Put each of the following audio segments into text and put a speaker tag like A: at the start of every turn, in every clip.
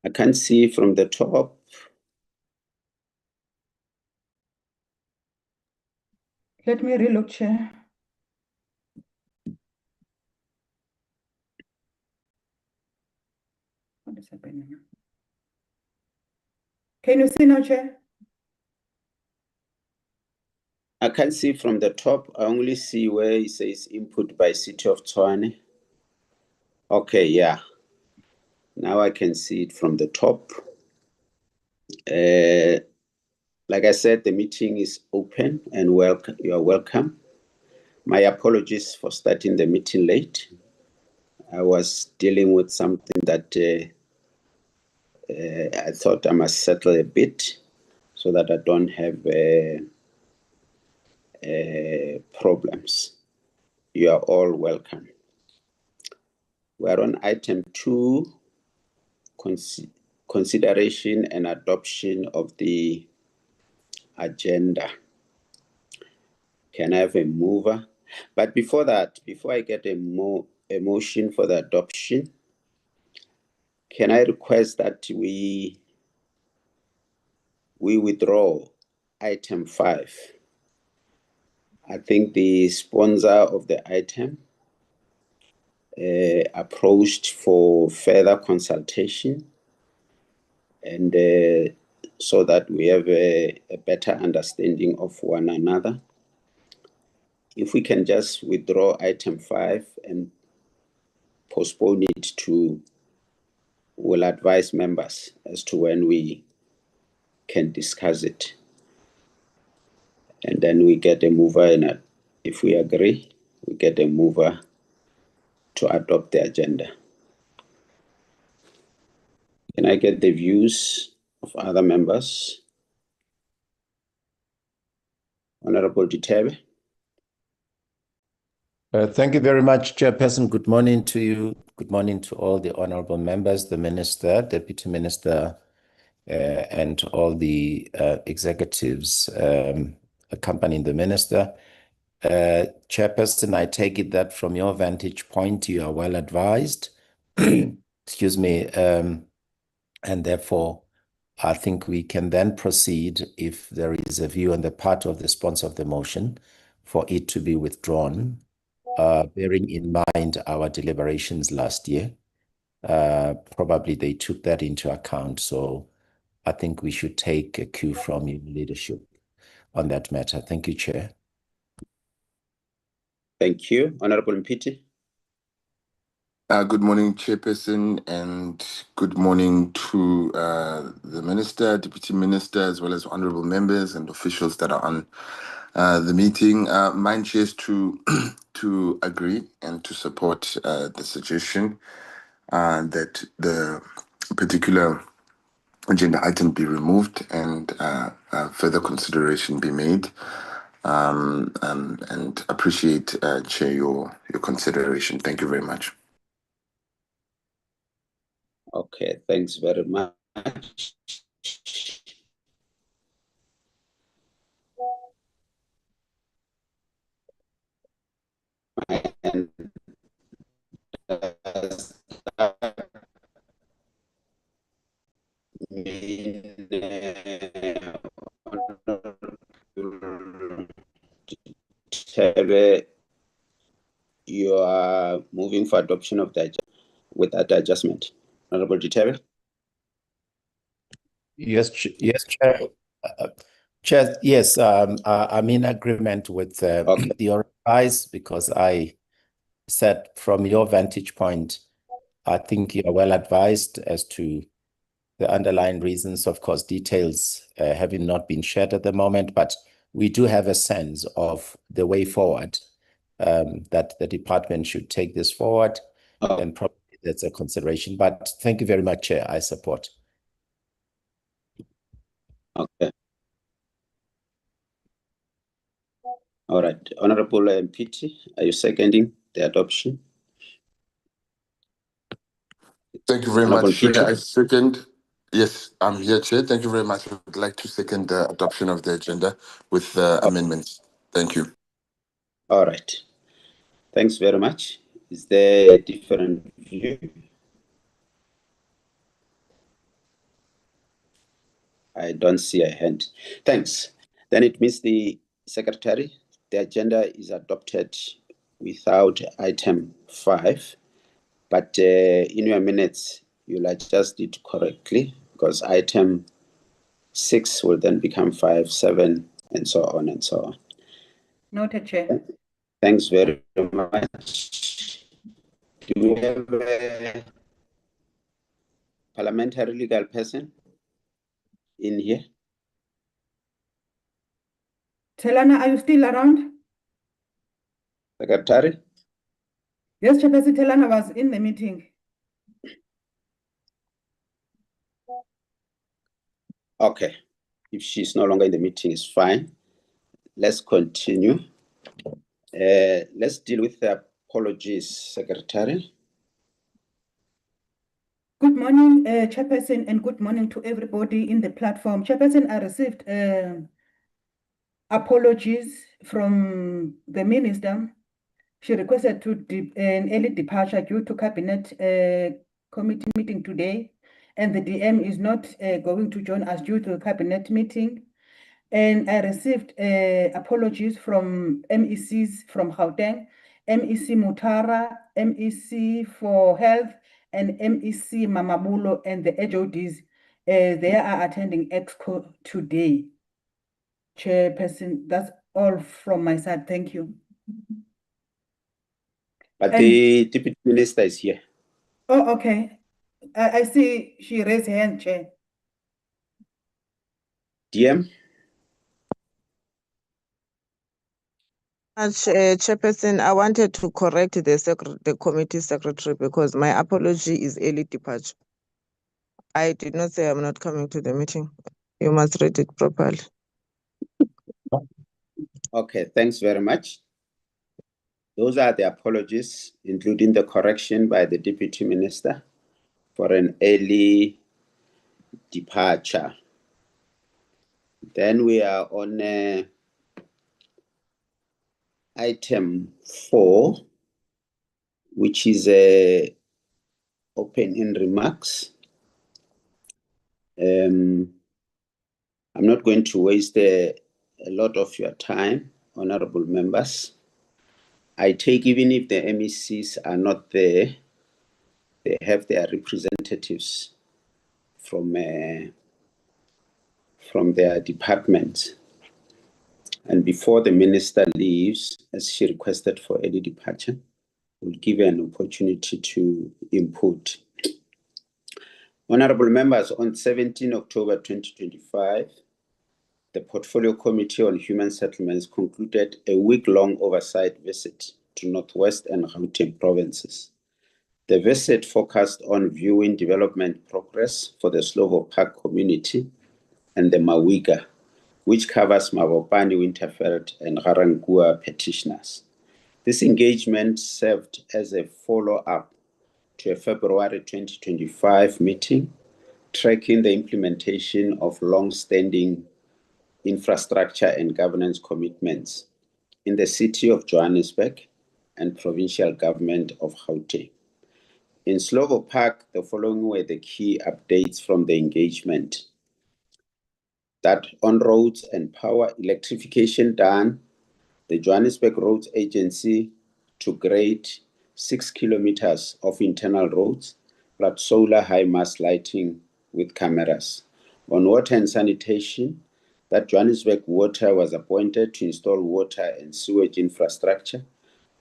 A: I can't see from the top.
B: Let me relook, Chair. What is happening now? Can you see now, Chair?
A: I can't see from the top. I only see where it says input by City of Tshwane. Okay, yeah. Now I can see it from the top. Like I said, the meeting is open and welcome. You are welcome. My apologies for starting the meeting late. I was dealing with something that I thought I must settle a bit so that I don't have problems. You are all welcome. We are on item 2, consideration and adoption of the agenda. Can I have a mover? But before that, before I get a motion for the adoption, can I request that we withdraw item 5? I think the sponsor of the item approached for further consultation, and so that we have a better understanding of one another. If we can just withdraw item 5 and postpone it to, we'll advise members as to when we can discuss it. And then we get a mover, and if we agree, we get a mover to adopt the agenda. Can I get the views of other members? Honorable Ditabe.
C: Thank you very much, Chairperson. Good morning to you. Good morning to all the honorable members, the Minister, Deputy Minister, and all the executives accompanying the Minister. Chairperson, I take it that from your vantage point, you are well advised. Excuse me. And therefore, I think we can then proceed if there is a view on the part of the sponsor of the motion for it to be withdrawn, bearing in mind our deliberations last year. Probably they took that into account. So I think we should take a cue from your leadership on that matter. Thank you, Chair.
A: Thank you. Honorable Mpiti.
D: Good morning, Chairperson, and good morning to the Minister, Deputy Minister, as well as honorable members and officials that are on the meeting. Mine shares to agree and to support the suggestion that the particular agenda item be removed and further consideration be made. And appreciate, Chair, your consideration. Thank you very much.
A: Okay, thanks very much. You are moving for adoption of the agenda with that adjustment. Honorable Ditabe.
C: Yes, Chair. Chair, yes, I'm in agreement with your advice, because I said from your vantage point, I think you are well advised as to the underlying reasons. Of course, details having not been shared at the moment, but we do have a sense of the way forward, that the department should take this forward, and probably that's a consideration. But thank you very much, Chair. I support.
A: Okay. All right. Honorable Mpiti, are you seconding the adoption?
D: Thank you very
A: Honorable
D: much, Chair.
A: Mpiti?
D: I second. Yes, I'm here, Chair. Thank you very much. I would like to second the adoption of the agenda with amendments. Thank you.
A: All right. Thanks very much. Is there a different view? I don't see a hand. Thanks. Then it means the secretary, the agenda is adopted without item 5, but in your minutes, you'll adjust it correctly because item 6 will then become 5, 7, and so on and so on.
B: Noted, Chair.
A: Thanks very much. Do we have a parliamentary legal person in here?
B: Telana, are you still around?
A: Secretary?
B: Yes, Chairperson, Telana was in the meeting.
A: Okay. If she's no longer in the meeting, it's fine. Let's continue. Let's deal with the apologies, Secretary.
B: Good morning, Chairperson, and good morning to everybody in the platform. Chairperson, I received apologies from the minister. She requested an early departure due to cabinet committee meeting today, and the DM is not going to join us due to the cabinet meeting. And I received apologies from MECs from Gauteng, MEC Mutara, MEC for Health, and MEC Mamabulo, and the HODs. They are attending EXCO today. Chairperson, that's all from my side. Thank you.
A: But the Deputy Minister is here.
B: Oh, okay. I see she raised her hand, Chair.
A: DM?
E: Chairperson, I wanted to correct the committee secretary because my apology is early departure. I did not say I'm not coming to the meeting. You must read it properly.
A: Okay, thanks very much. Those are the apologies, including the correction by the Deputy Minister for an early departure. Then we are on item 4, which is open-in remarks. I'm not going to waste a lot of your time, honorable members. I take even if the MECs are not there, they have their representatives from their departments. And before the minister leaves, as she requested for early departure, we'll give her an opportunity to input. Honorable members, on 17 October 2025, the Portfolio Committee on Human Settlements concluded a week-long oversight visit to Northwest and Gauteng provinces. The visit focused on viewing development progress for the Slovo Park community and the Mawiga, which covers Mabopane, Winterfeld, and Ga-Rankuwa petitioners. This engagement served as a follow-up to a February 2025 meeting tracking the implementation of long-standing infrastructure and governance commitments in the city of Johannesburg and provincial government of Gauteng. In Slovo Park, the following were the key updates from the engagement. That on roads and power electrification done, the Johannesburg Roads Agency to grade 6 kilometers of internal roads, plus solar high mast lighting with cameras. On water and sanitation, that Johannesburg Water was appointed to install water and sewage infrastructure,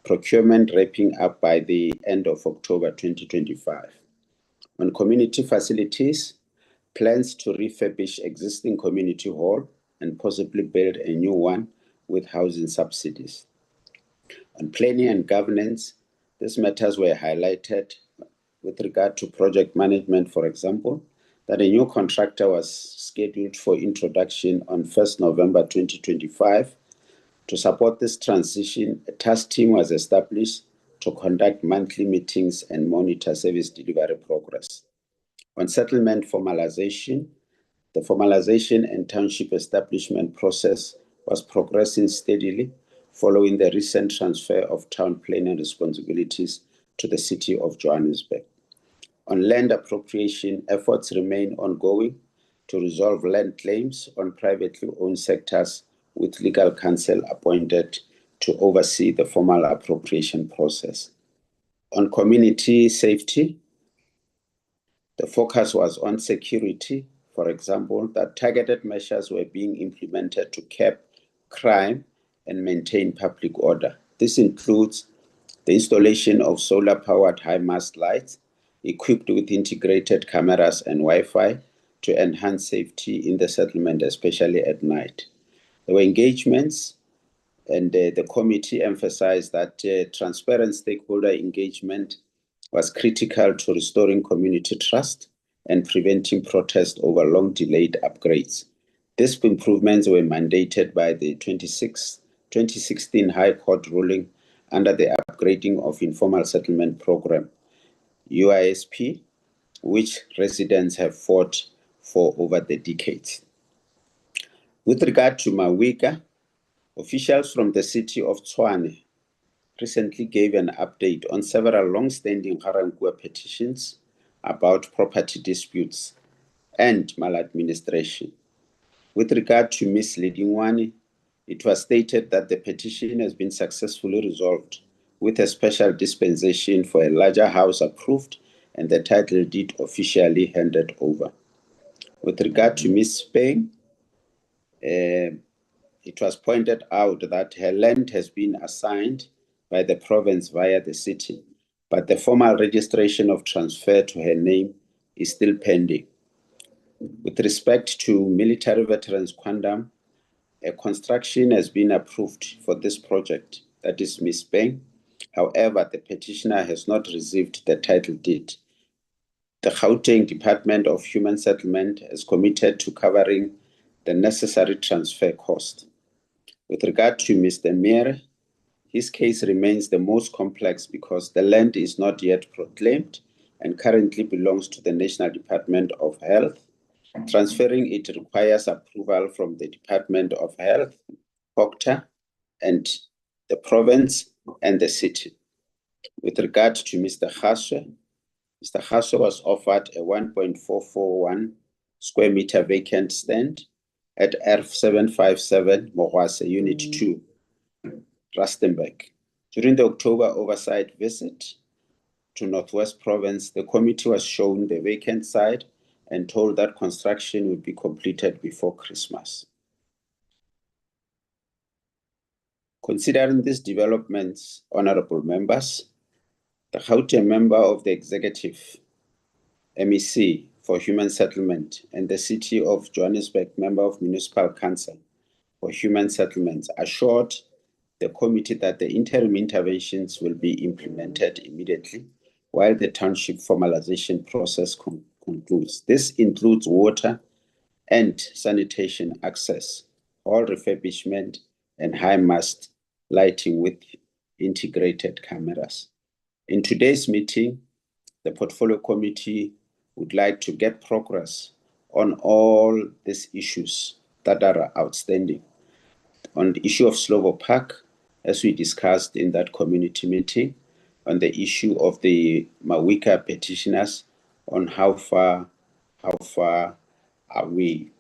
A: procurement wrapping up by the end of October 2025. On community facilities, plans to refurbish existing community hall and possibly build a new one with housing subsidies. On planning and governance, these matters were highlighted with regard to project management, for example, that a new contractor was scheduled for introduction on 1st November 2025. To support this transition, a task team was established to conduct monthly meetings and monitor service delivery progress. On settlement formalization, the formalization and township establishment process was progressing steadily following the recent transfer of town planning responsibilities to the city of Johannesburg. On land appropriation, efforts remain ongoing to resolve land claims on privately owned sectors with legal counsel appointed to oversee the formal appropriation process. On community safety, the focus was on security. For example, that targeted measures were being implemented to curb crime and maintain public order. This includes the installation of solar-powered high-mast lights equipped with integrated cameras and Wi-Fi to enhance safety in the settlement, especially at night. There were engagements, and the committee emphasized that transparent stakeholder engagement was critical to restoring community trust and preventing protest over long-delayed upgrades. These improvements were mandated by the 2016 High Court ruling under the Upgrading of Informal Settlement Program, UISP, which residents have fought for over the decades. With regard to Mawika, officials from the city of Tshwane recently gave an update on several long-standing Ga-Rankuwa petitions about property disputes and maladministration. With regard to Ms. Ledingwane, it was stated that the petition has been successfully resolved with a special dispensation for a larger house approved and the title deed officially handed over. With regard to Ms. Spain, it was pointed out that her land has been assigned by the province via the city, but the formal registration of transfer to her name is still pending. With respect to Military Veterans Quandam, a construction has been approved for this project, that is Ms. Beng. However, the petitioner has not received the title deed. The Gauteng Department of Human Settlement is committed to covering the necessary transfer cost. With regard to Mr. Mere, his case remains the most complex because the land is not yet proclaimed and currently belongs to the National Department of Health. Transferring it requires approval from the Department of Health, HOCTA, and the province and the city. With regard to Mr. Khaswe, Mr. Khaswe was offered a 1.441 square meter vacant stand at ERF 757 Mogwase, Unit 2, Rustenburg. During the October oversight visit to Northwest Province, the committee was shown the vacant site and told that construction would be completed before Christmas. Considering these developments, honorable members, the Gauteng member of the executive MEC for Human Settlement and the City of Johannesburg member of Municipal Council for Human Settlements assured the committee that the interim interventions will be implemented immediately while the township formalization process concludes. This includes water and sanitation access, hall refurbishment, and high-mast lighting with integrated cameras. In today's meeting, the Portfolio Committee would like to get progress on all these issues that are outstanding. On the issue of Slovo Park, as we discussed in that community meeting, on the issue of the Mawika petitioners, on how far are we?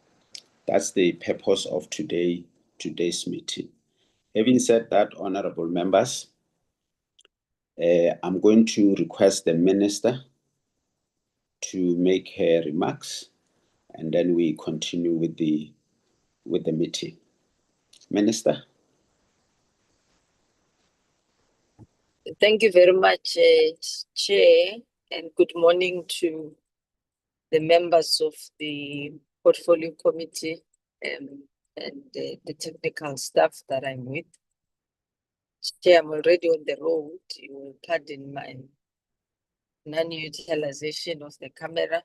A: That's the purpose of today's meeting. Having said that, honorable members, I'm going to request the minister to make her remarks, and then we continue with the meeting. Minister.
F: Thank you very much, Chair, and good morning to the members of the Portfolio Committee and the technical staff that I'm with. Chair, I'm already on the road. You will pardon my non-utilization of the camera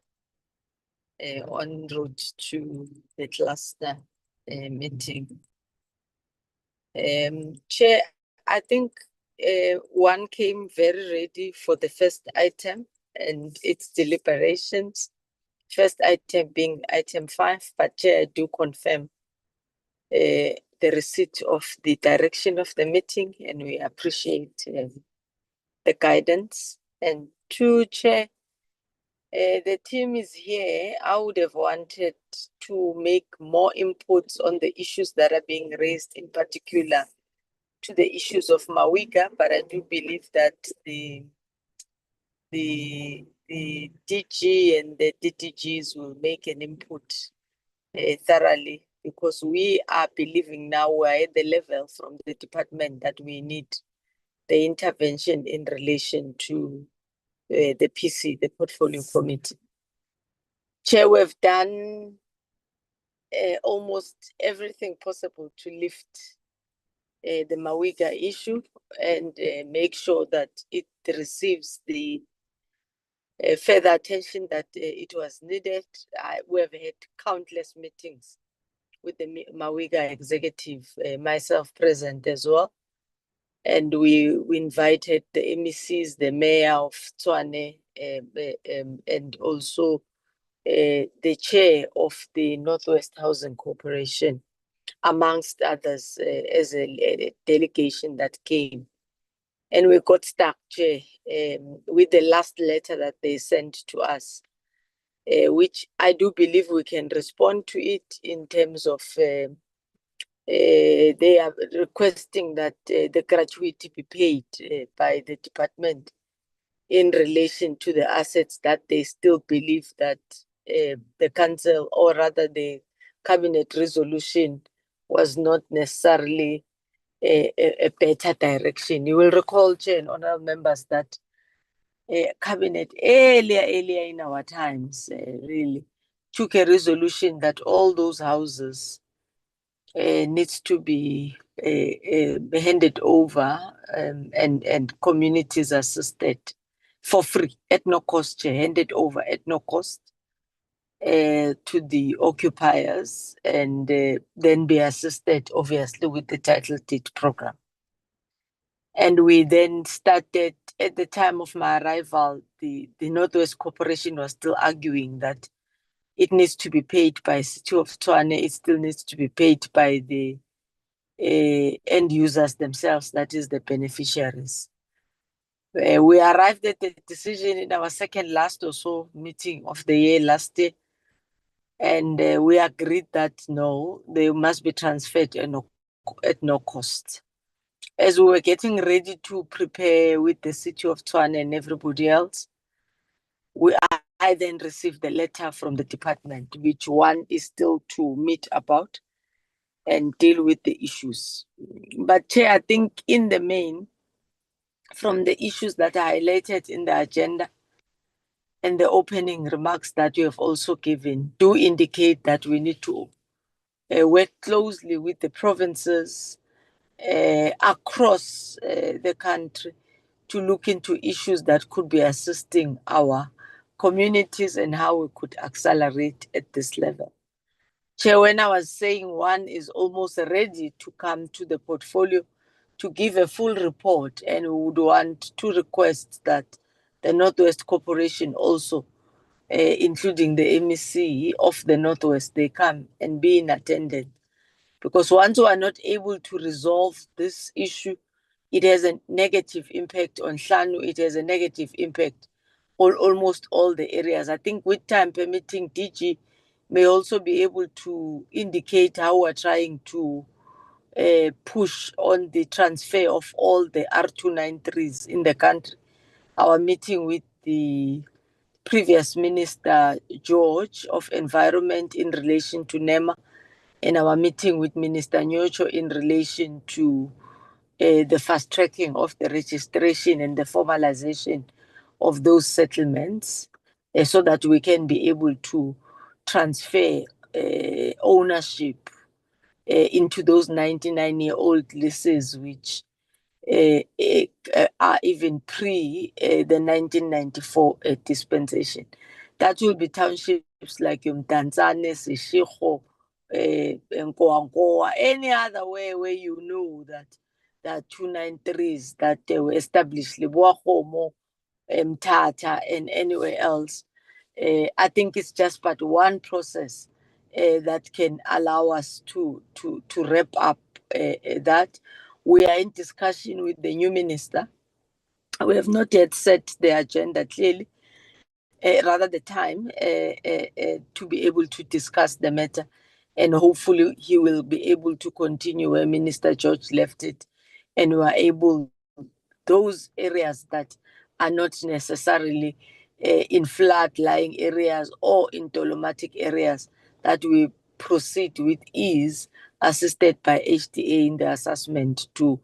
F: en route to the cluster meeting. Chair, I think one came very ready for the first item and its deliberations. First item being item 5, but Chair, I do confirm the receipt of the direction of the meeting, and we appreciate the guidance. And 2, Chair, The team is here. I would have wanted to make more inputs on the issues that are being raised, in particular to the issues of Mawiga, but I do believe that the DG and the DTGs will make an input thoroughly, because we are believing now we're at the level from the department that we need the intervention in relation to the PC, the Portfolio Committee. Chair, we've done almost everything possible to lift the Mawiga issue and make sure that it receives the further attention that it was needed. We have had countless meetings with the Mawiga executive, myself present as well. And we invited the MECs, the mayor of Tshwane, and also the chair of the Northwest Housing Corporation, amongst others, as a delegation that came. And we got stuck, Chair, with the last letter that they sent to us, which I do believe we can respond to it in terms of they are requesting that the gratuity be paid by the department in relation to the assets that they still believe that the council, or rather the cabinet resolution, was not necessarily a better direction. You will recall, Chair and honorable members, that cabinet earlier in our times really took a resolution that all those houses needs to be handed over and communities assisted for free at no cost, handed over at no cost to the occupiers, and then be assisted obviously with the title deed program. And we then started, at the time of my arrival, the Northwest Corporation was still arguing that it needs to be paid by City of Tshwane, it still needs to be paid by the end users themselves, that is the beneficiaries. We arrived at the decision in our second last or so meeting of the year last year, and we agreed that no, they must be transferred at no cost. As we were getting ready to prepare with the City of Tshwane and everybody else, I then received the letter from the department, which one is still to meet about and deal with the issues. But Chair, I think in the main, from the issues that are highlighted in the agenda and the opening remarks that you have also given, do indicate that we need to work closely with the provinces across the country to look into issues that could be assisting our communities and how we could accelerate at this level. Chair, when I was saying one is almost ready to come to the portfolio to give a full report, and we would want to request that the Northwest Corporation also, including the MEC of the Northwest, they come and be in attendance. Because once we are not able to resolve this issue, it has a negative impact on Hlanu, it has a negative impact on almost all the areas. I think with time permitting, DG may also be able to indicate how we're trying to push on the transfer of all the R293s in the country. Our meeting with the previous Minister George of Environment in relation to NEMA, and our meeting with Minister Nyocho in relation to the fast tracking of the registration and the formalization of those settlements, so that we can be able to transfer ownership into those 99-year-old leases, which are even pre the 1994 dispensation. That will be townships like Mdantsane, Seshego, Ga-Rankuwa, any other way where you know that there are 293s that were established, Leboagomo, Mthatha, and anywhere else. I think it's just but one process that can allow us to wrap up that. We are in discussion with the new minister. We have not yet set the agenda clearly, rather the time to be able to discuss the matter. And hopefully he will be able to continue where Minister George left it. And we are able, those areas that are not necessarily in flood-lying areas or in dolomatic areas, that we proceed with ease, assisted by HDA in the assessment to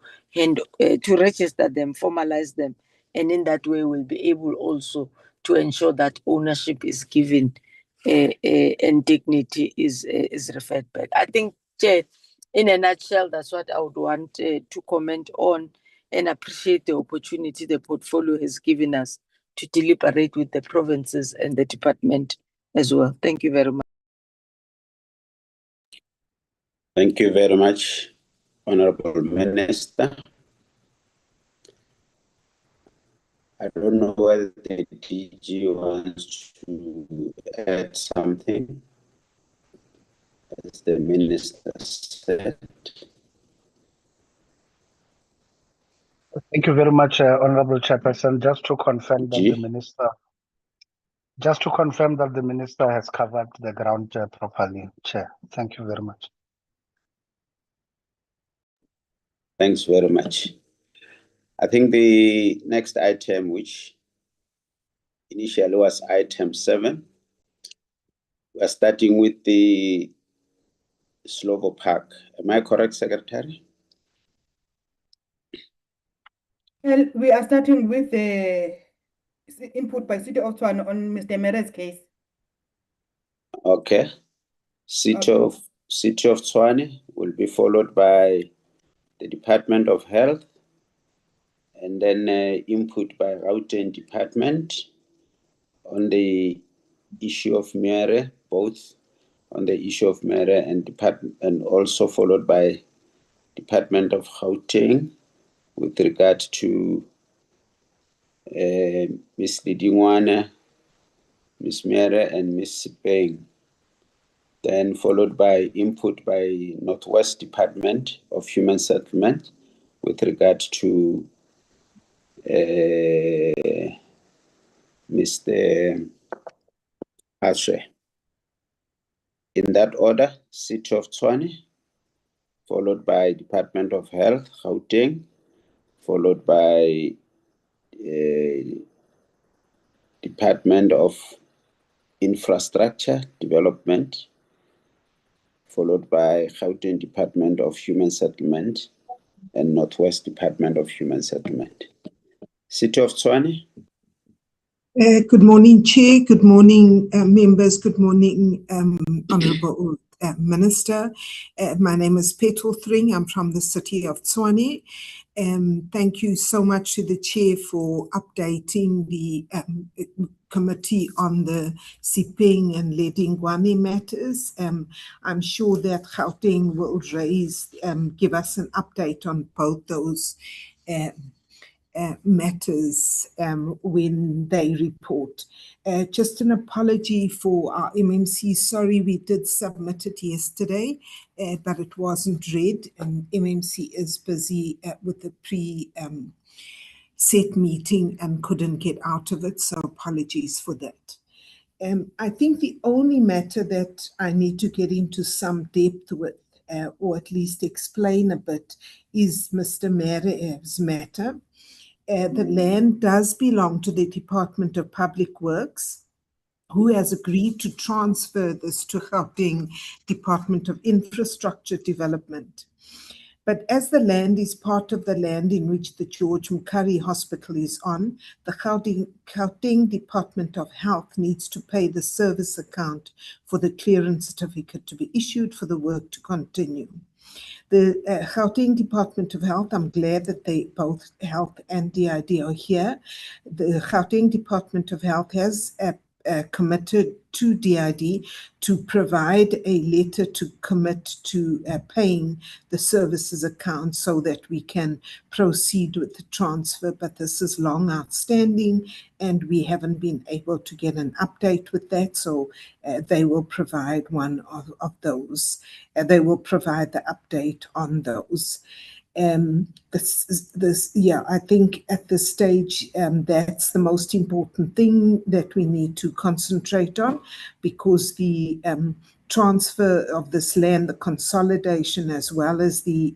F: register them, formalize them, and in that way we'll be able also to ensure that ownership is given and dignity is referred back. I think, Chair, in a nutshell, that's what I would want to comment on, and appreciate the opportunity the portfolio has given us to deliberate with the provinces and the department as well. Thank you very much.
A: Thank you very much, Honorable Minister. I don't know whether the DG wants to add something, as the Minister said.
G: Thank you very much, Honorable Chairperson. Just to confirm that the Minister has covered the ground properly, Chair. Thank you very much.
A: Thanks very much. I think the next item, which initially was item 7, we're starting with the Slovo Park. Am I correct, Secretary?
B: Well, we are starting with the input by City of Tshwane on Mr. Mere's case.
A: Okay. City of Tshwane will be followed by the Department of Health, and then input by Gauteng Department on the issue of Mere, both on the issue of Mere and also followed by Department of Gauteng with regard to Ms. Lidingwane, Ms. Mere, and Ms. Sipeng. Then followed by input by Northwest Department of Human Settlement with regard to Mr. Ashe. In that order, City of Tshwane, followed by Department of Health, Gauteng, followed by Department of Infrastructure Development, followed by Gauteng Department of Human Settlement, and Northwest Department of Human Settlement. City of Tshwane.
H: Good morning, Chair. Good morning, members. Good morning, Honourable Minister. My name is Petal Thring. I'm from the City of Tshwane. Thank you so much to the Chair for updating the committee on the Sipeng and Lidingwane matters. I'm sure that Gauteng will give us an update on both those matters when they report. Just an apology for our MMC. Sorry, we did submit it yesterday, but it wasn't read, and MMC is busy with the set meeting and couldn't get out of it, so apologies for that. I think the only matter that I need to get into some depth with, or at least explain a bit, is Mr. Mere's matter. The land does belong to the Department of Public Works, who has agreed to transfer this to Gauteng Department of Infrastructure Development. But as the land is part of the land in which the George Mukhari Hospital is on, the Gauteng Department of Health needs to pay the service account for the clearance certificate to be issued for the work to continue. The Gauteng Department of Health, I'm glad that they both Health and DID are here. The Gauteng Department of Health has committed to DID to provide a letter to commit to paying the services account so that we can proceed with the transfer, but this is long outstanding and we haven't been able to get an update with that, so they will provide one of those. They will provide the update on those. I think at this stage, that's the most important thing that we need to concentrate on, because the transfer of this land, the consolidation, as well as the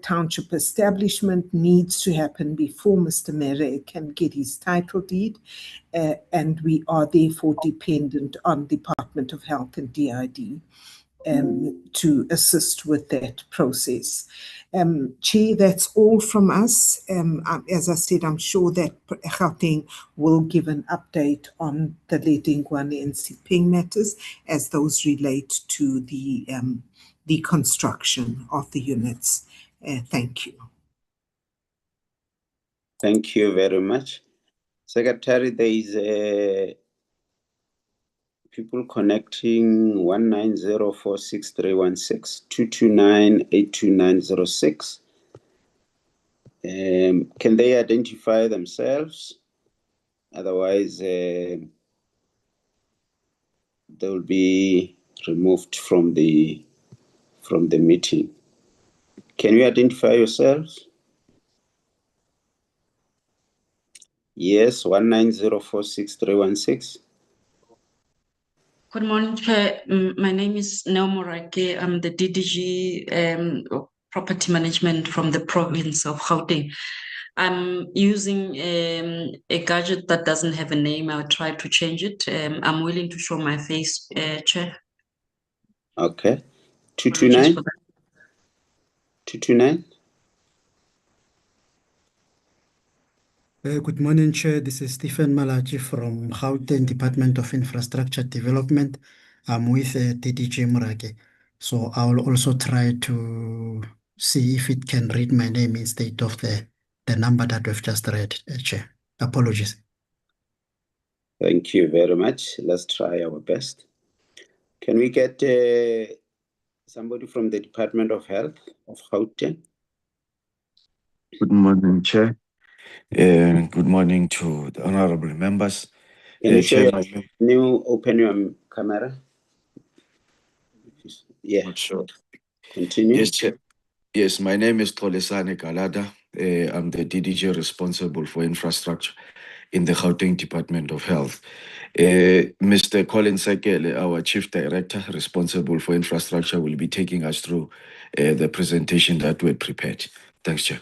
H: township establishment, needs to happen before Mr. Mere can get his title deed, and we are therefore dependent on Department of Health and DID to assist with that process. Chair, that's all from us. As I said, I'm sure that Gauteng will give an update on the Ledingwane and Siping matters as those relate to the construction of the units. Thank you.
A: Thank you very much. Secretary, there is people connecting 19046316229 229-82906. Can they identify themselves? Otherwise, they will be removed from the meeting. Can you identify yourselves? Yes, 190463116.
I: Good morning, Chair. My name is Neo Morake. I'm the DDG of Property Management from the province of Gauteng. I'm using a gadget that doesn't have a name. I'll try to change it. I'm willing to show my face, Chair.
A: Okay. 229? 229?
J: Good morning, Chair. This is Stephen Malachi from Gauteng Department of Infrastructure Development. I'm with DDG Morake. So I will also try to see if it can read my name instead of the number that we've just read, Chair. Apologies.
A: Thank you very much. Let's try our best. Can we get somebody from the Department of Health of Gauteng?
K: Good morning, Chair. Good morning to the honorable members.
A: Can you open your camera? Yeah.
K: Sure.
A: Continue.
K: Yes, Chair. Yes, my name is Tolesane Kalada. I'm the DDG responsible for infrastructure in the Gauteng Department of Health. Mr. Colin Sekele, our Chief Director responsible for infrastructure, will be taking us through the presentation that we prepared. Thanks, Chair.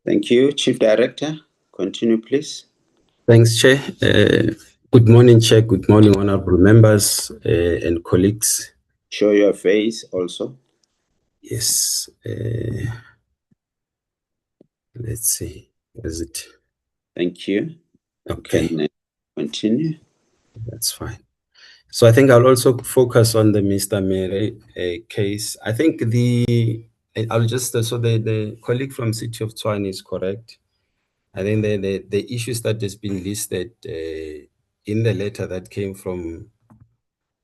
A: Thank you, Chief Director. Continue, please.
L: Thanks, Chair. Good morning, Chair. Good morning, honorable members and colleagues.
A: Show your face also.
L: Yes. Let's see. Is it?
A: Thank you.
L: Okay.
A: Can continue.
L: That's fine. So I think I'll also focus on the Mr. Mere case. I think the colleague from City of Tshwane is correct. I think the issues that has been listed in the letter that came from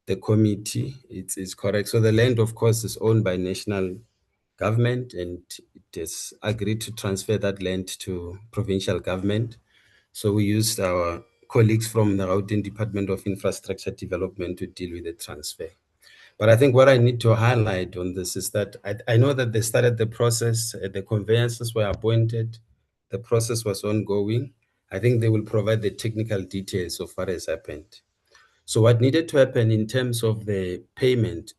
L: the committee, it's correct. So the land, of course, is owned by national government, and it has agreed to transfer that land to provincial government. So we used our colleagues from the Gauteng Department of Infrastructure Development to deal with the transfer. But I think what I need to highlight on this is that I know that they started the process, the conveyances were appointed, the process was ongoing. I think they will provide the technical details of what has happened. So what needed to happen in terms of the payment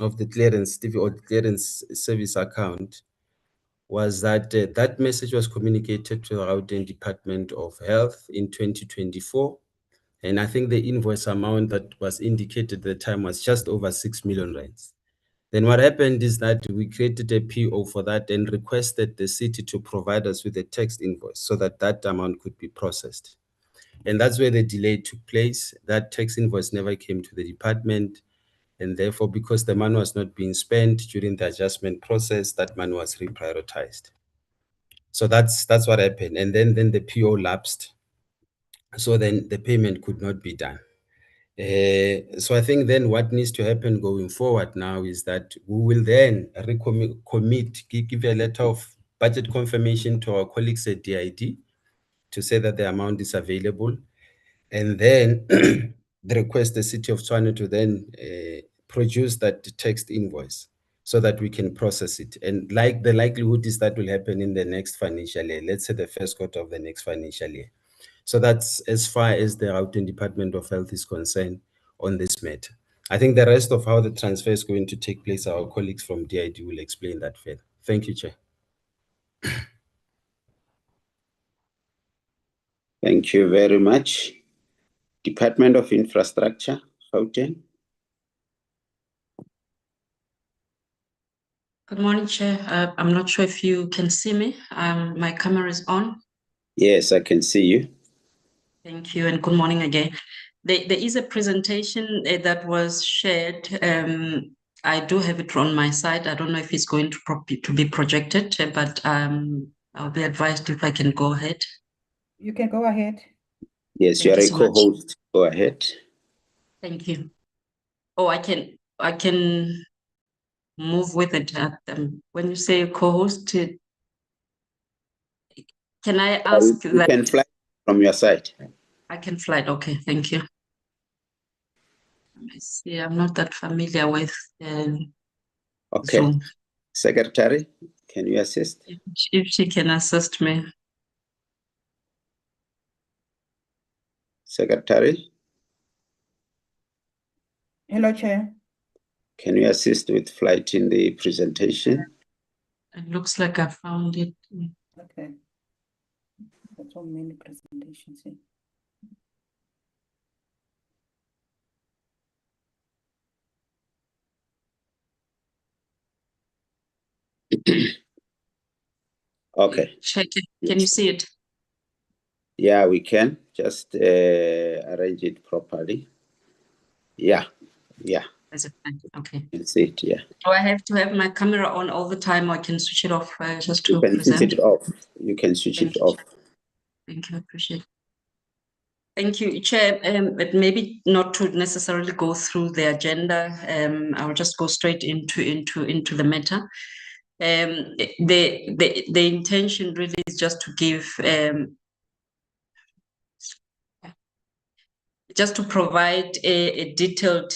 L: of the clearance service account was that that message was communicated to the Gauteng Department of Health in 2024. And I think the invoice amount that was indicated at the time was just over 6 million rands. Then what happened is that we created a PO for that and requested the city to provide us with a text invoice so that that amount could be processed. And that's where the delay took place. That text invoice never came to the department. And therefore, because the money was not being spent during the adjustment process, that money was reprioritized. So that's what happened. And then the PO lapsed. So then the payment could not be done. So I think then what needs to happen going forward now is that we will then give a letter of budget confirmation to our colleagues at DID to say that the amount is available. And then request the City of Tshwane to then produce that text invoice so that we can process it. And like the likelihood is that will happen in the next financial year, let's say the first quarter of the next financial year. So that's as far as the Gauteng Department of Health is concerned on this matter. I think the rest of how the transfer is going to take place, our colleagues from DID will explain that further. Thank you, Chair.
A: Thank you very much. Department of Infrastructure, Gauteng.
I: Good morning, Chair. I'm not sure if you can see me. My camera is on.
A: Yes, I can see you.
I: Thank you, and good morning again. There is a presentation that was shared. I do have it on my side. I don't know if it's going to be projected, but I'll be advised if I can go ahead.
B: You can go ahead.
A: Yes,
I: Thank
A: you are
I: you
A: a
I: so much.
A: co-host. Go ahead.
I: Thank you. Oh, I can move with it. When you say co-host, can I ask
A: You
I: that?
A: can fly from your side.
I: I can fly. Okay, thank you. Let me see. I'm not that familiar with
A: Okay.
I: Zoom.
A: Secretary, can you assist?
I: If she can assist me.
A: Secretary,
B: Hello, Chair.
A: can you assist with flighting the presentation?
I: It looks like I found it.
B: Okay. That's so many presentations here.
A: Okay.
I: Check it. Can you see it?
A: Yeah, we can just arrange it properly. Yeah.
I: Is it fine? Okay.
A: You can see it, yeah.
I: Do I have to have my camera on all the time, or I can switch it off just
A: You
I: to
A: can switch
I: present?
A: it off. You can switch
I: Thank
A: it
I: you.
A: off.
I: Thank you. I appreciate it. Thank you, Chair. But maybe not to necessarily go through the agenda. I'll just go straight into the matter. The intention really is just to give just to provide a detailed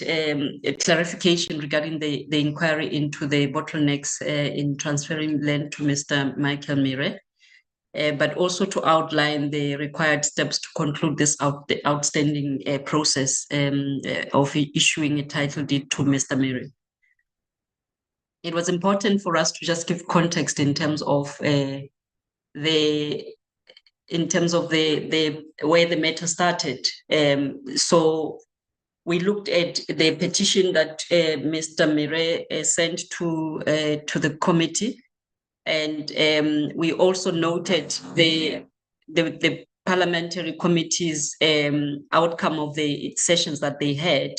I: clarification regarding the inquiry into the bottlenecks in transferring land to Mr. Michael Mire, but also to outline the required steps to conclude this the outstanding process of issuing a title deed to Mr. Mire. It was important for us to just give context in terms of the where the matter started. So we looked at the petition that Mr. Mire sent to the committee, and we also noted the parliamentary committee's outcome of the sessions that they had.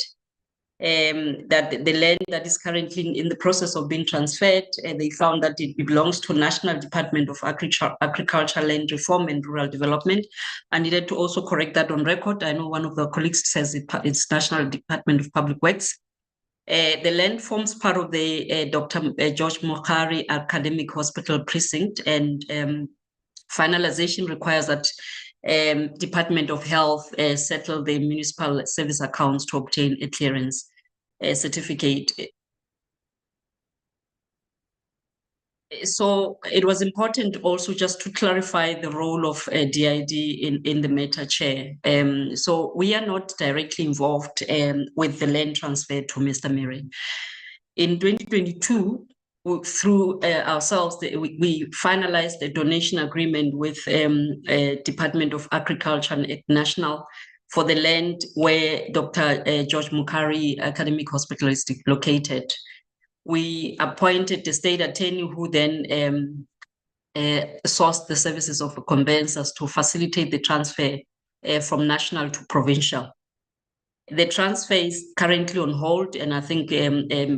I: That the land that is currently in the process of being transferred, they found that it belongs to National Department of Agriculture, Land Reform and Rural Development. I needed to also correct that on record. I know one of the colleagues says it's National Department of Public Works. The land forms part of the Dr. George Mokhari Academic Hospital Precinct, and finalization requires that Department of Health settle the municipal service accounts to obtain a clearance certificate. So it was important also just to clarify the role of DID in the matter, Chair. So we are not directly involved with the land transfer to Mr. Mire. In 2022, through ourselves, we finalized a donation agreement with Department of Agriculture and National for the land where Dr. George Mokhari Academic Hospital is located. We appointed the state attorney who then sourced the services of conveyancers to facilitate the transfer from national to provincial. The transfer is currently on hold, and I think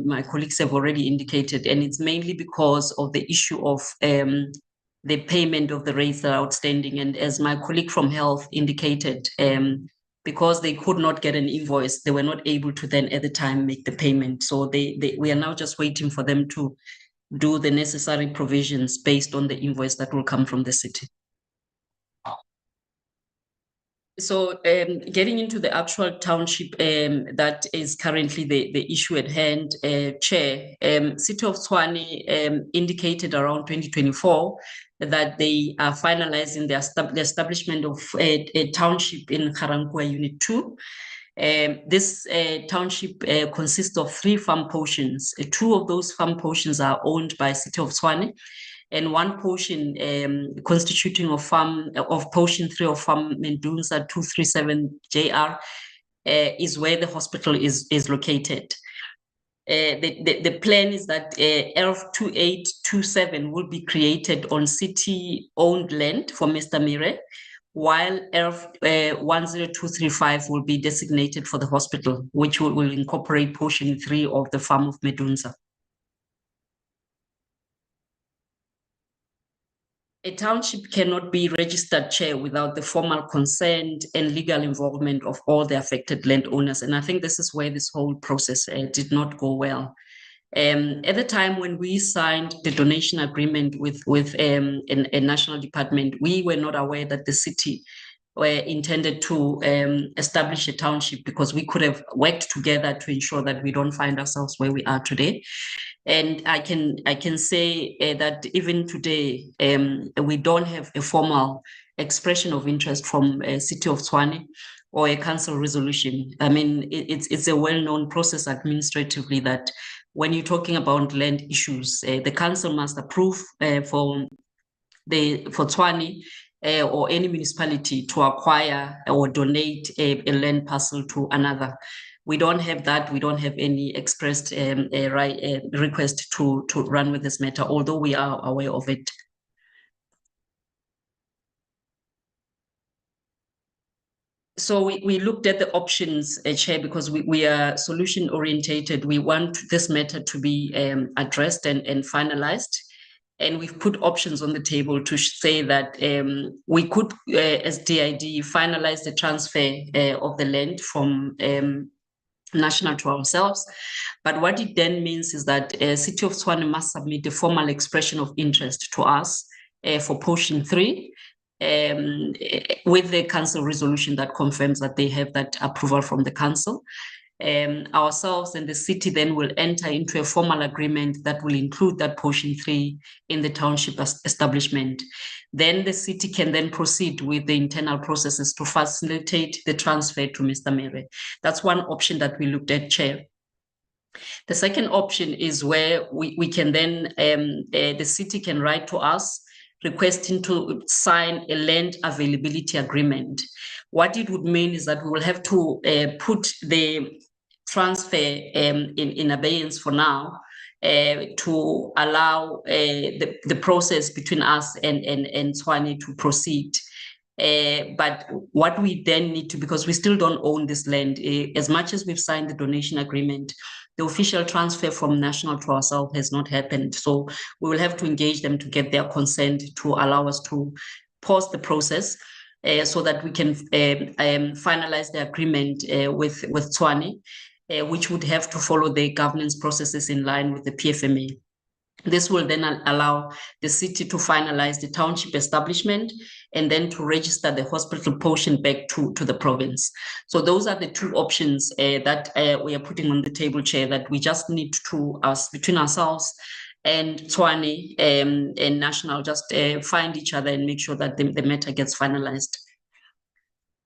I: my colleagues have already indicated, and it's mainly because of the issue of the payment of the rates that are outstanding. And as my colleague from Health indicated, because they could not get an invoice, they were not able to then at the time make the payment. So we are now just waiting for them to do the necessary provisions based on the invoice that will come from the city. So getting into the actual township that is currently the issue at hand, Chair, City of Tshwane indicated around 2024 that they are finalizing the establishment of a township in Ga-Rankuwa Unit 2. This township consists of 3 farm portions. 2 of those farm portions are owned by City of Tshwane, and 1 portion constituting of portion 3 of farm Mendunsa 237 JR is where the hospital is located. The plan is that ERF 2827 will be created on city-owned land for Mr. Mire, while ERF 10235 will be designated for the hospital, which will incorporate portion 3 of the farm of Medunsa. A township cannot be registered, Chair, without the formal consent and legal involvement of all the affected landowners. And I think this is where this whole process did not go well. At the time when we signed the donation agreement with a national department, we were not aware that the city were intended to establish a township, because we could have worked together to ensure that we don't find ourselves where we are today. And I can say that even today, we don't have a formal expression of interest from a City of Tshwane or a council resolution. I mean, it's a well-known process administratively that when you're talking about land issues, the council must approve for Tshwane or any municipality to acquire or donate a land parcel to another. We don't have that. We don't have any expressed request to run with this matter, although we are aware of it. So we looked at the options, Chair, because we are solution orientated. We want this matter to be addressed and finalized. And we've put options on the table to say that we could, as DID, finalize the transfer of the land from national to ourselves. But what it then means is that City of Tshwane must submit a formal expression of interest to us for portion 3 with the council resolution that confirms that they have that approval from the council. Ourselves and the city then will enter into a formal agreement that will include that portion 3 in the township establishment. Then the city can then proceed with the internal processes to facilitate the transfer to Mr. Mere. That's one option that we looked at, Chair. The second option is where we can then, the city can write to us requesting to sign a land availability agreement. What it would mean is that we will have to put the transfer in abeyance for now to allow the process between us and Tshwane to proceed. But what we then need to, because we still don't own this land, as much as we've signed the donation agreement, the official transfer from national to ourselves has not happened. So we will have to engage them to get their consent to allow us to pause the process so that we can finalize the agreement with Tshwane, which would have to follow the governance processes in line with the PFMA. This will then allow the city to finalize the township establishment and then to register the hospital portion back to the province. So those are the 2 options that we are putting on the table, Chair, that we just need to, between ourselves and Tshwane and National, just find each other and make sure that the matter gets finalized.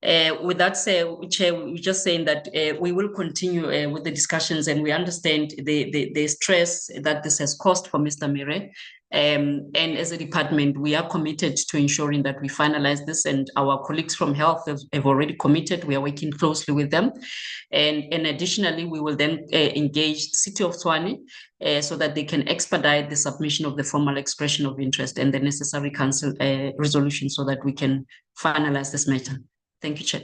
I: With that said, Chair, we're just saying that we will continue with the discussions, and we understand the stress that this has caused for Mr. Mere. And as a department, we are committed to ensuring that we finalize this, and our colleagues from health have already committed. We are working closely with them. And additionally, we will then engage City of Tshwane so that they can expedite the submission of the formal expression of interest and the necessary council resolution so that we can finalize this matter. Thank you, Chair.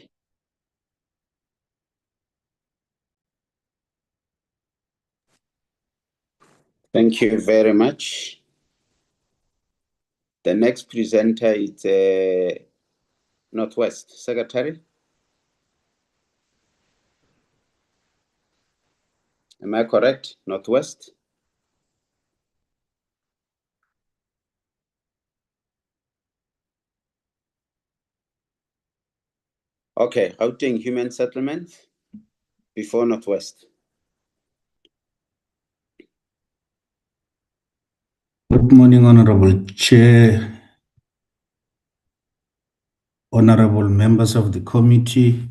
A: Thank you very much. The next presenter is Northwest Secretary. Am I correct? Northwest? Okay, Gauteng Human Settlement before Northwest.
M: Good morning, Honorable Chair, honorable members of the committee,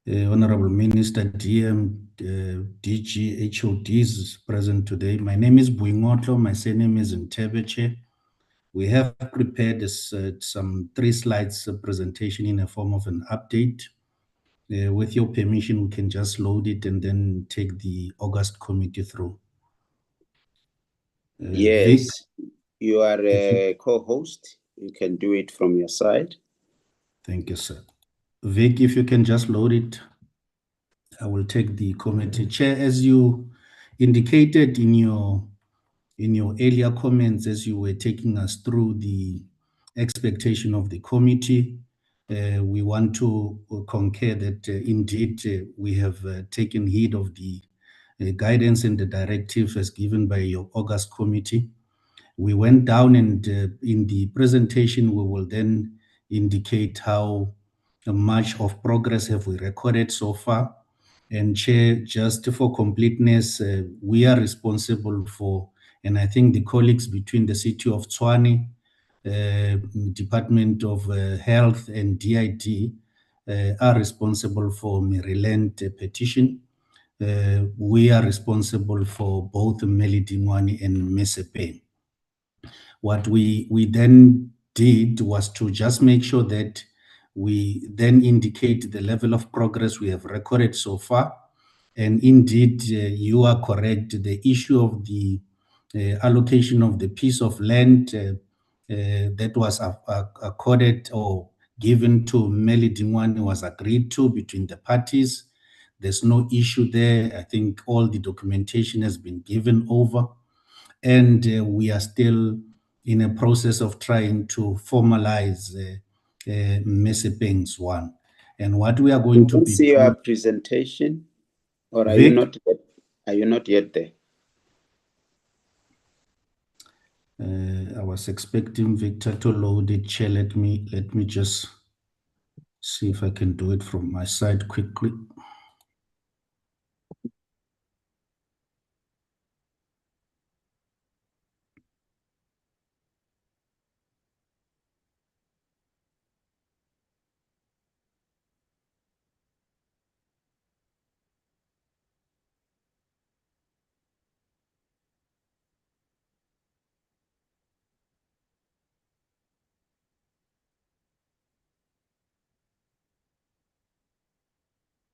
M: Honorable Minister, DM, DG, HODs present today. My name is Buingotlo, my surname is Ntebeche. We have prepared some 3 slides presentation in a form of an update. With your permission, we can just load it and then take the August committee through.
A: Yes,
M: Vic,
A: you are a co-host. You can do it from your side.
M: Thank you, sir. Vic, if you can just load it, I will take the committee. Chair, as you indicated in your earlier comments, as you were taking us through the expectation of the committee, we want to concur that indeed we have taken heed of the guidance and the directive as given by your August committee. We went down and in the presentation, we will then indicate how much of progress have we recorded so far. And Chair, just for completeness, we are responsible for, and I think the colleagues between the City of Tshwane, Department of Health and DID are responsible for Maryland Petition. We are responsible for both Melidingwane and Mabopane. What we then did was to just make sure that we then indicate the level of progress we have recorded so far. And indeed, you are correct. The issue of the allocation of the piece of land that was accorded or given to Melidingwane was agreed to between the parties. There's no issue there. I think all the documentation has been given over. And we are still in a process of trying to formalize Mabopane's one. And what we are going to be
A: see your presentation, or are
M: Vic?
A: you not yet? Are you not yet there?
M: I was expecting Victor to load it. Chair, let me just see if I can do it from my side quickly.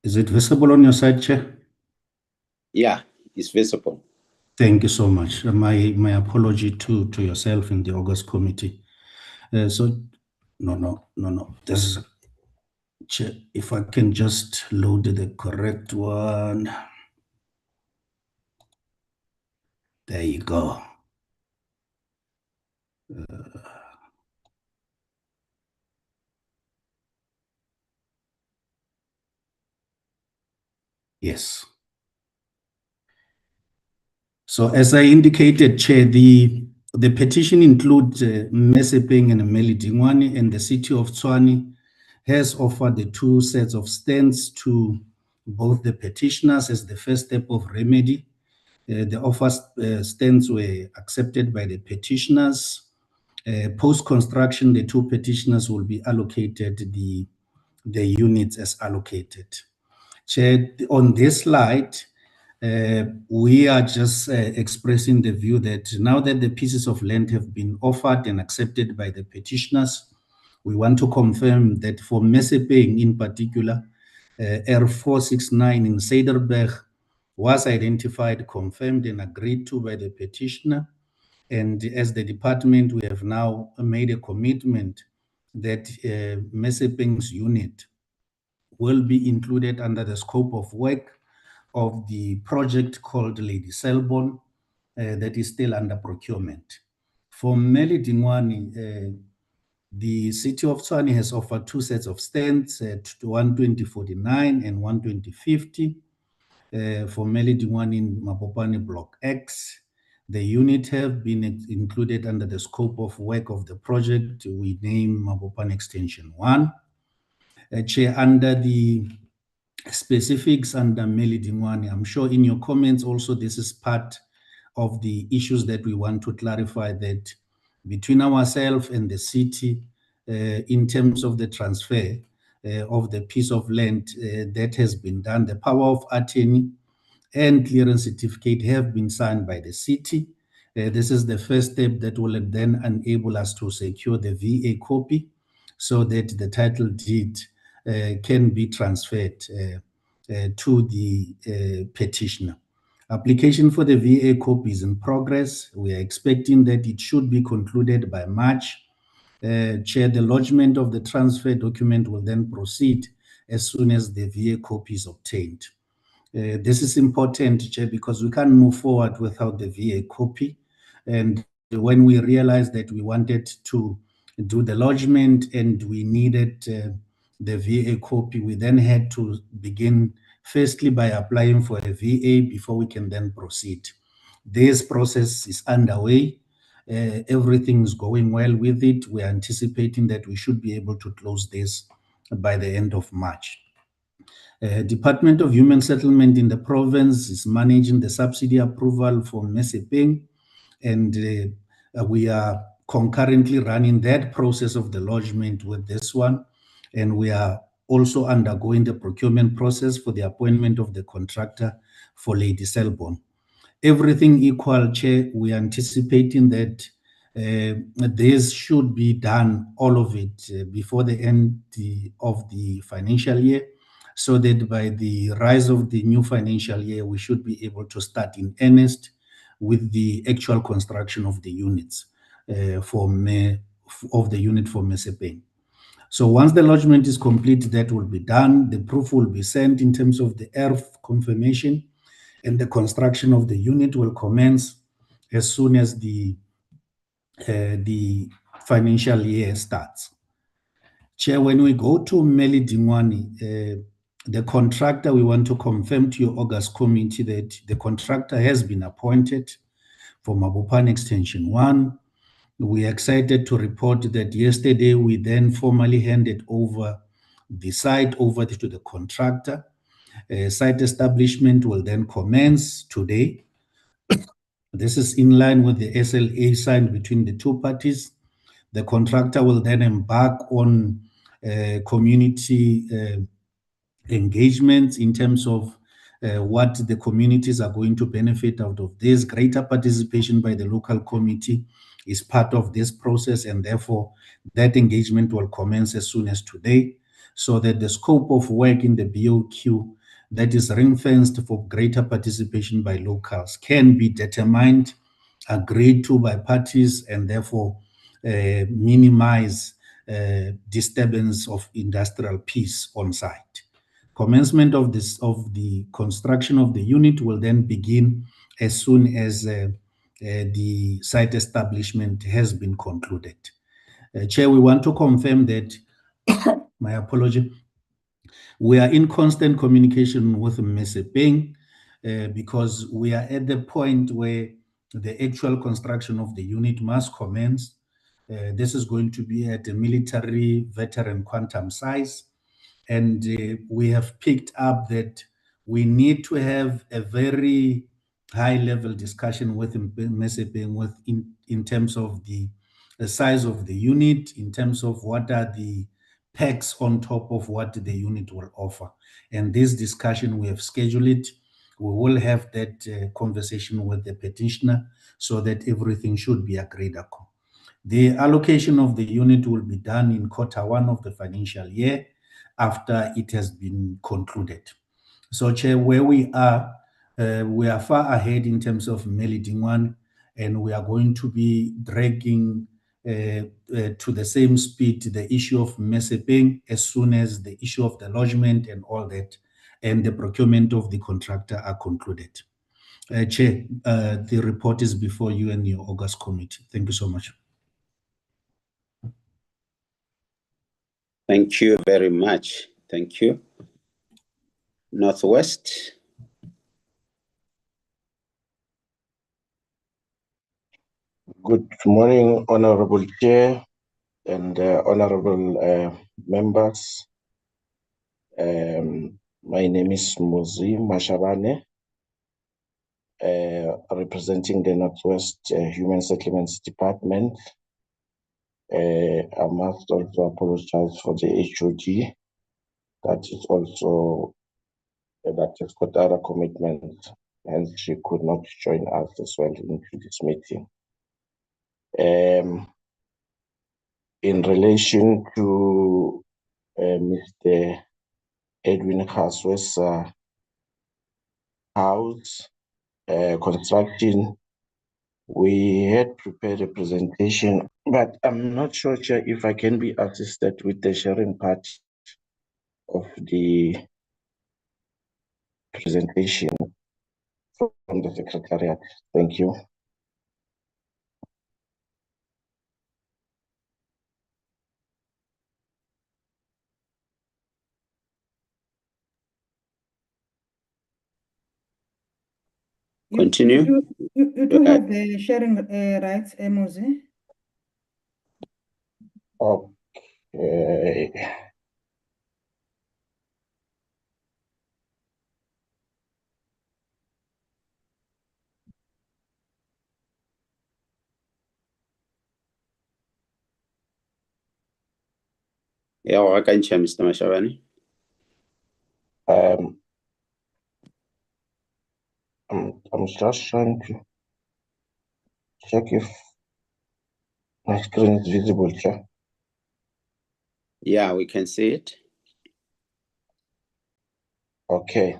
M: Is it visible on your side, Chair?
A: Yeah, it's visible.
M: Thank you so much. My apology to yourself and the August committee. No. This is, Chair, if I can just load the correct one. There you go. Yes. So as I indicated, Chair, the petition includes Mabopane and Melidingwane, and the City of Tshwane has offered the 2 sets of stands to both the petitioners as the first step of remedy. The offer stands were accepted by the petitioners. Post-construction, the 2 petitioners will be allocated the units as allocated. Chair, on this slide, we are just expressing the view that now that the pieces of land have been offered and accepted by the petitioners, we want to confirm that for Mabopane in particular, R469 in Cederberg was identified, confirmed, and agreed to by the petitioner. And as the department, we have now made a commitment that Mabopane's unit will be included under the scope of work of the project called Lady Selborne that is still under procurement. For Melidingwane, the City of Tshwane has offered 2 sets of stands at 12049 and 12050. For Melidingwane in Mabopane Block X, the unit have been included under the scope of work of the project we name Mabopane Extension 1. Chair, under the specifics under Melidingwane, I'm sure in your comments also this is part of the issues that we want to clarify, that between ourselves and the city, in terms of the transfer of the piece of land that has been done, the power of attorney and clearance certificate have been signed by the city. This is the first step that will then enable us to secure the VA copy so that the title deed can be transferred to the petitioner. Application for the VA copy is in progress. We are expecting that it should be concluded by March. Chair, the lodgement of the transfer document will then proceed as soon as the VA copy is obtained. This is important, Chair, because we can't move forward without the VA copy. And when we realized that we wanted to do the lodgement and we needed the VA copy, we then had to begin firstly by applying for a VA before we can then proceed. This process is underway. Everything is going well with it. We are anticipating that we should be able to close this by the end of March. Department of Human Settlement in the province is managing the subsidy approval for Mabopane, and we are concurrently running that process of the lodgement with this one, and we are also undergoing the procurement process for the appointment of the contractor for Lady Selborne. Everything equal, Chair, we are anticipating that this should be done, all of it, before the end of the financial year, so that by the rise of the new financial year, we should be able to start in earnest with the actual construction of the units of the unit for Mabopane. So once the lodgement is complete, that will be done. The proof will be sent in terms of the earth confirmation, and the construction of the unit will commence as soon as the financial year starts. Chair, when we go to Melidingwane, the contractor, we want to confirm to your August committee that the contractor has been appointed for Mabopane Extension 1. We are excited to report that yesterday we then formally handed over the site over to the contractor. Site establishment will then commence today. This is in line with the SLA signed between the two parties. The contractor will then embark on community engagements in terms of what the communities are going to benefit out of this. Greater participation by the local committee is part of this process, and therefore that engagement will commence as soon as today, so that the scope of work in the BOQ that is ring-fenced for greater participation by locals can be determined, agreed to by parties, and therefore minimize disturbance of industrial peace on site. Commencement of the construction of the unit will then begin as soon as the site establishment has been concluded. Chair, we want to confirm that, my apology, we are in constant communication with Mabopane because we are at the point where the actual construction of the unit must commence. This is going to be at a military veteran quantum size. And we have picked up that we need to have a very high-level discussion with Mabopane in terms of the size of the unit, in terms of what are the packs on top of what the unit will offer. And this discussion, we have scheduled it. We will have that conversation with the petitioner so that everything should be agreed upon. The allocation of the unit will be done in Q1 of the financial year after it has been concluded. So, Chair, where we are far ahead in terms of Melidingwane, and we are going to be dragging to the same speed the issue of Mabopane as soon as the issue of the lodgement and all that, and the procurement of the contractor are concluded. Chair, the report is before you and your August committee. Thank you so much.
A: Thank you very much. Thank you. Northwest.
N: Good morning, Honorable Chair and honorable members. My name is Muzi Mashabane, representing the Northwest Human Settlements Department. I must also apologize for the HOD that is also that has got other commitments, and she could not join us as well into this meeting. In relation to Mr. Edwin Khaswe's house construction, we had prepared a presentation, but I'm not sure if I can be assisted with the sharing part of the presentation from the Secretariat. Thank you.
A: Continue.
B: You do have the sharing rights, Muzi?
N: Okay.
A: Yeah, Mr. Mashabane.
N: I'm just trying to check if my screen is visible, Chair.
A: Yeah, we can see it.
N: Okay.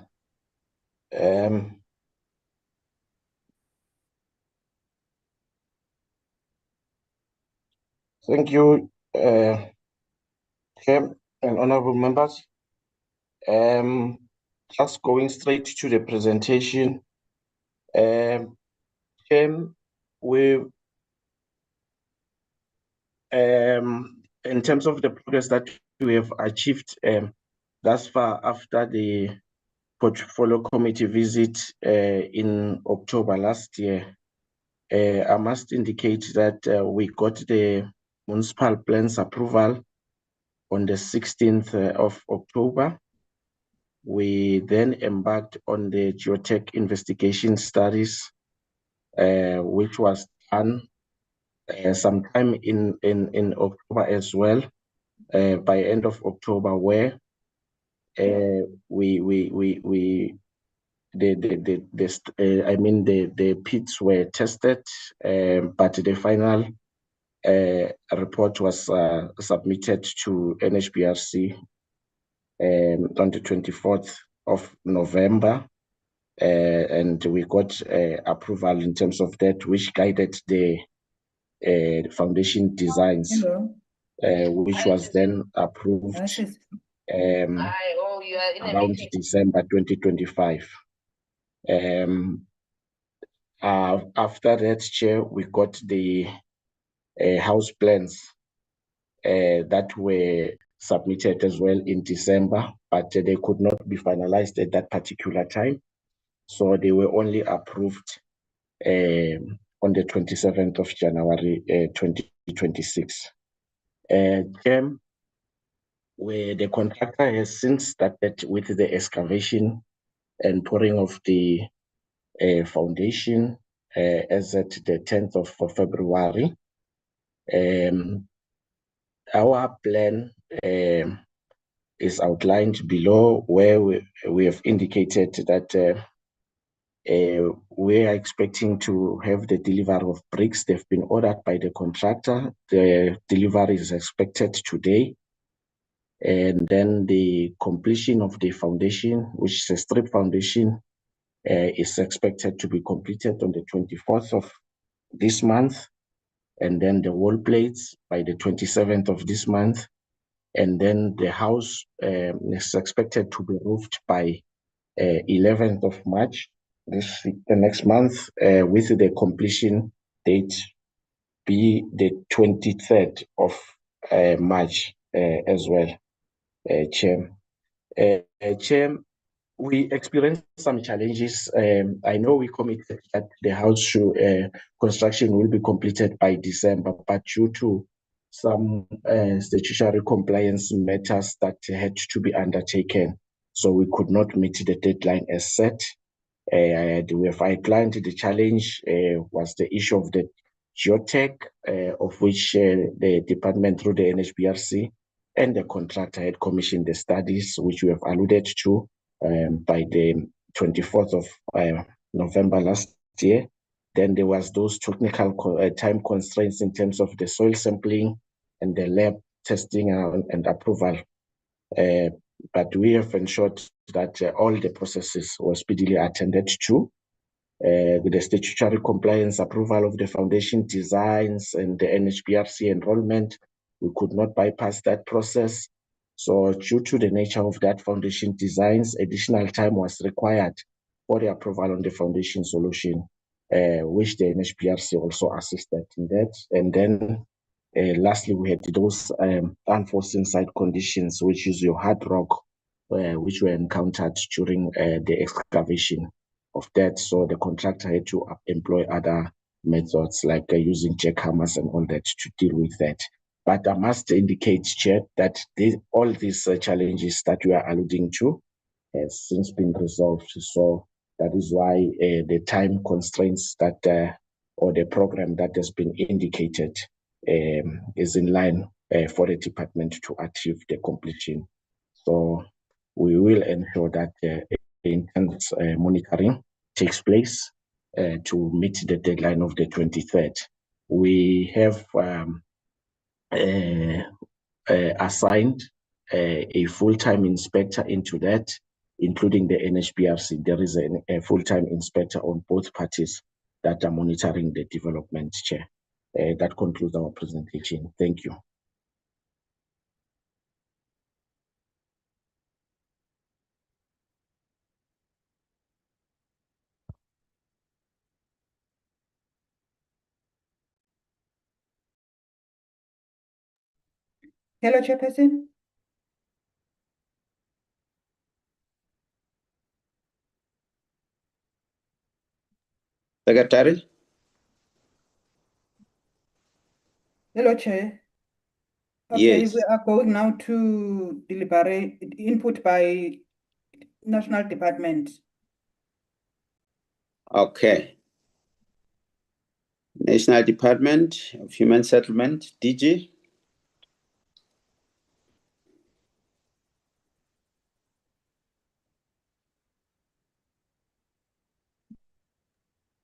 N: Thank you, Chair and honorable members. Just going straight to the presentation. Chair, we in terms of the progress that we have achieved thus far after the portfolio committee visit in October last year, I must indicate that we got the municipal plans approval on the 16th of October. We then embarked on the geotech investigation studies, which was done sometime in October as well, by end of October, where the pits were tested, but the final report was submitted to NHBRC on the 24th of November, and we got approval in terms of that, which guided the foundation designs, which was then approved around December 2025. After that, Chair, we got the house plans that were submitted as well in December, but they could not be finalized at that particular time. So they were only approved on the 27th of January 2026. Where the contractor has since started with the excavation and pouring of the foundation as at the 10th of February. Our plan is outlined below, where we have indicated that we are expecting to have the delivery of bricks. They've been ordered by the contractor. The delivery is expected today. And then the completion of the foundation, which is a strip foundation, is expected to be completed on the 24th of this month. And then the wall plates by the 27th of this month. And then the house is expected to be roofed by 11th of March, the next month, with the completion date be the 23rd of March as well, Chair. Chair, we experienced some challenges. I know we committed that the house construction will be completed by December, but due to some statutory compliance matters that had to be undertaken. So we could not meet the deadline as set. We have outlined the challenge was the issue of the geotech, of which the department through the NHBRC and the contractor had commissioned the studies, which we have alluded to by the 24th of November last year. Then there was those technical time constraints in terms of the soil sampling and the lab testing and approval. But we have ensured that all the processes were speedily attended to. With the statutory compliance approval of the foundation designs and the NHBRC enrollment, we could not bypass that process. So due to the nature of that foundation designs, additional time was required for the approval on the foundation solution, which the NHBRC also assisted in that. And then lastly, we had those unforeseen site conditions, which is your hard rock, which were encountered during the excavation of that. So the contractor had to employ other methods like using jackhammers and all that to deal with that. But I must indicate, Chair, that all these challenges that we are alluding to has since been resolved. So that is why the time constraints that or the program that has been indicated is in line for the department to achieve the completion. So we will ensure that intense monitoring takes place to meet the deadline of the 23rd. We have assigned a full-time inspector into that, including the NHBRC. There is a full-time inspector on both parties that are monitoring the development, Chair. That concludes our presentation. Thank you.
B: Hello, Chairperson.
A: Secretary?
B: Hello, Chair. Okay,
A: Yes.
B: we are going now to deliberate input by National Department.
A: Okay. National Department of Human Settlement, DG.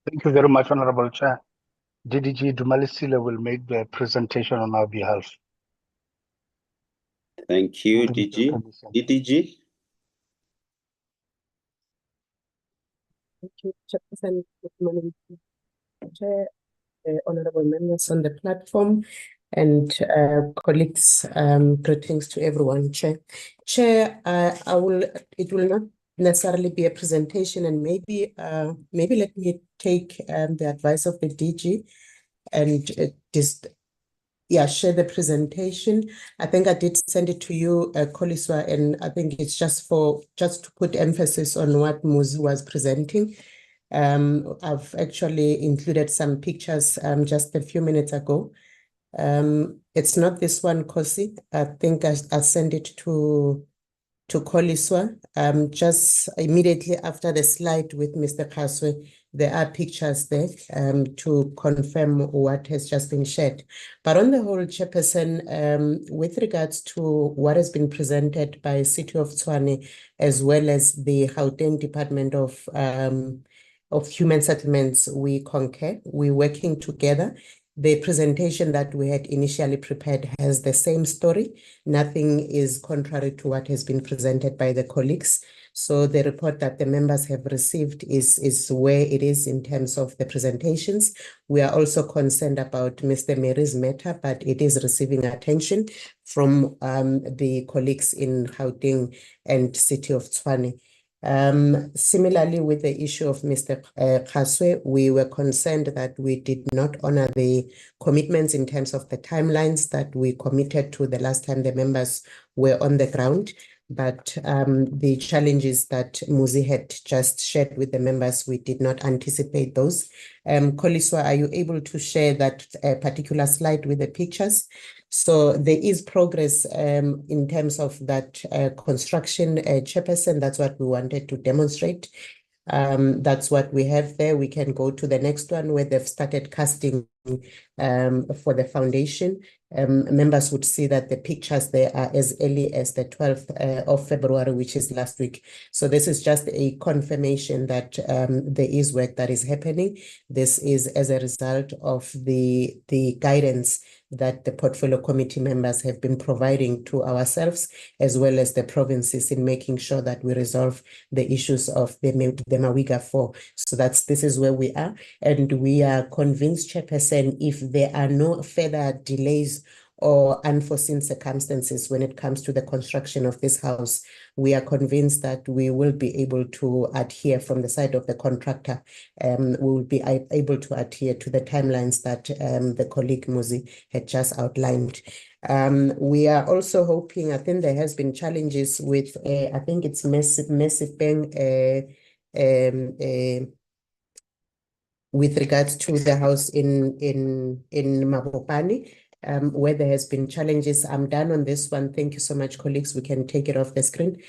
G: Thank you very much, Honorable Chair. DDG Dumalisile will make the presentation on our behalf.
A: Thank you, DG. DDG.
O: Thank you, Chairperson. Good morning, Chair, honorable members on the platform, and colleagues. Greetings to everyone, Chair. Chair, it will not necessarily be a presentation, and maybe let me take the advice of the DG and share the presentation. I think I did send it to you, Koliswa, and I think it's just to put emphasis on what Muzi was presenting. I've actually included some pictures just a few minutes ago. It's not this one, Kosi. I think I sent it to Koliswa. Just immediately after the slide with Mr. Kaswe, there are pictures there to confirm what has just been shared. But on the whole, Chairperson, with regards to what has been presented by City of Tshwane, as well as the Gauteng Department of Human Settlements, we concur. We're working together. The presentation that we had initially prepared has the same story. Nothing is contrary to what has been presented by the colleagues. So the report that the members have received is where it is in terms of the presentations. We are also concerned about Mr. Mary's matter, but it is receiving attention from the colleagues in Gauteng and City of Tshwane. Similarly, with the issue of Mr. Kaswe, we were concerned that we did not honor the commitments in terms of the timelines that we committed to the last time the members were on the ground. but the challenges that Muzi had just shared with the members, we did not anticipate those. Koliswa, are you able to share that particular slide with the pictures? So there is progress in terms of that construction chairperson. That's what we wanted to demonstrate. That's what we have there. We can go to the next one where they've started casting for the foundation. Members would see that the pictures there are as early as the 12th of February, which is last week. So this is just a confirmation that there is work that is happening. This is as a result of the guidance that the portfolio committee members have been providing to ourselves, as well as the provinces, in making sure that we resolve the issues of the Mawiga 4. So this is where we are. And we are convinced, Chairperson, if there are no further delays or unforeseen circumstances when it comes to the construction of this house, we are convinced that we will be able to adhere from the side of the contractor. We will be able to adhere to the timelines that the colleague Muzi had just outlined. We are also hoping, I think there has been challenges with, I think it's Mabopane, with regards to the house in Mabopane, where there has been challenges. I'm done on this one. Thank you so much, colleagues. We can take it off the screen.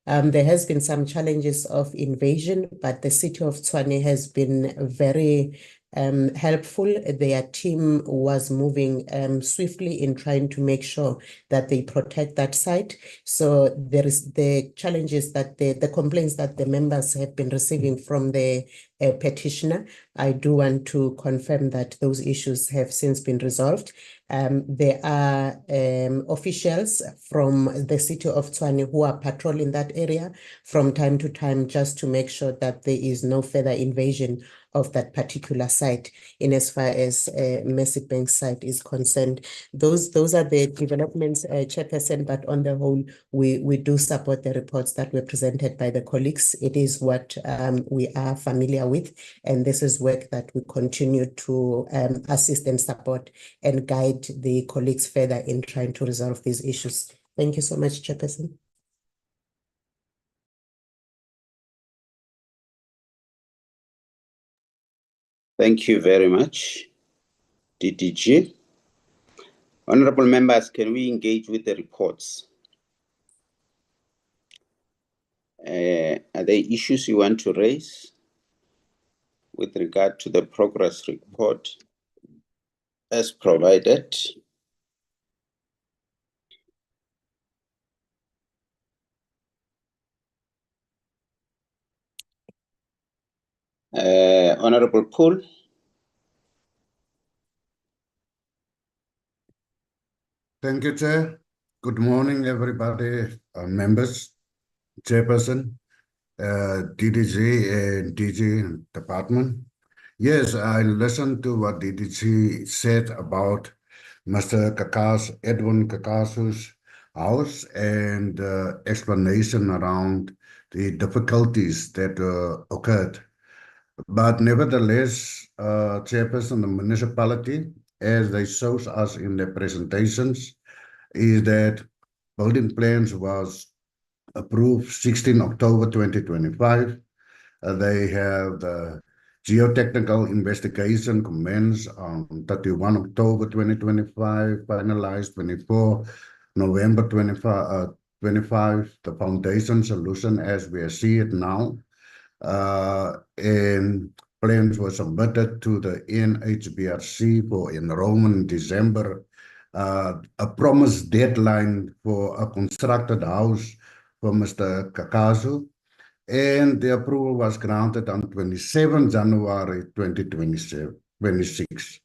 O: There has been some challenges of invasion, but the city of Tshwane has been very helpful. Their team was moving swiftly in trying to make sure that they protect that site. So there is the challenges that the complaints that the members have been receiving from the petitioner. I do want to confirm that those issues have since been resolved. There are officials from the city of Tshwane who are patrolling that area from time to time, just to make sure that there is no further invasion of that particular site in as far as Mabopane site is concerned. Those are the developments, Chairperson, but on the whole, we do support the reports that were presented by the colleagues. It is what we are familiar with, and this is work that we continue to assist and support and guide the colleagues further in trying to resolve these issues. Thank you so much, Chairperson.
A: Thank you very much, DDG. Honorable members, can we engage with the reports? Are there issues you want to raise with regard to the progress report as provided? Honorable Poole.
P: Thank you, Chair. Good morning, everybody, members, Chairperson, DDG and DG Department. Yes, I listened to what DDG said about Mr. Edwin Kakasu's house and explanation around the difficulties that occurred. But nevertheless, Chairperson, the municipality, as they showed us in their presentations, is that building plans was approved 16 October 2025. They have the geotechnical investigation commenced on 31 October 2025, finalized 24 November 25, the foundation solution as we see it now. And plans were submitted to the NHBRC for enrollment in December. A promised deadline for a constructed house for Mr. Kakasu, and the approval was granted on 27 January 2026.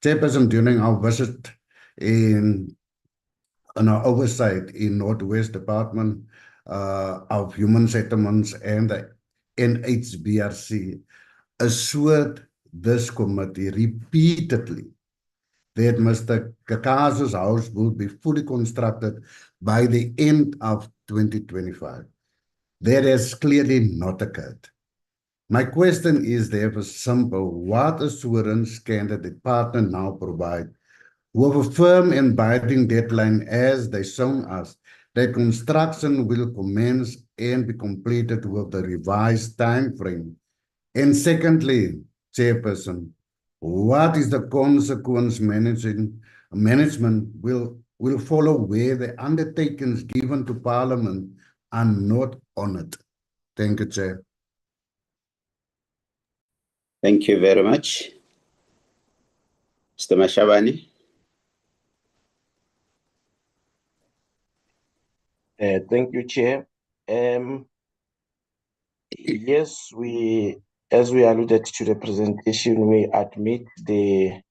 P: Chairperson, during our visit in our oversight in Northwest Department of Human Settlements and the NHBRC, assured this committee repeatedly that Mr. Kakasu's house will be fully constructed by the end of 2025. That has clearly not occurred. My question is therefore simple. What assurance can the department now provide with a firm and binding deadline as they shown us The construction will commence and be completed with the revised time frame. And secondly, Chairperson, what is the consequence management will follow where the undertakings given to Parliament are not honoured? Thank you, Chair.
A: Thank you very much. Mr. Mashabane.
N: Thank you, Chair. Yes, as we alluded to the presentation, we admit that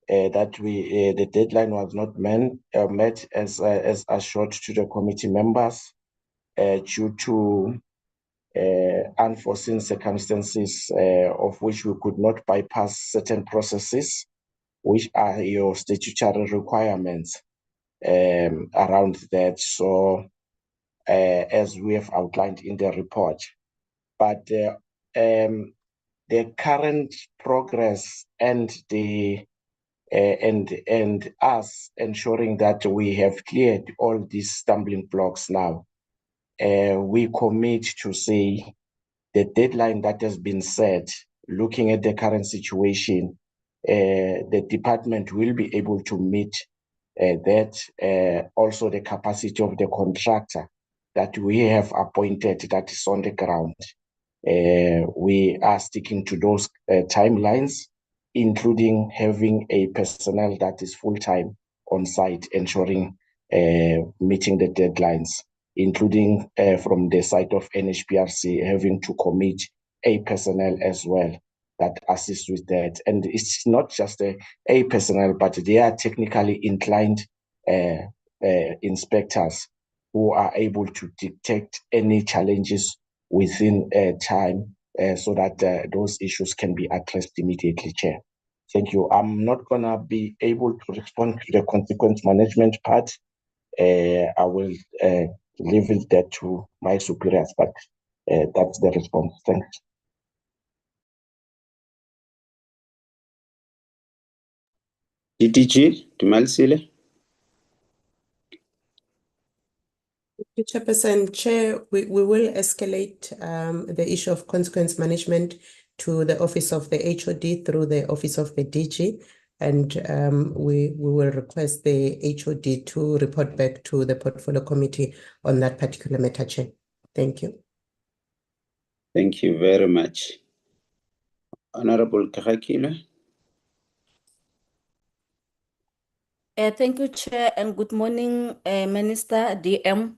N: the deadline was not met as assured to the committee members due to unforeseen circumstances of which we could not bypass certain processes, which are your statutory requirements around that. So, as we have outlined in the report, but the current progress and us ensuring that we have cleared all these stumbling blocks now, we commit to say the deadline that has been set, looking at the current situation, the department will be able to meet that. Also the capacity of the contractor that we have appointed that is on the ground. We are sticking to those timelines, including having a personnel that is full-time on site, ensuring meeting the deadlines, including from the side of NHPRC having to commit a personnel as well that assists with that. And it's not just a personnel, but they are technically inclined inspectors who are able to detect any challenges within time so that those issues can be addressed immediately, Chair. Thank you. I'm not going to be able to respond to the consequence management part. I will leave it there to my superiors, but that's the response. Thanks.
A: DDG, Dumalisile.
O: Chairperson, Chair, we will escalate the issue of consequence management to the office of the HOD through the office of the DG, and we will request the HOD to report back to the portfolio committee on that particular matter, Chair. Thank you.
A: Thank you very much. Honorable Ga-Rankuwa.
Q: Thank you, Chair, and good morning, Minister, DM,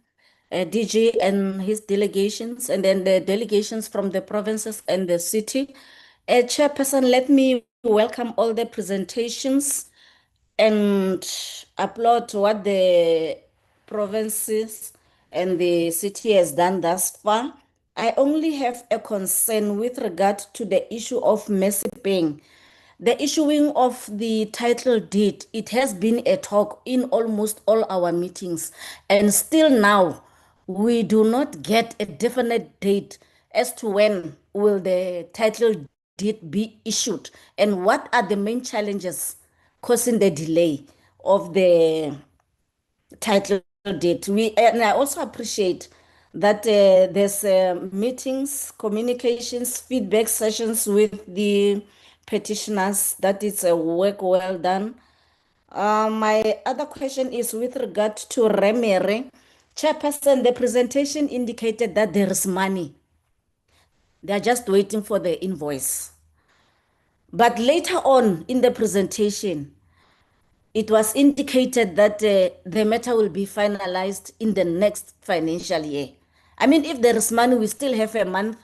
Q: DG, and his delegations, and then the delegations from the provinces and the city. Chairperson, let me welcome all the presentations and applaud what the provinces and the city has done thus far. I only have a concern with regard to the issue of Mabopane. The issuing of the title deed, it has been a talk in almost all our meetings, and still now we do not get a definite date as to when will the title deed be issued and what are the main challenges causing the delay of the title deed. And I also appreciate that there's meetings, communications, feedback sessions with the petitioners. That is a work well done. My other question is with regard to Remere. Chairperson, the presentation indicated that there is money. They are just waiting for the invoice. But later on in the presentation, it was indicated that the matter will be finalized in the next financial year. I mean, if there is money, we still have a month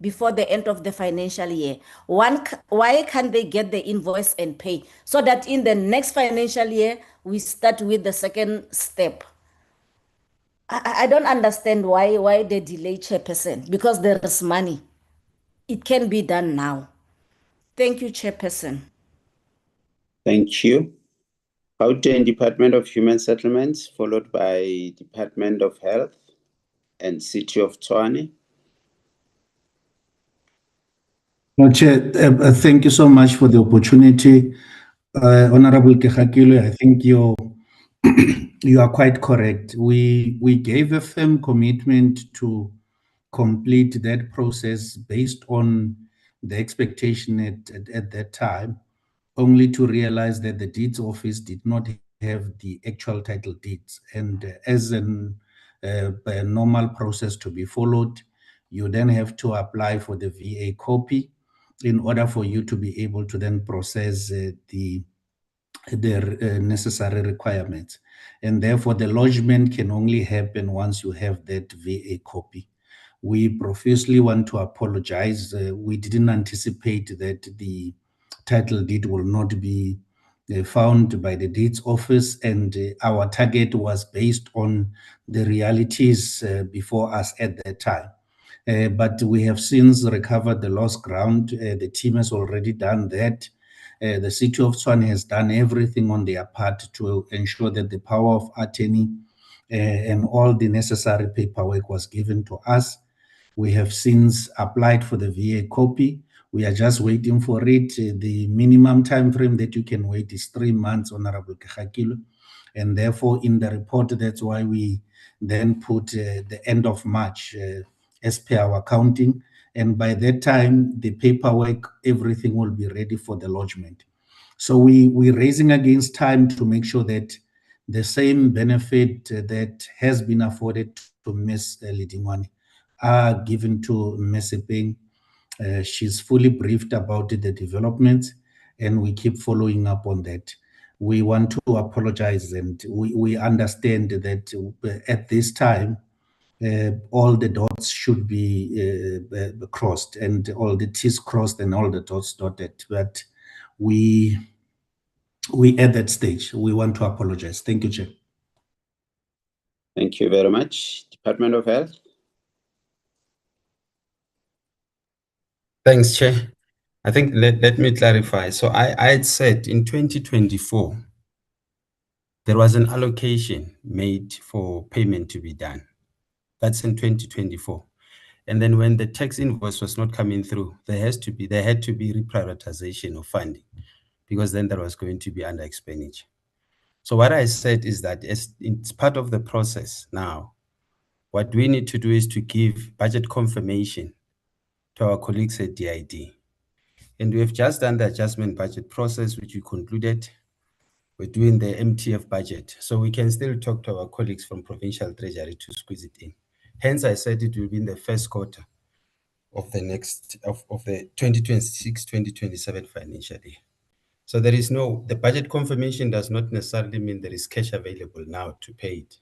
Q: before the end of the financial year. Why can't they get the invoice and pay so that in the next financial year, we start with the second step? I don't understand why they delay, Chairperson, because there is money. It can be done now. Thank you, Chairperson.
A: Thank you. Gauteng Department of Human Settlements, followed by Department of Health and City of Tshwane.
M: No, Chair, thank you so much for the opportunity. Honorable Ga-Rankuwa, I think your you are quite correct. We gave a firm commitment to complete that process based on the expectation at that time, only to realize that the deeds office did not have the actual title deeds. And as a normal process to be followed, you then have to apply for the VA copy in order for you to be able to then process the necessary requirements. And therefore, the lodgement can only happen once you have that VA copy. We profusely want to apologize. We didn't anticipate that the title deed will not be found by the deeds office, and our target was based on the realities before us at that time. But we have since recovered the lost ground. The team has already done that. The city of Tshwane has done everything on their part to ensure that the power of attorney and all the necessary paperwork was given to us. We have since applied for the VA copy. We are just waiting for it. The minimum time frame that you can wait is 3 months, Honorable Kegakilwe. And therefore, in the report, that's why we then put the end of March as per our counting. And by that time, the paperwork, everything will be ready for the lodgement. So we're racing against time to make sure that the same benefit that has been afforded to Ms. Lidingwane are given to Mabopane. She's fully briefed about the developments, and we keep following up on that. We want to apologize, and we understand that at this time, all the dots should be crossed, and all the T's crossed and all the dots dotted. But we at that stage, we want to apologize. Thank you, Chair.
A: Thank you very much. Department of Health.
L: Thanks, Chair. I think let me clarify. So I had said in 2024, there was an allocation made for payment to be done. That's in 2024. And then when the tax invoice was not coming through, there had to be reprioritization of funding, because then there was going to be under expenditure. So what I said is that it's part of the process now. What we need to do is to give budget confirmation to our colleagues at DID. And we have just done the adjustment budget process, which we concluded. We're doing the MTF budget. So we can still talk to our colleagues from Provincial Treasury to squeeze it in. Hence, I said it will be in the first quarter of the of the 2026-2027 financial year. So there is the budget confirmation does not necessarily mean there is cash available now to pay it,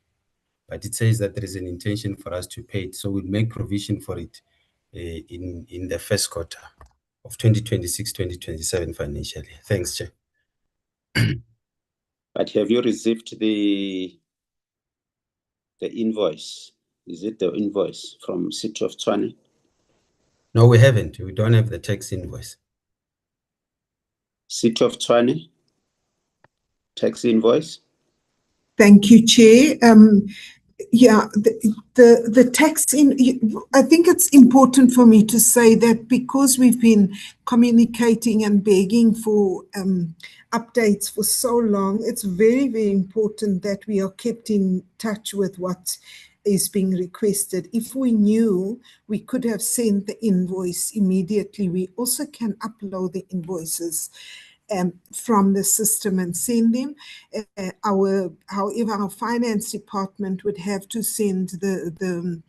L: but it says that there is an intention for us to pay it. So we'll make provision for it in the first quarter of 2026-2027 financial year. Thanks, Chair.
A: But have you received the invoice? Is it the invoice from City of Tshwane?
L: No, we haven't. We don't have the tax invoice.
A: City of Tshwane, tax invoice?
H: Thank you, Chair. Yeah, the tax I think it's important for me to say that because we've been communicating and begging for updates for so long, it's very, very important that we are kept in touch with what is being requested. If we knew, we could have sent the invoice immediately. We also can upload the invoices from the system and send them. However, our finance department would have to send the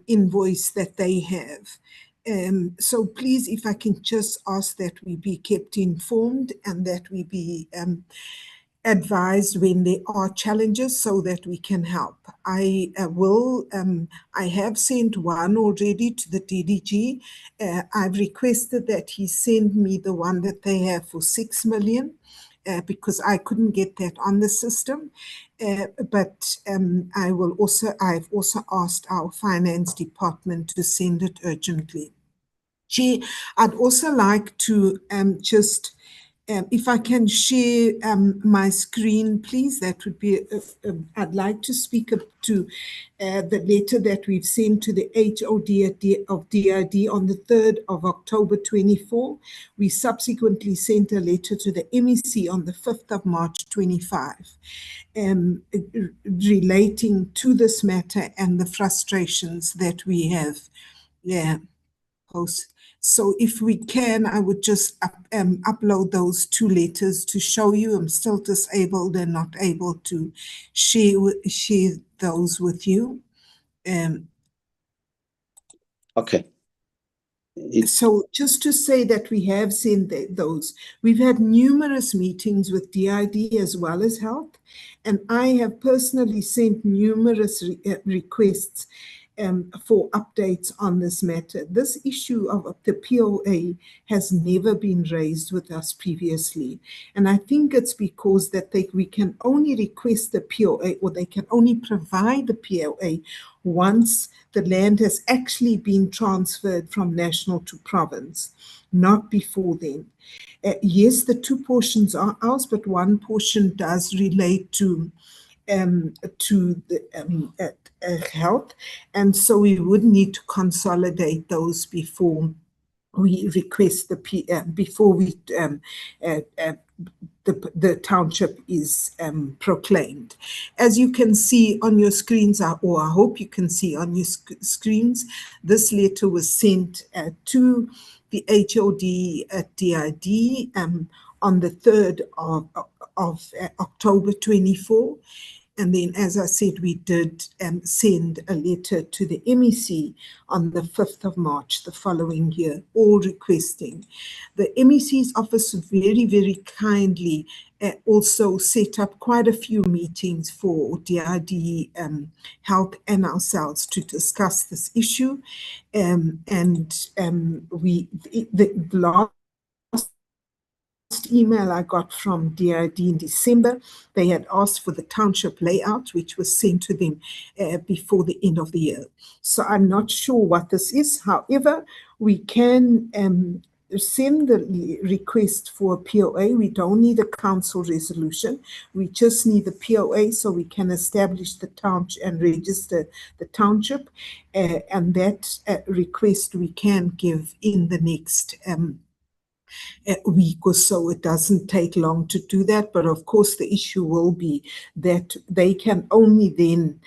H: invoice that they have. So please, if I can just ask that we be kept informed and that we be advised when there are challenges so that we can help. I have sent one already to the DDG. I've requested that he send me the one that they have for 6 million because I couldn't get that on the system. But I've also asked our finance department to send it urgently. Chair, I'd also like to just If I can share my screen, please, that would be, I'd like to speak up to the letter that we've sent to the HOD of DID on the 3rd of October 24. We subsequently sent a letter to the MEC on the 5th of March 25, relating to this matter and the frustrations that we have posted. So if we can, I would just upload those two letters to show you. I'm still disabled and not able to share those with you.
A: Okay.
H: So just to say that we have sent those. We've had numerous meetings with DID as well as health, and I have personally sent numerous requests for updates on this matter. This issue of the POA has never been raised with us previously. And I think it's because that we can only request the POA, or they can only provide the POA once the land has actually been transferred from national to province, not before then. Yes, the two portions are ours, but one portion does relate to the health, and so we would need to consolidate those before we request before we the township is proclaimed. As you can see on your screens, or I hope you can see on your screens, this letter was sent to the HOD at DID on the 3rd of October 24. And then, as I said, we did send a letter to the MEC on the 5th of March the following year, all requesting. The MEC's office very, very kindly also set up quite a few meetings for DID Health and ourselves to discuss this issue. The last email I got from DID in December, they had asked for the township layout, which was sent to them before the end of the year. So I'm not sure what this is. However, we can send the request for a POA. We don't need a council resolution. We just need the POA so we can establish the township and register the township. And that request we can give in the next week or so. It doesn't take long to do that, but of course the issue will be that they can only then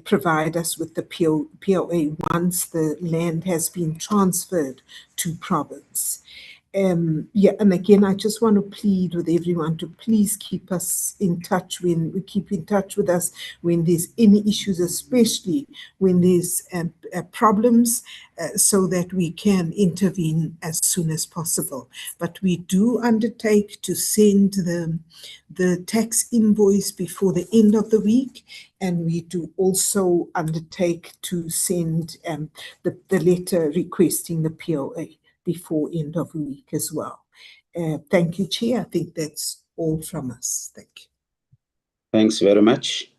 H: provide us with the POA once the land has been transferred to province. And again, I just want to plead with everyone to please keep us in touch keep in touch with us when there's any issues, especially when there's problems, so that we can intervene as soon as possible. But we do undertake to send the tax invoice before the end of the week, and we do also undertake to send the letter requesting the POA before end of the week as well. Thank you, Chair. I think that's all from us. Thank you.
A: Thanks very much.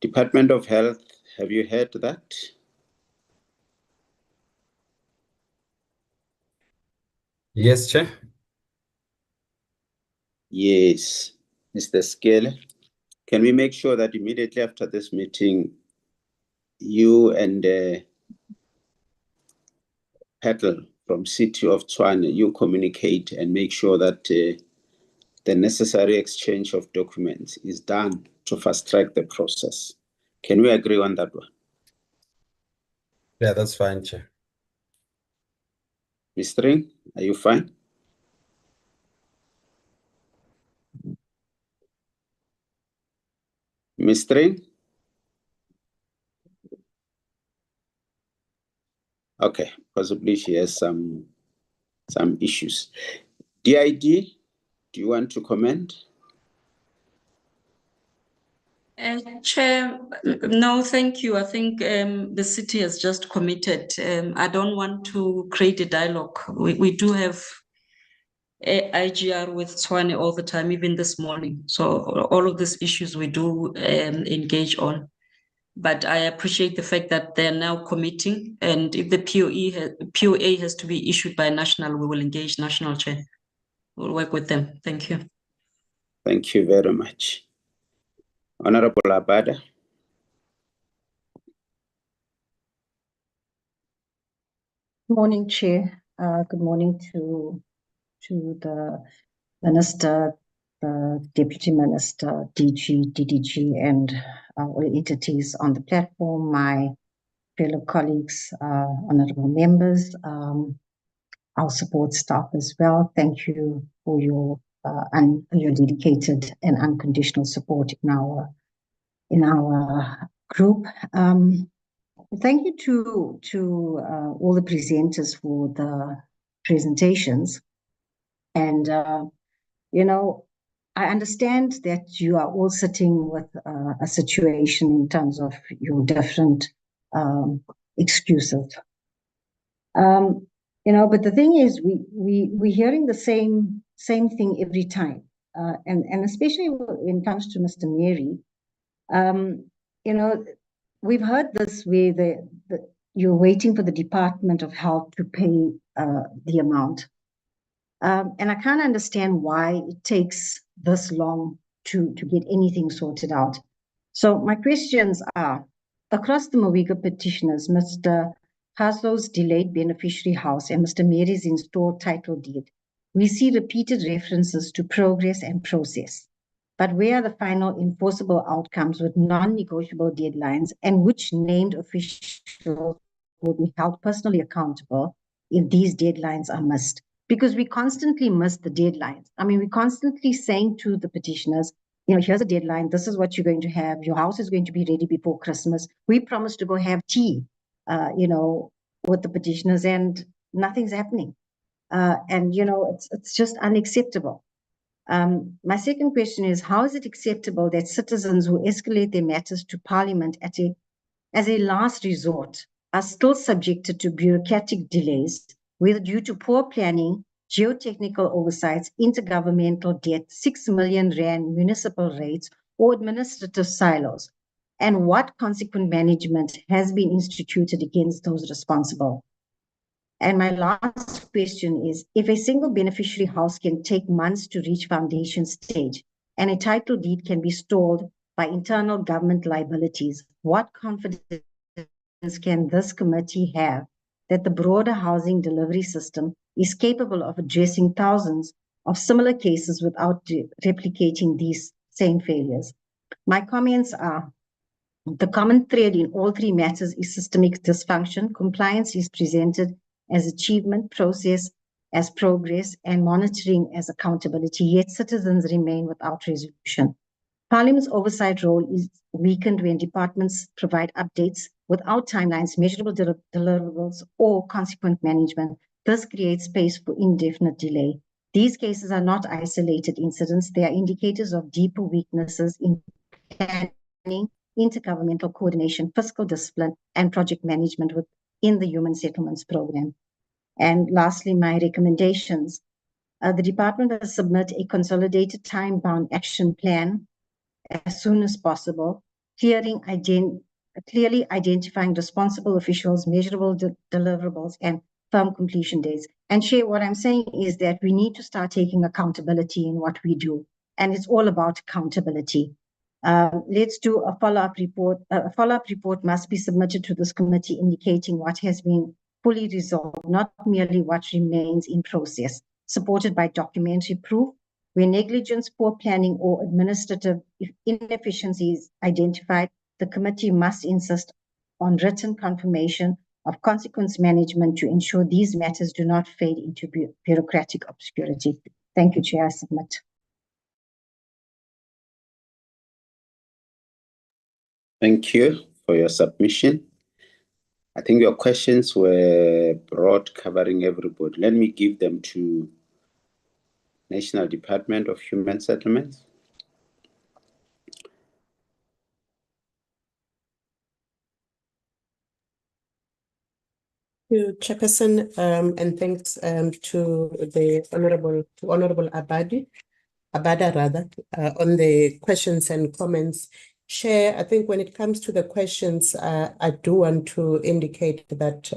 A: Department of Health, have you heard that?
L: Yes, Chair.
A: Yes. Mr. Skele, can we make sure that immediately after this meeting, you and Petal from City of Tshwane, you communicate and make sure that the necessary exchange of documents is done to fast track the process. Can we agree on that one?
L: Yeah, that's fine, Chair.
A: Mr. Ring, are you fine? Mr. Ring? Okay, possibly she has some issues. DID, do you want to comment?
I: Chair, no, thank you. I think the city has just committed. I don't want to create a dialogue. We do have a IGR with Tshwane all the time, even this morning. So all of these issues we do engage on. But I appreciate the fact that they're now committing, and if the POA has to be issued by national, we will engage national, Chair. We'll work with them. Thank you.
A: Thank you very much. Honorable Abada.
R: Good morning, Chair. Good morning to the Minister, the Deputy Minister, DG, DDG, and all entities on the platform, my fellow colleagues, honorable members, our support staff as well. Thank you for your dedicated and unconditional support in our group. Thank you to all the presenters for the presentations. And, you know, I understand that you are all sitting with a situation in terms of your different excuses. You know, but the thing is, we're hearing the same thing every time. And especially when it comes to Mr. Mary, you know, we've heard this where you're waiting for the Department of Health to pay the amount. And I can't understand why it takes this long to get anything sorted out. So my questions are, across the Mawiga petitioners, Mr. Haslow's delayed beneficiary house and Mr. Mary's installed title deed, we see repeated references to progress and process. But where are the final enforceable outcomes with non-negotiable deadlines, and which named officials will be held personally accountable if these deadlines are missed? Because we constantly miss the deadlines. I mean, we're constantly saying to the petitioners, you know, here's a deadline, this is what you're going to have, your house is going to be ready before Christmas. We promised to go have tea, you know, with the petitioners, and nothing's happening. And, you know, it's just unacceptable. My second question is, how is it acceptable that citizens who escalate their matters to Parliament as a last resort are still subjected to bureaucratic delays, whether due to poor planning, geotechnical oversights, intergovernmental debt, 6 million rand municipal rates, or administrative silos? And what consequent management has been instituted against those responsible? And my last question is, if a single beneficiary house can take months to reach foundation stage and a title deed can be stalled by internal government liabilities, what confidence can this committee have that the broader housing delivery system is capable of addressing thousands of similar cases without replicating these same failures? My comments are, the common thread in all three matters is systemic dysfunction. Compliance is presented as achievement, process as progress, and monitoring as accountability, yet citizens remain without resolution. Parliament's oversight role is weakened when departments provide updates without timelines, measurable deliverables, or consequent management. This creates space for indefinite delay. These cases are not isolated incidents. They are indicators of deeper weaknesses in planning, intergovernmental coordination, fiscal discipline, and project management within the Human Settlements Program. And lastly, my recommendations. The department will submit a consolidated time-bound action plan as soon as possible, clearly identifying responsible officials, measurable deliverables, and firm completion dates. And Chair, what I'm saying is that we need to start taking accountability in what we do. And it's all about accountability. Let's do a follow-up report. A follow-up report must be submitted to this committee indicating what has been fully resolved, not merely what remains in process, supported by documentary proof. Where negligence, poor planning, or administrative inefficiency is identified, the committee must insist on written confirmation of consequence management to ensure these matters do not fade into bureaucratic obscurity. Thank you, Chair. I submit.
A: Thank you for your submission. I think your questions were broad, covering everybody. Let me give them to National Department of Human Settlements.
O: Thank you, Chairperson, and thanks to the Honorable Abada on the questions and comments. Chair, I think when it comes to the questions, I do want to indicate that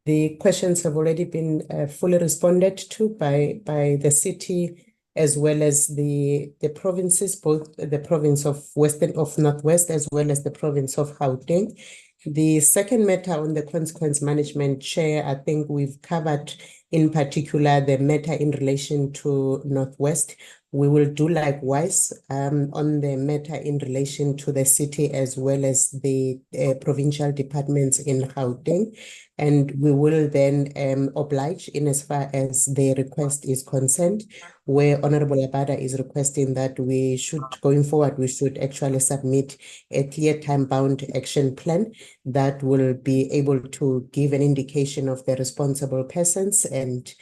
O: The questions have already been fully responded to by the city as well as the provinces, both the province of Northwest as well as the province of Gauteng. The second matter on the consequence management, Chair, I think we've covered in particular the matter in relation to Northwest. We will do likewise on the matter in relation to the city as well as the provincial departments in Gauteng. And we will then oblige in as far as the request is concerned, where Honorable Abada is requesting that we should, going forward, we should actually submit a clear time-bound action plan that will be able to give an indication of the responsible persons, and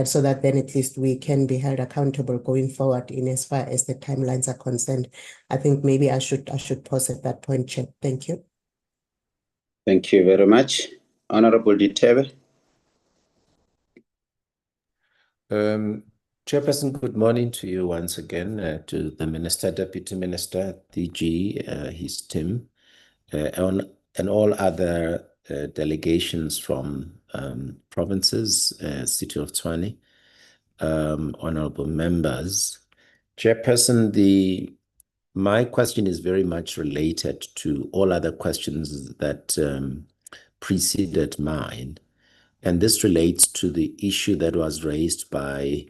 O: so that then at least we can be held accountable going forward in as far as the timelines are concerned. I think maybe I should pause at that point, Chair. Thank you.
A: Thank you very much. Honorable Ditebe.
C: Chairperson, good morning to you once again, to the Minister, Deputy Minister, DG, his team, and all other delegations from provinces, City of Tshwane, honorable members. Chairperson, my question is very much related to all other questions that preceded mine. And this relates to the issue that was raised by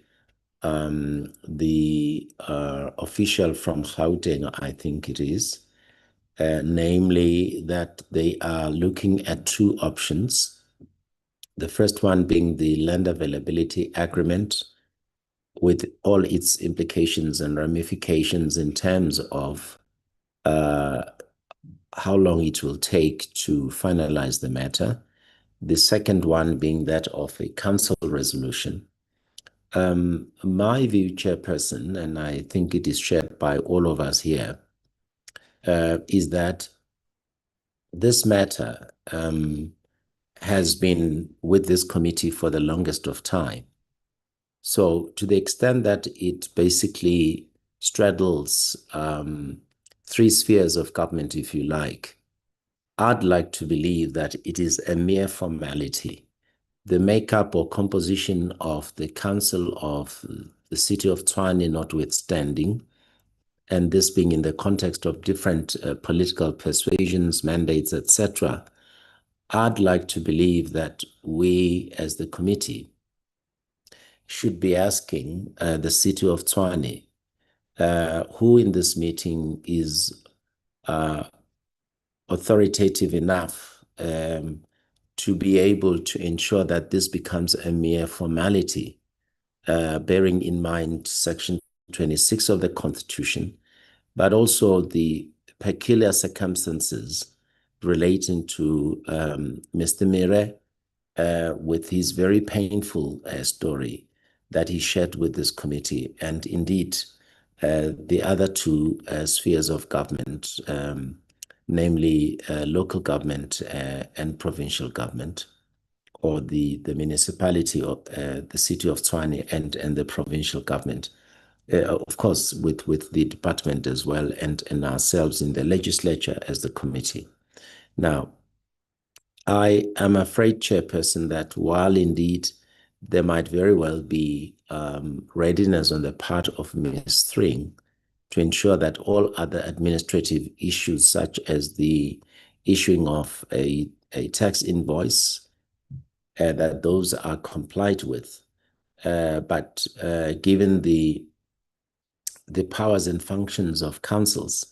C: the official from Gauteng, I think it is, namely that they are looking at two options. The first one being the land availability agreement with all its implications and ramifications in terms of how long it will take to finalize the matter. The second one being that of a council resolution. My view, Chairperson, and I think it is shared by all of us here, is that this matter has been with this committee for the longest of time. So to the extent that it basically straddles three spheres of government, if you like, I'd like to believe that it is a mere formality. The makeup or composition of the Council of the City of Tshwane notwithstanding, and this being in the context of different political persuasions, mandates, etc., I'd like to believe that we as the committee should be asking the City of Tshwane, who in this meeting is authoritative enough to be able to ensure that this becomes a mere formality, bearing in mind Section 26 of the Constitution, but also the peculiar circumstances relating to Mr. Mire with his very painful story that he shared with this committee, and indeed the other two spheres of government, namely local government and provincial government, or the municipality of the City of Tshwane and the provincial government. Of course, with the department as well, and ourselves in the legislature as the committee. Now, I am afraid, Chairperson, that while indeed there might very well be readiness on the part of Ms. Thring to ensure that all other administrative issues, such as the issuing of a tax invoice, that those are complied with. But given the powers and functions of councils,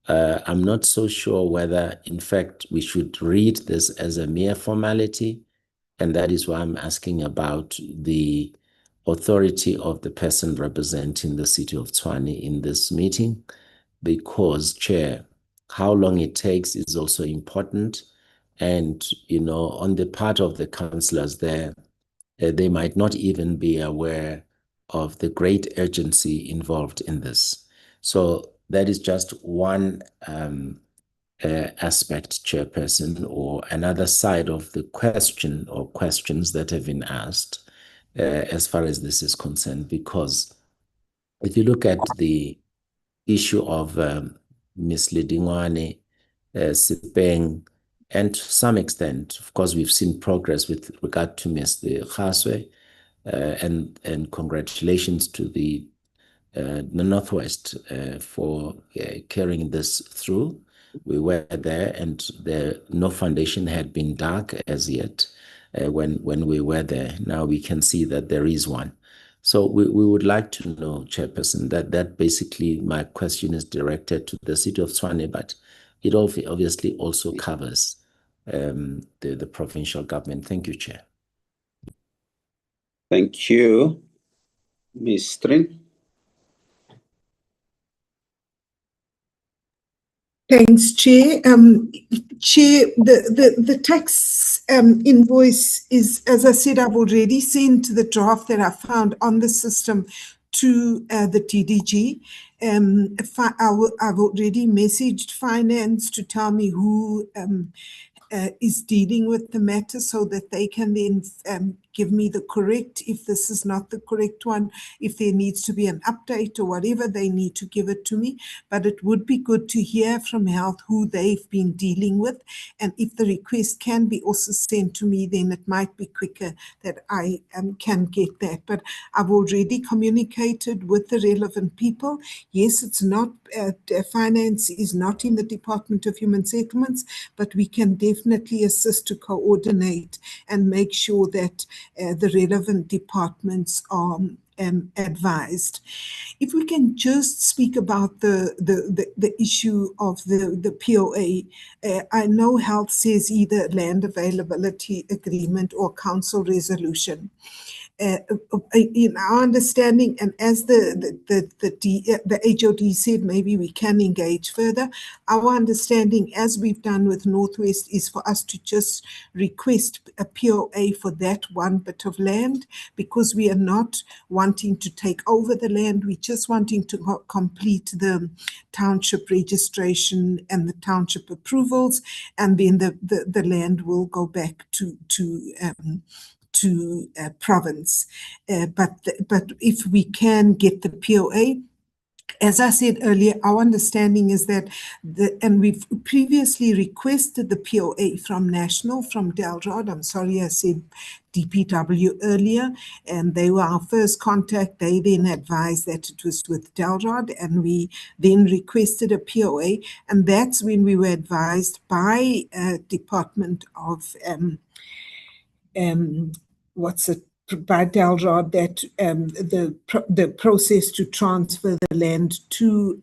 C: I'm not so sure whether, in fact, we should read this as a mere formality, and that is why I'm asking about the authority of the person representing the City of Tshwane in this meeting, because, Chair, how long it takes is also important, and, you know, on the part of the councillors there, they might not even be aware of the great urgency involved in this. So that is just one aspect, Chairperson, or another side of the question or questions that have been asked as far as this is concerned. Because if you look at the issue of Ms. Ledingwane, Sipeng, And to some extent, of course, we've seen progress with regard to Mr. Khaswe, and congratulations to the Northwest for carrying this through. We were there, and no foundation had been dug as yet when we were there. Now we can see that there is one. So we would like to know, Chairperson, that basically my question is directed to the City of Tshwane, but it obviously also covers the provincial government. Thank you, Chair.
A: Thank you. Ms. String.
H: Thanks, Chair. Chair, the tax invoice is, as I said, I've already sent the draft that I found on the system to the TDG. I've already messaged finance to tell me who is dealing with the matter so that they can then give me the correct, if this is not the correct one, if there needs to be an update or whatever, they need to give it to me. But it would be good to hear from health who they've been dealing with. And if the request can be also sent to me, then it might be quicker that I can get that. But I've already communicated with the relevant people. Yes, it's not, finance is not in the Department of Human Settlements, but we can definitely assist to coordinate and make sure that the relevant departments are advised. If we can just speak about the issue of the POA, I know health says either land availability agreement or council resolution. In our understanding, and as the HOD said, maybe we can engage further. Our understanding, as we've done with Northwest, is for us to just request a POA for that one bit of land, because we are not wanting to take over the land. We're just wanting to complete the township registration and the township approvals, and then the land will go back to province. But if we can get the POA, as I said earlier, our understanding is that, and we've previously requested the POA from National, from Delrod. I'm sorry I said DPW earlier, and they were our first contact. They then advised that it was with Delrod, and we then requested a POA, and that's when we were advised by Department of by Delrod that the process to transfer the land to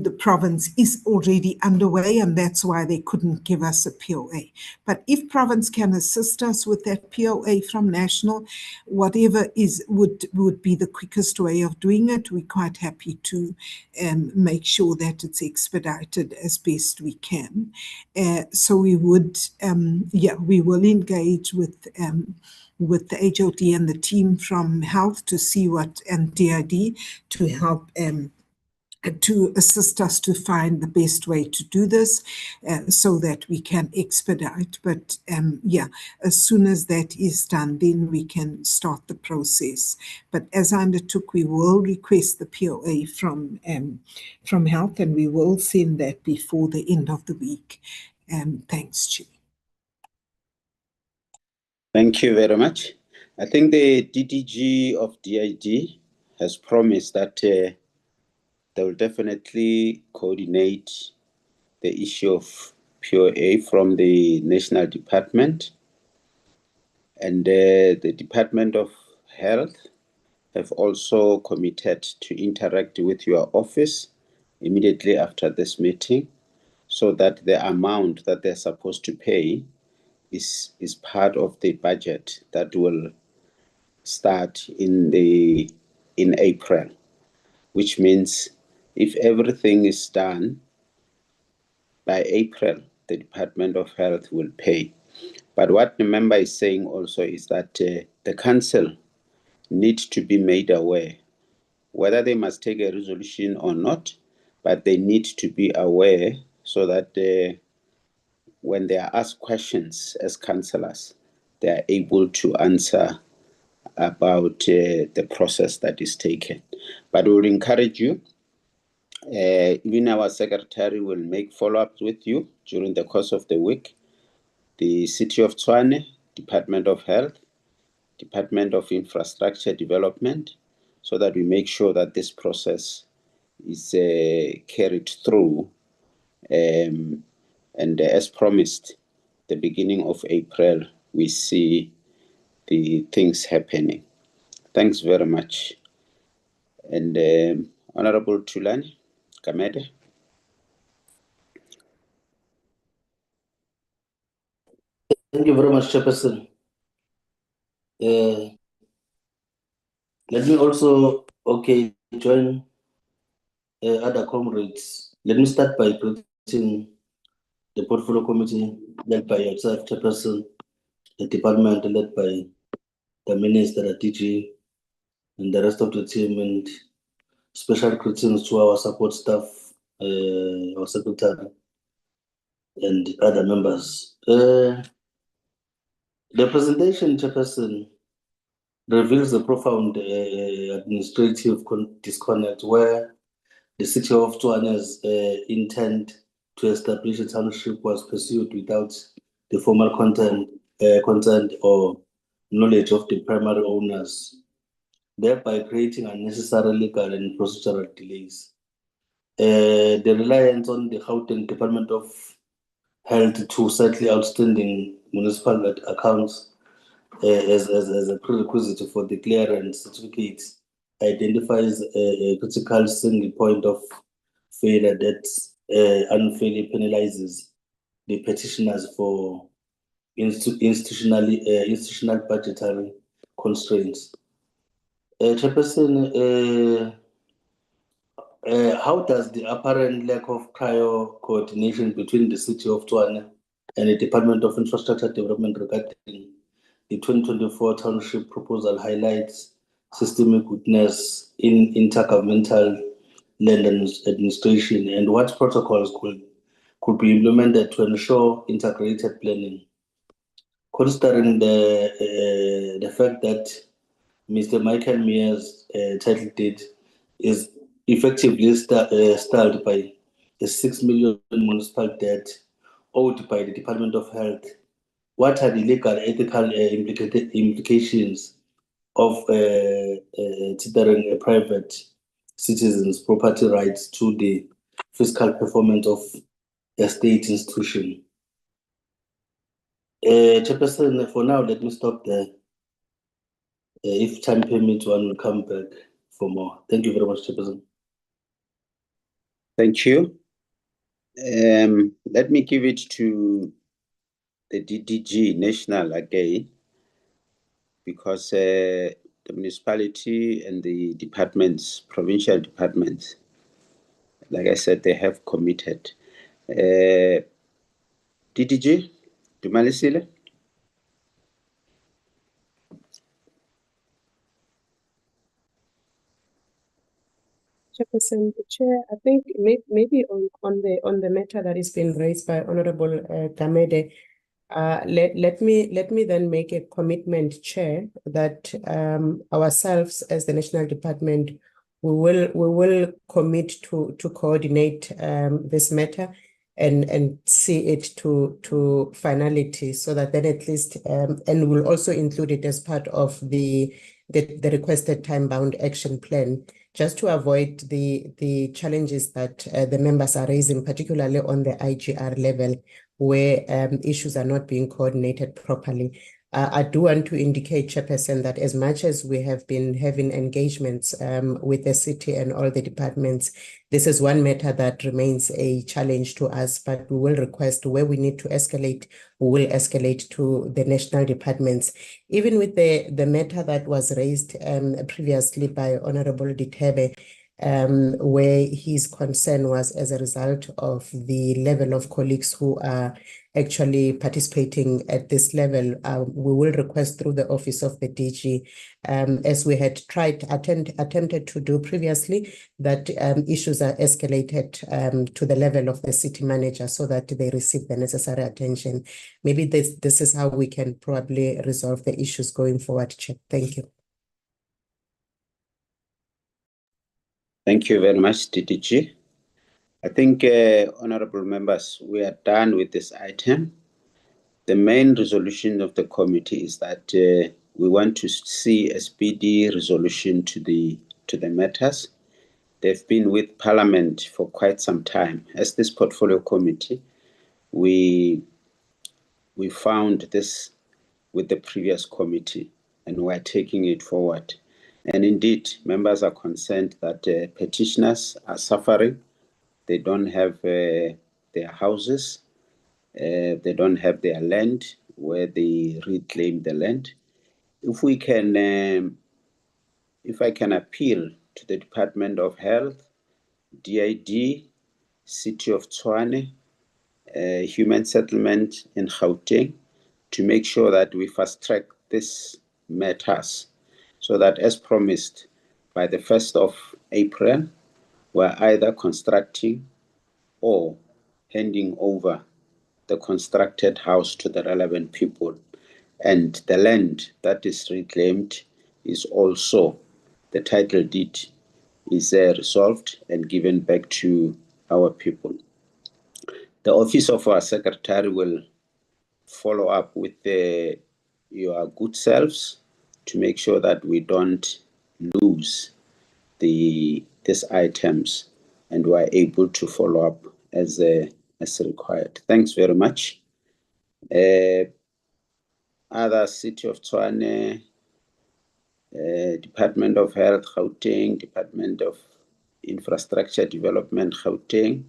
H: the province is already underway, and that's why they couldn't give us a POA. But if province can assist us with that POA from National, whatever would be the quickest way of doing it, we're quite happy to make sure that it's expedited as best we can. So we would, we will engage with the HOD and the team from health to see what, and DID to help to assist us to find the best way to do this so that we can expedite. But as soon as that is done, then we can start the process. But as I undertook, we will request the POA from health, and we will send that before the end of the week. Thanks, Chair.
A: Thank you very much. I think the DDG of DID has promised that they will definitely coordinate the issue of POA from the National Department, and the Department of Health have also committed to interact with your office immediately after this meeting, so that the amount that they're supposed to pay is part of the budget that will start in April, which means if everything is done by April, the Department of Health will pay. But what the member is saying also is that the council needs to be made aware, whether they must take a resolution or not, but they need to be aware so that when they are asked questions as councillors, they are able to answer about the process that is taken. But we would encourage you, Even our secretary will make follow-ups with you during the course of the week. The City of Tshwane, Department of Health, Department of Infrastructure Development, so that we make sure that this process is carried through. And as promised, the beginning of April, we see the things happening. Thanks very much. And Honorable Tulani Kamede.
S: Thank you very much, Chairperson. Let me also, join other comrades. Let me start by greeting the Portfolio Committee led by yourself, Chairperson, the department led by the Minister, the DG, and the rest of the team, and special greetings to our support staff, our secretary, and other members. The presentation, Chairperson, reveals a profound administrative disconnect where the City of Tshwane's intent to establish a township was pursued without the formal consent or knowledge of the primary owners, thereby creating unnecessary legal and procedural delays. The reliance on the Gauteng Department of Health to settle outstanding municipal accounts as a prerequisite for the clearance certificate identifies a critical single point of failure that unfairly penalizes the petitioners for institutional budgetary constraints. Chairperson, how does the apparent lack of prior coordination between the City of Tshwane and the Department of Infrastructure Development regarding the 2024 township proposal highlights systemic weakness in intergovernmental land administration, and what protocols could be implemented to ensure integrated planning? Considering the fact that Mr. Michael Mears' title deed is effectively stalled by a 6 million municipal debt owed by the Department of Health, what are the legal ethical implications of tethering a private citizens' property rights to the fiscal performance of a state institution? Chairperson, for now, let me stop there. If time permits, one will come back for more. Thank you very much, Chairperson.
A: Thank you. Let me give it to the DDG National again, because the municipality and the departments, provincial departments, like I said, they have committed. DDG, Dumalisile?
O: Chairperson, Chair, I think maybe on the matter that is being raised by Honorable Gamede, let me then make a commitment, Chair, that ourselves as the National Department, we will commit to coordinate this matter and see it to finality, so that then at least and we'll also include it as part of the requested time-bound action plan, just to avoid the challenges that the members are raising, particularly on the IGR level, where issues are not being coordinated properly. I do want to indicate, Chairperson, that as much as we have been having engagements with the city and all the departments, this is one matter that remains a challenge to us, but we will request where we need to escalate, we will escalate to the national departments. Even with the matter that was raised previously by Honorable Ditebe, where his concern was as a result of the level of colleagues who are actually participating at this level, we will request through the office of the DG, as we had attempted to do previously, that issues are escalated to the level of the city manager so that they receive the necessary attention. Maybe this is how we can probably resolve the issues going forward, Chair. Thank you.
A: Thank you very much, DDG. I think, honorable members, we are done with this item. The main resolution of the committee is that we want to see a speedy resolution to the matters. They've been with Parliament for quite some time. As this portfolio committee, we found this with the previous committee, and we're taking it forward. And indeed, members are concerned that petitioners are suffering. They don't have their houses. They don't have their land where they reclaim the land. If we can, if I can appeal to the Department of Health, DID, City of Tshwane, Human Settlement in Gauteng, to make sure that we fast track these matters, so that as promised, by the 1st of April, we're either constructing or handing over the constructed house to the relevant people. And the land that is reclaimed is also, the title deed is resolved and given back to our people. The office of our secretary will follow up with your good selves to make sure that we don't lose these items, and we're able to follow up as required. Thanks very much. Other City of Tshwane, Department of Health, Gauteng, Department of Infrastructure Development, Gauteng.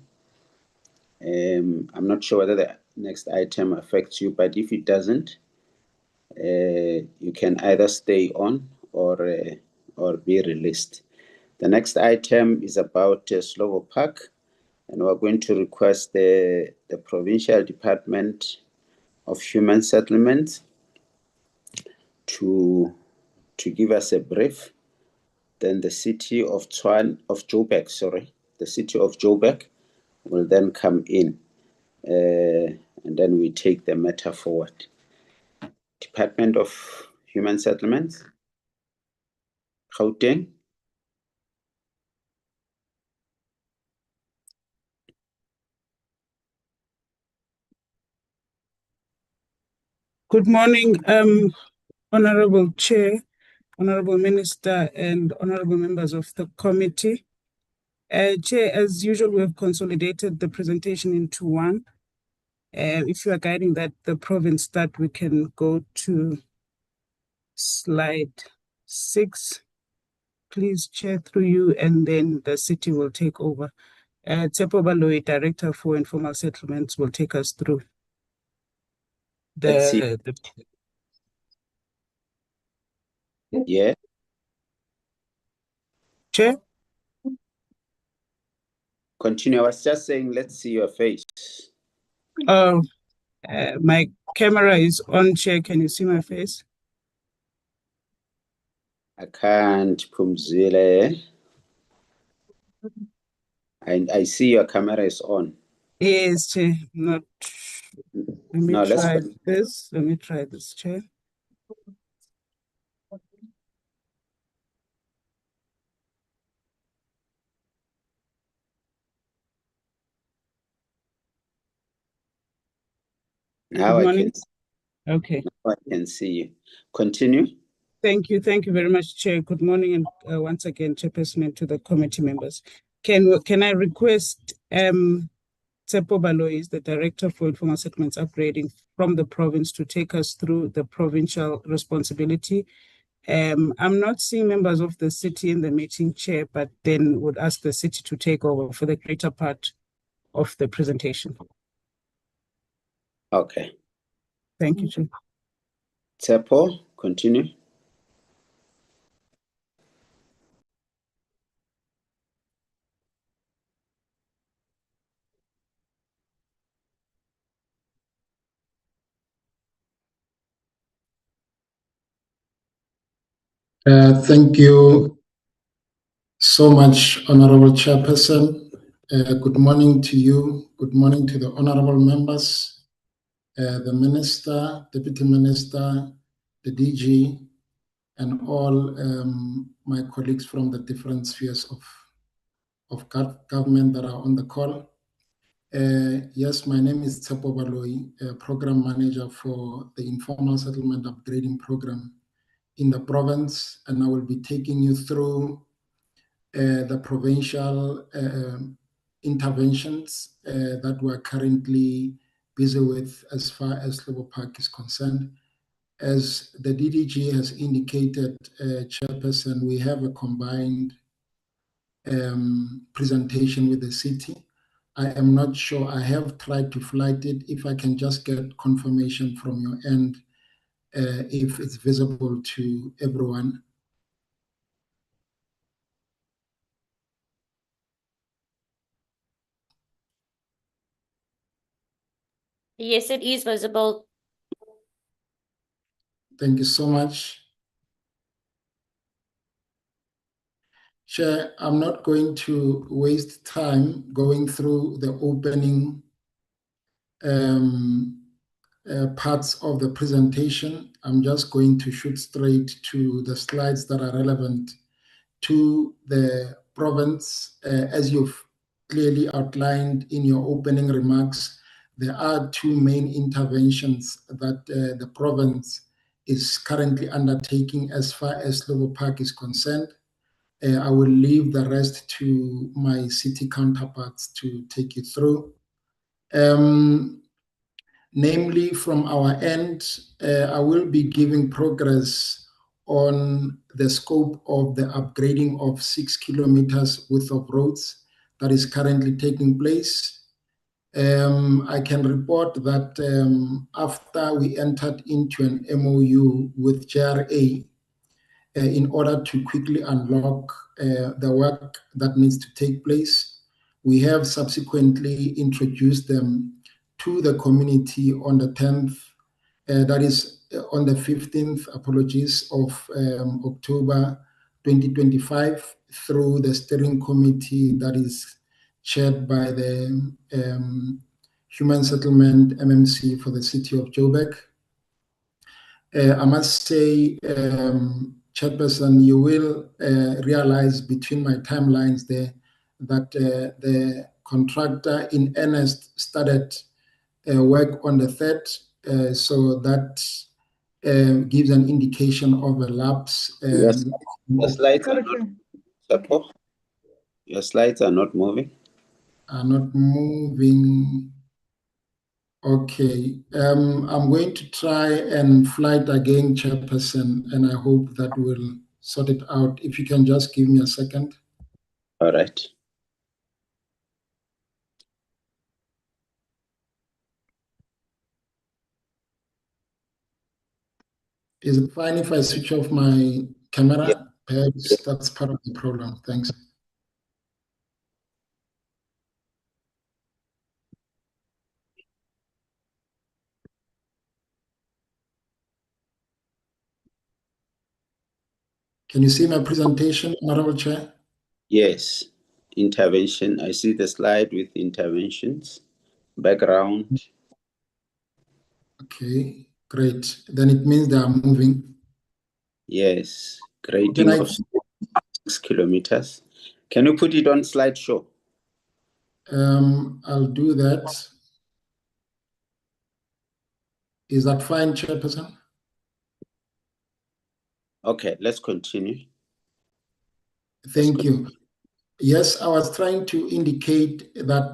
A: I'm not sure whether the next item affects you, but if it doesn't, you can either stay on or be released. The next item is about Slovo Park, and we're going to request the Provincial Department of Human Settlements to give us a brief. Then the City of Joburg, the City of Joburg will then come in, and then we take the matter forward. Department of Human Settlements, Gauteng.
T: Good morning, Honorable Chair, Honorable Minister, and Honorable members of the committee. Chair, as usual, we have consolidated the presentation into one. If you are guiding that the province start, we can go to slide 6. Please, Chair, through you, and then the city will take over. Tsepo Baloyi, Director for Informal Settlements, will take us through
A: Yeah.
T: Chair?
A: Continue. I was just saying, let's see your face.
T: My camera is on, Chair. Can you see my face?
A: I can't, Pumzile. I see your camera is on.
T: Yes, Chair. Not. Let me
A: No,
T: try this. Let me try this, Chair.
A: Now I can.
T: Okay.
A: Now I can see you. Continue.
T: Thank you very much, Chair. Good morning, and once again, Chairperson, to the committee members. Can I request Tsepo Baloyi, is the Director for Informal Settlements Upgrading from the province, to take us through the provincial responsibility. I'm not seeing members of the city in the meeting, Chair, but then would ask the city to take over for the greater part of the presentation.
A: Okay.
T: Thank you, Chair.
A: Tsepo, continue.
U: Thank you so much, Honorable Chairperson. Good morning to you. Good morning to the honorable members, the Minister, Deputy Minister, the DG, and all my colleagues from the different spheres of of government that are on the call. Yes, my name is Tsepo Baloi, Program Manager for the Informal Settlement Upgrading Program in the province, and I will be taking you through the provincial interventions that we're currently busy with as far as Slovo Park is concerned. As the DDG has indicated, Chairperson, we have a combined presentation with the city. I am not sure. I have tried to flight it. If I can just get confirmation from your end, if it's visible to everyone.
Q: Yes, it is visible.
U: Thank you so much. Chair, I'm not going to waste time going through the opening parts of the presentation. I'm just going to shoot straight to the slides that are relevant to the province. As you've clearly outlined in your opening remarks, there are two main interventions that the province is currently undertaking as far as Slovo Park is concerned. I will leave the rest to my city counterparts to take you through. Namely, from our end, I will be giving progress on the scope of the upgrading of 6 kilometers width of roads that is currently taking place. I can report that after we entered into an MOU with JRA, in order to quickly unlock the work that needs to take place, we have subsequently introduced them to the community on the 10th, that is on the 15th, apologies, of October 2025 through the steering committee that is chaired by the Human Settlement MMC for the city of Joburg. I must say, Chairperson, you will realize between my timelines there that the contractor in earnest started work on the 3rd, so that gives an indication of a lapse.
A: Yes, the slides are not, your slides are not moving.
U: Are not moving. Okay, I'm going to try and flight again, Chairperson, and I hope that will sort it out. If you can just give me a second.
A: All right.
U: Is it fine if I switch off my camera? Perhaps that's part of the problem. Thanks. Can you see my presentation, Honorable Chair?
A: Yes, intervention. I see the slide with interventions, background.
U: Okay, great. Then it means they are moving.
A: Yes, grading of 6 kilometers. Can you put it on slideshow?
U: I'll do that. Is that fine, Chairperson?
A: Okay, let's continue.
U: Thank you. Yes, I was trying to indicate that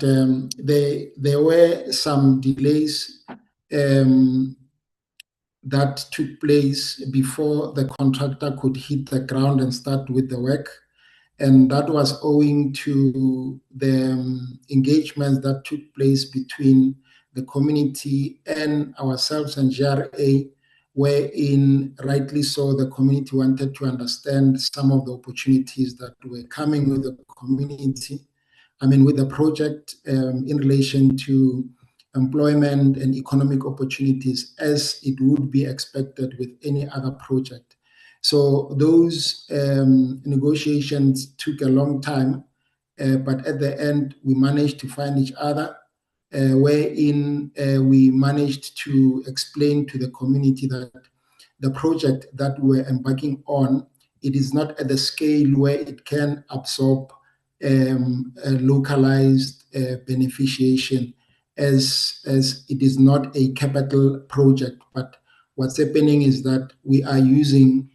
U: there were some delays that took place before the contractor could hit the ground and start with the work. And that was owing to the engagements that took place between the community and ourselves and GRA, wherein, rightly so, the community wanted to understand some of the opportunities that were coming with the community, with the project in relation to employment and economic opportunities, as it would be expected with any other project. So those negotiations took a long time, but at the end, we managed to find each other, wherein we managed to explain to the community that the project that we're embarking on, it is not at the scale where it can absorb localized beneficiation, as it is not a capital project. But what's happening is that we are using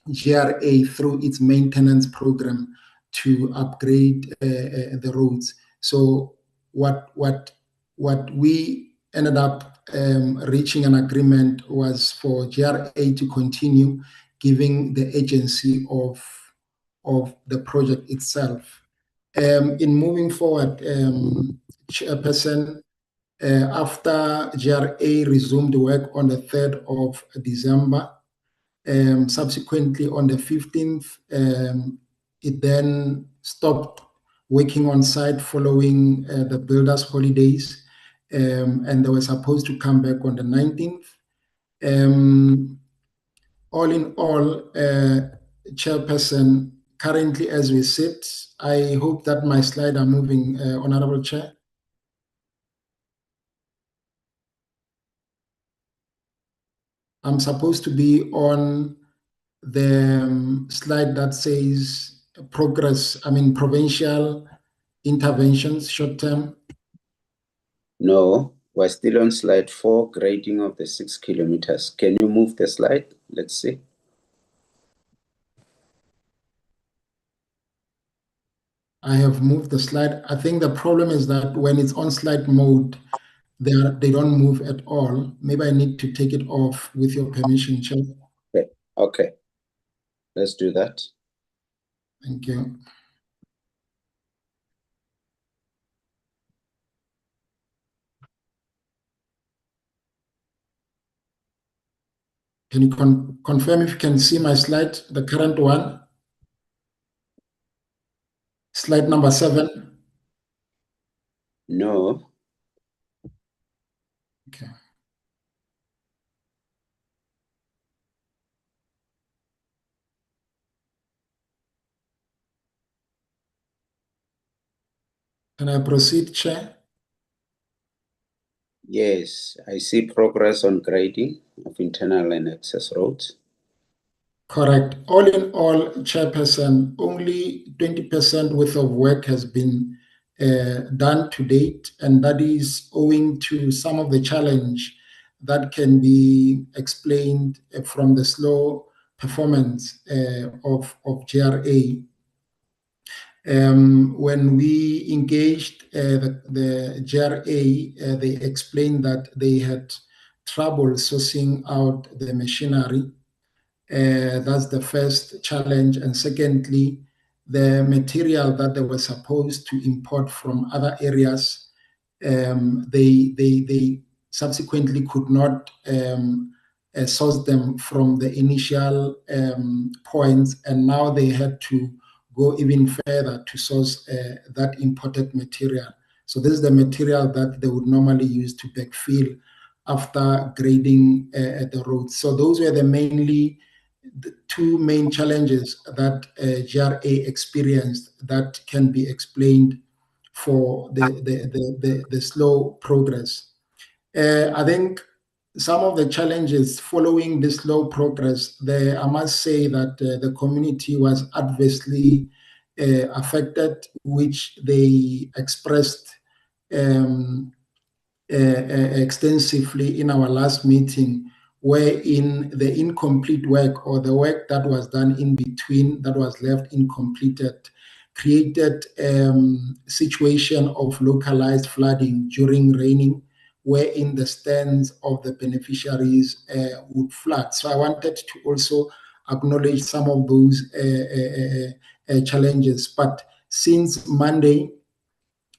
U: GRA through its maintenance program to upgrade the roads. So what we ended up reaching an agreement was for GRA to continue giving the agency of the project itself. In moving forward, Chairperson, after GRA resumed work on the 3rd of December, subsequently on the 15th, it then stopped working on site following the builders' holidays, and they were supposed to come back on the 19th. All in all, Chairperson, currently as we sit, I hope that my slides are moving, Honorable Chair. I'm supposed to be on the slide that says provincial interventions short term.
A: No, we're still on slide 4, grading of the 6 kilometers. Can you move the slide? Let's see.
U: I have moved the slide. I think the problem is that when it's on slide mode, they don't move at all. Maybe I need to take it off with your permission, Chair.
A: Okay. Let's do that.
U: Thank you. Can you confirm if you can see my slide, the current one? Slide number 7.
A: No.
U: Okay. Can I proceed, Chair?
A: Yes, I see progress on grading of internal and access roads.
U: Correct. All in all, Chairperson, only 20% worth of work has been done to date, and that is owing to some of the challenge that can be explained from the slow performance of GRA. When we engaged the GRA, they explained that they had trouble sourcing out the machinery. That's the first challenge. And secondly, the material that they were supposed to import from other areas, they subsequently could not source them from the initial points, and now they had to go even further to source that imported material. So this is the material that they would normally use to backfill after grading the roads. So those were the two main challenges that GRA experienced that can be explained for the slow progress. I think some of the challenges following this slow progress, I must say that the community was adversely affected, which they expressed extensively in our last meeting, wherein the incomplete work or the work that was done in between that was left incompleted created situation of localized flooding during raining, wherein the stands of the beneficiaries would flood. So I wanted to also acknowledge some of those challenges. But since Monday,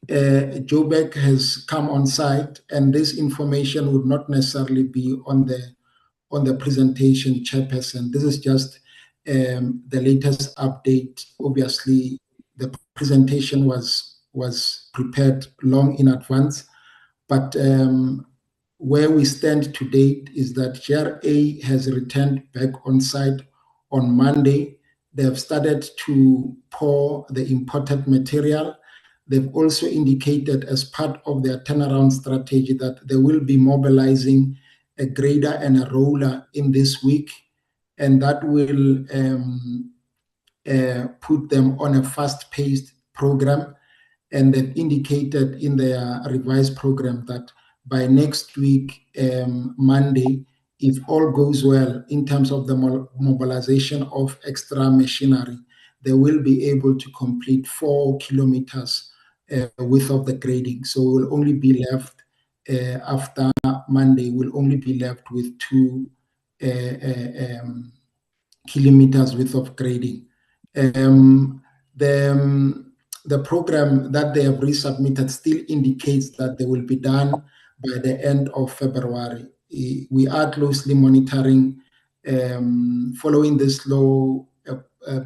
U: Joburg has come on site, and this information would not necessarily be on the presentation, Chairperson. This is just the latest update. Obviously, the presentation was prepared long in advance, but where we stand to date is that GRA has returned back on site on Monday. They have started to pour the imported material. They've also indicated as part of their turnaround strategy that they will be mobilizing a grader and a roller in this week, and that will put them on a fast-paced program, and they've indicated in their revised program that by next week, Monday, if all goes well in terms of the mobilization of extra machinery, they will be able to complete 4 kilometers width of the grading. So we'll only be left after Monday, we'll only be left with 2 kilometers width of grading. The program that they have resubmitted still indicates that they will be done by the end of February. We are closely monitoring, following this low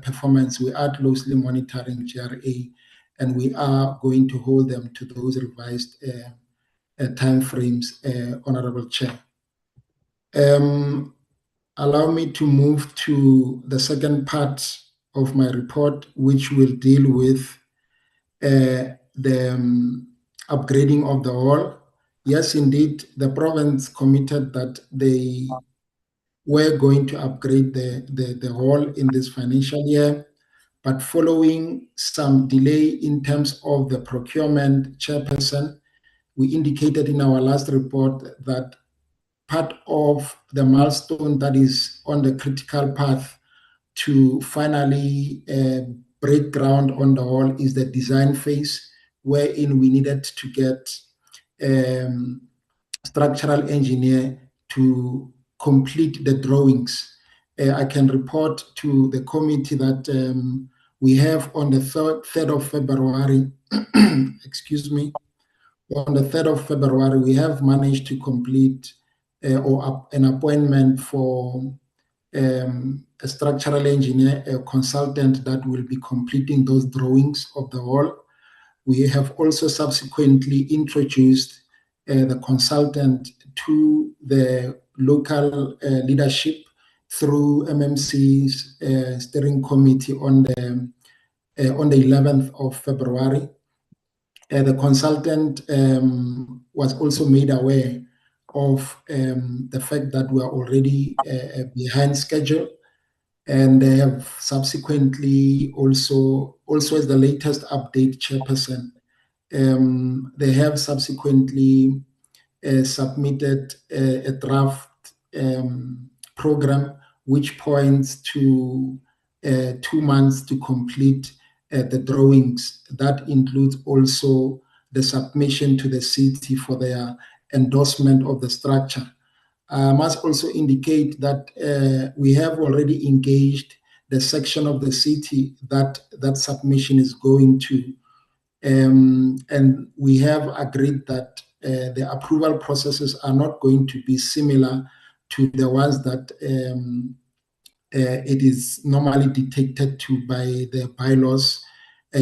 U: performance, we are closely monitoring GRA, and we are going to hold them to those revised timeframes, Honorable Chair. Allow me to move to the second part of my report, which will deal with the upgrading of the hall. Yes, indeed, the province committed that they were going to upgrade the hall in this financial year, but following some delay in terms of the procurement, Chairperson, we indicated in our last report that part of the milestone that is on the critical path to finally break ground on the hall is the design phase, wherein we needed to get structural engineer to complete the drawings. I can report to the committee that we have on the 3rd of February, excuse me, on the 3rd of February, we have managed to complete an appointment for a structural engineer, a consultant that will be completing those drawings of the hall. We have also subsequently introduced the consultant to the local leadership through MMC's steering committee on the 11th of February. The consultant was also made aware of the fact that we are already behind schedule, and they have subsequently also as the latest update, Chairperson, they have subsequently submitted a draft program which points to 2 months to complete the drawings. That includes also the submission to the city for their endorsement of the structure. I must also indicate that we have already engaged the section of the city that submission is going to. And we have agreed that the approval processes are not going to be similar to the ones that it is normally dictated to by the bylaws,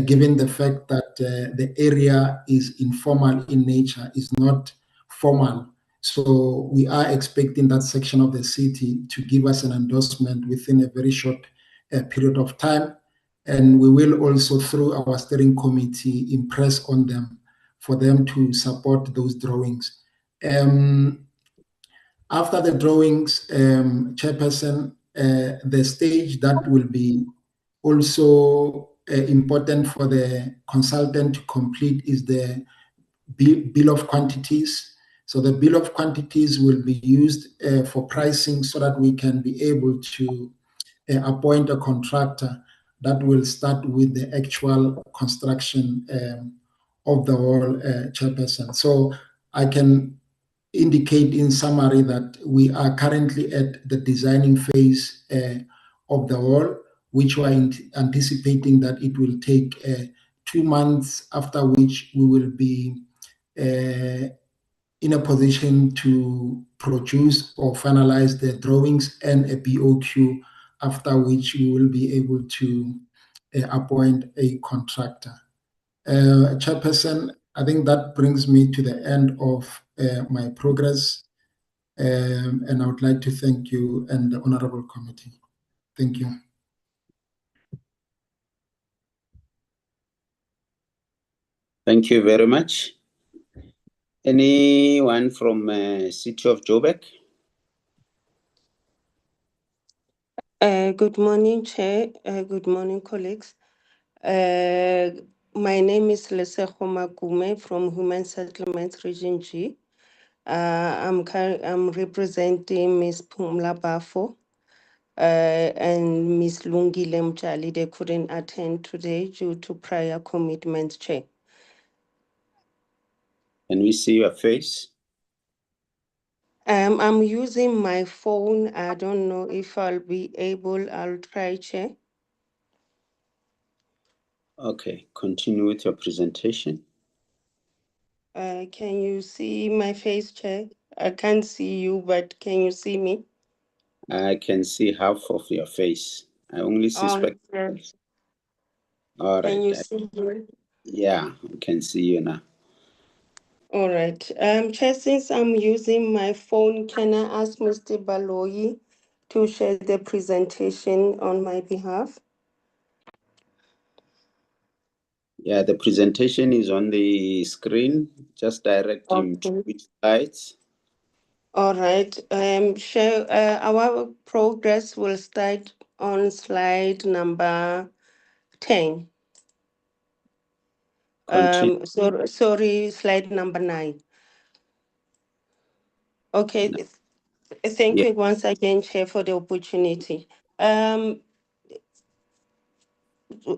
U: given the fact that the area is informal in nature, is not formal. So we are expecting that section of the city to give us an endorsement within a very short period of time. And we will also, through our steering committee, impress on them for them to support those drawings. After the drawings, Chairperson, the stage that will be also important for the consultant to complete is the bill of quantities. So the bill of quantities will be used for pricing so that we can be able to appoint a contractor that will start with the actual construction of the whole, Chairperson. So I can indicate in summary that we are currently at the designing phase of the wall, which we are anticipating that it will take 2 months, after which we will be in a position to produce or finalize the drawings and a BOQ, after which we will be able to appoint a contractor. Chairperson, I think that brings me to the end of my progress, and I would like to thank you and the Honorable Committee. Thank you.
A: Thank you very much. Anyone from City of Joburg?
D: Good morning, Chair. Good morning, colleagues. My name is Lesego Makume from Human Settlements Region G. I'm representing Ms. Pumla Bafo and Ms. Lungile Mjali. They couldn't attend today due to prior commitments, Chair.
A: Can we see your face?
D: I'm using my phone. I don't know if I'll be able. I'll try, Chair.
A: Okay, continue with your presentation.
D: Can you see my face, Chair? I can't see you, but can you see me?
A: I can see half of your face. I only see spectacles. All
D: Can
A: right.
D: you see me?
A: Yeah, I can see you now.
D: All right. Chair, since I'm using my phone, can I ask Mr. Baloyi to share the presentation on my behalf?
A: Yeah, the presentation is on the screen. Just direct him to which slides.
D: All right. Chair, our progress will start on slide number 10. Sorry, slide number 9. Okay. Thank you once again, Chair, for the opportunity.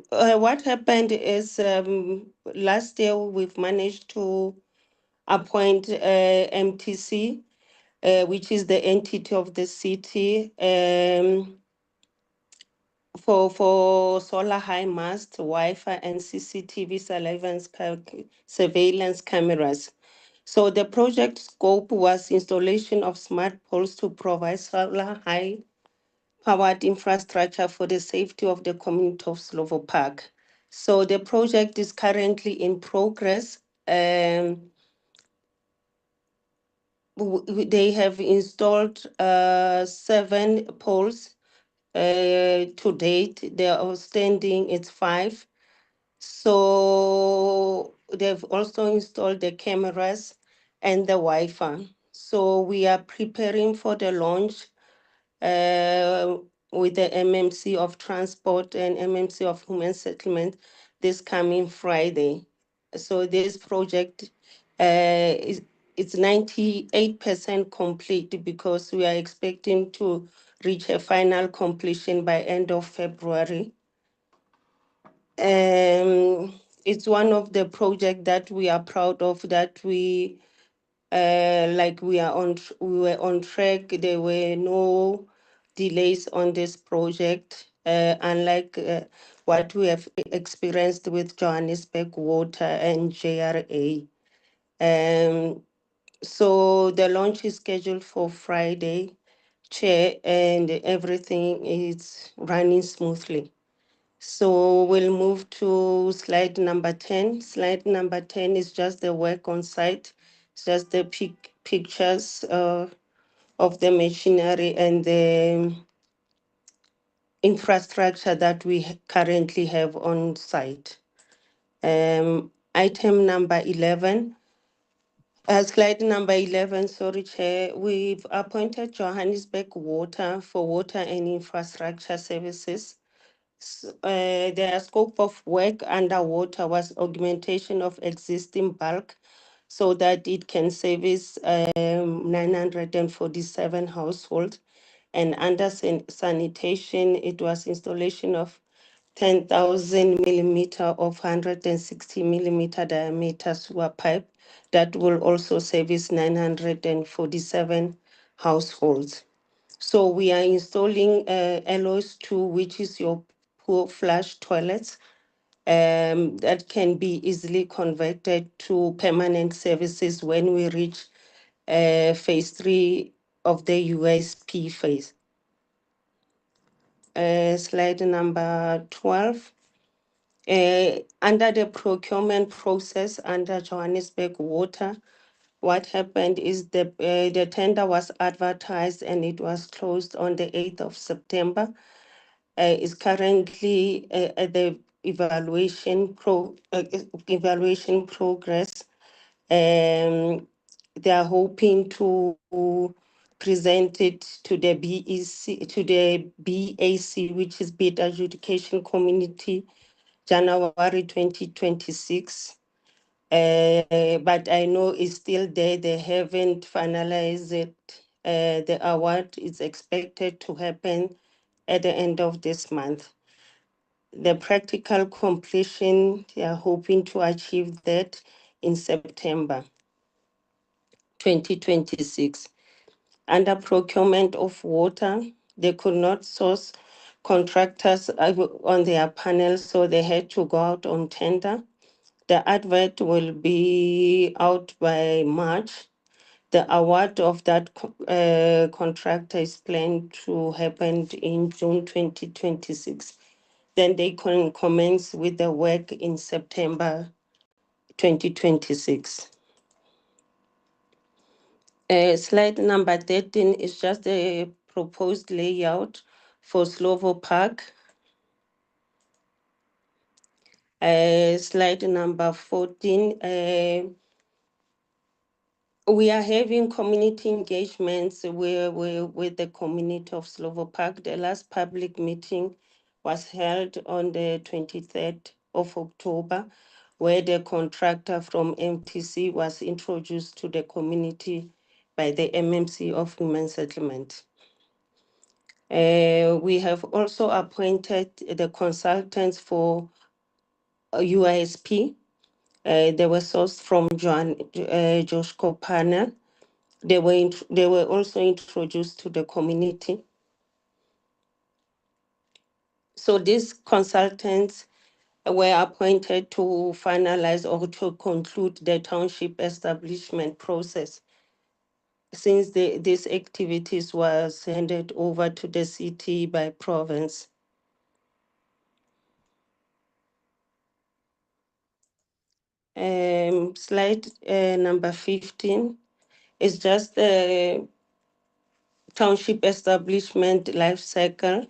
D: What happened is last year we've managed to appoint MTC, which is the entity of the city, for solar high mast, Wi-Fi, and CCTV surveillance cameras. So the project scope was installation of smart poles to provide solar high powered infrastructure for the safety of the community of Slovo Park. So the project is currently in progress. They have installed 7 poles to date. They are outstanding, it's 5. So they've also installed the cameras and the Wi-Fi. So we are preparing for the launch with the MMC of Transport and MMC of Human Settlement this coming Friday. So this project it's 98% complete because we are expecting to reach a final completion by end of February. It's one of the projects that we are proud of, that we we were on track. There were no delays on this project, unlike what we have experienced with Johannesburg Water and JRA. So the launch is scheduled for Friday, Chair, and everything is running smoothly. So we'll move to slide number 10. Slide number 10 is just the work on site. It's just the pictures of the machinery and the infrastructure that we currently have on site. Item number 11. Slide number 11, sorry, Chair. We've appointed Johannesburg Water for water and infrastructure services. Their scope of work underwater was augmentation of existing bulk so that it can service 947 households. And under sanitation, it was installation of 10,000 millimeter of 160 millimeter diameter sewer pipe that will also service 947 households. So we are installing LOS 2, which is your pool flush toilets that can be easily converted to permanent services when we reach phase 3 of the USP phase. Slide number 12. Under the procurement process under Johannesburg Water, what happened is the tender was advertised and it was closed on the 8th of September. Is currently at the evaluation progress. They are hoping to present it to the BAC, which is Bid Adjudication Committee, January 2026. But I know it's still there. They haven't finalized it. The award is expected to happen at the end of this month. The practical completion, they are hoping to achieve that in September 2026. Under procurement of water, they could not source contractors on their panel, so they had to go out on tender. The advert will be out by March. The award of that contractor is planned to happen in June 2026. Then they can commence with the work in September 2026. Slide number 13 is just a proposed layout for Slovo Park. Slide number 14. We are having community engagements with the community of Slovo Park. The last public meeting was held on the 23rd of October, where the contractor from MTC was introduced to the community by the MMC of Women Settlement. We have also appointed the consultants for UISP. They were sourced from Joshua panel. They were also introduced to the community. So these consultants were appointed to finalize or to conclude the township establishment process, since these activities was handed over to the city by province. Slide number 15 is just the township establishment life cycle.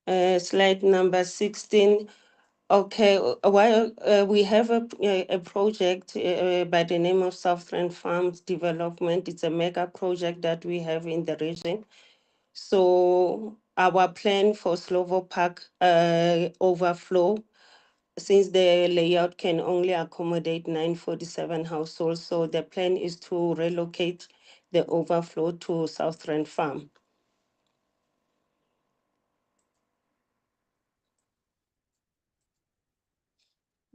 D: Slide number 16. Okay, while we have a project by the name of Southern Farms Development, it's a mega project that we have in the region. So our plan for Slovo Park overflow, since the layout can only accommodate 947 households, so the plan is to relocate the overflow to Southern Farm.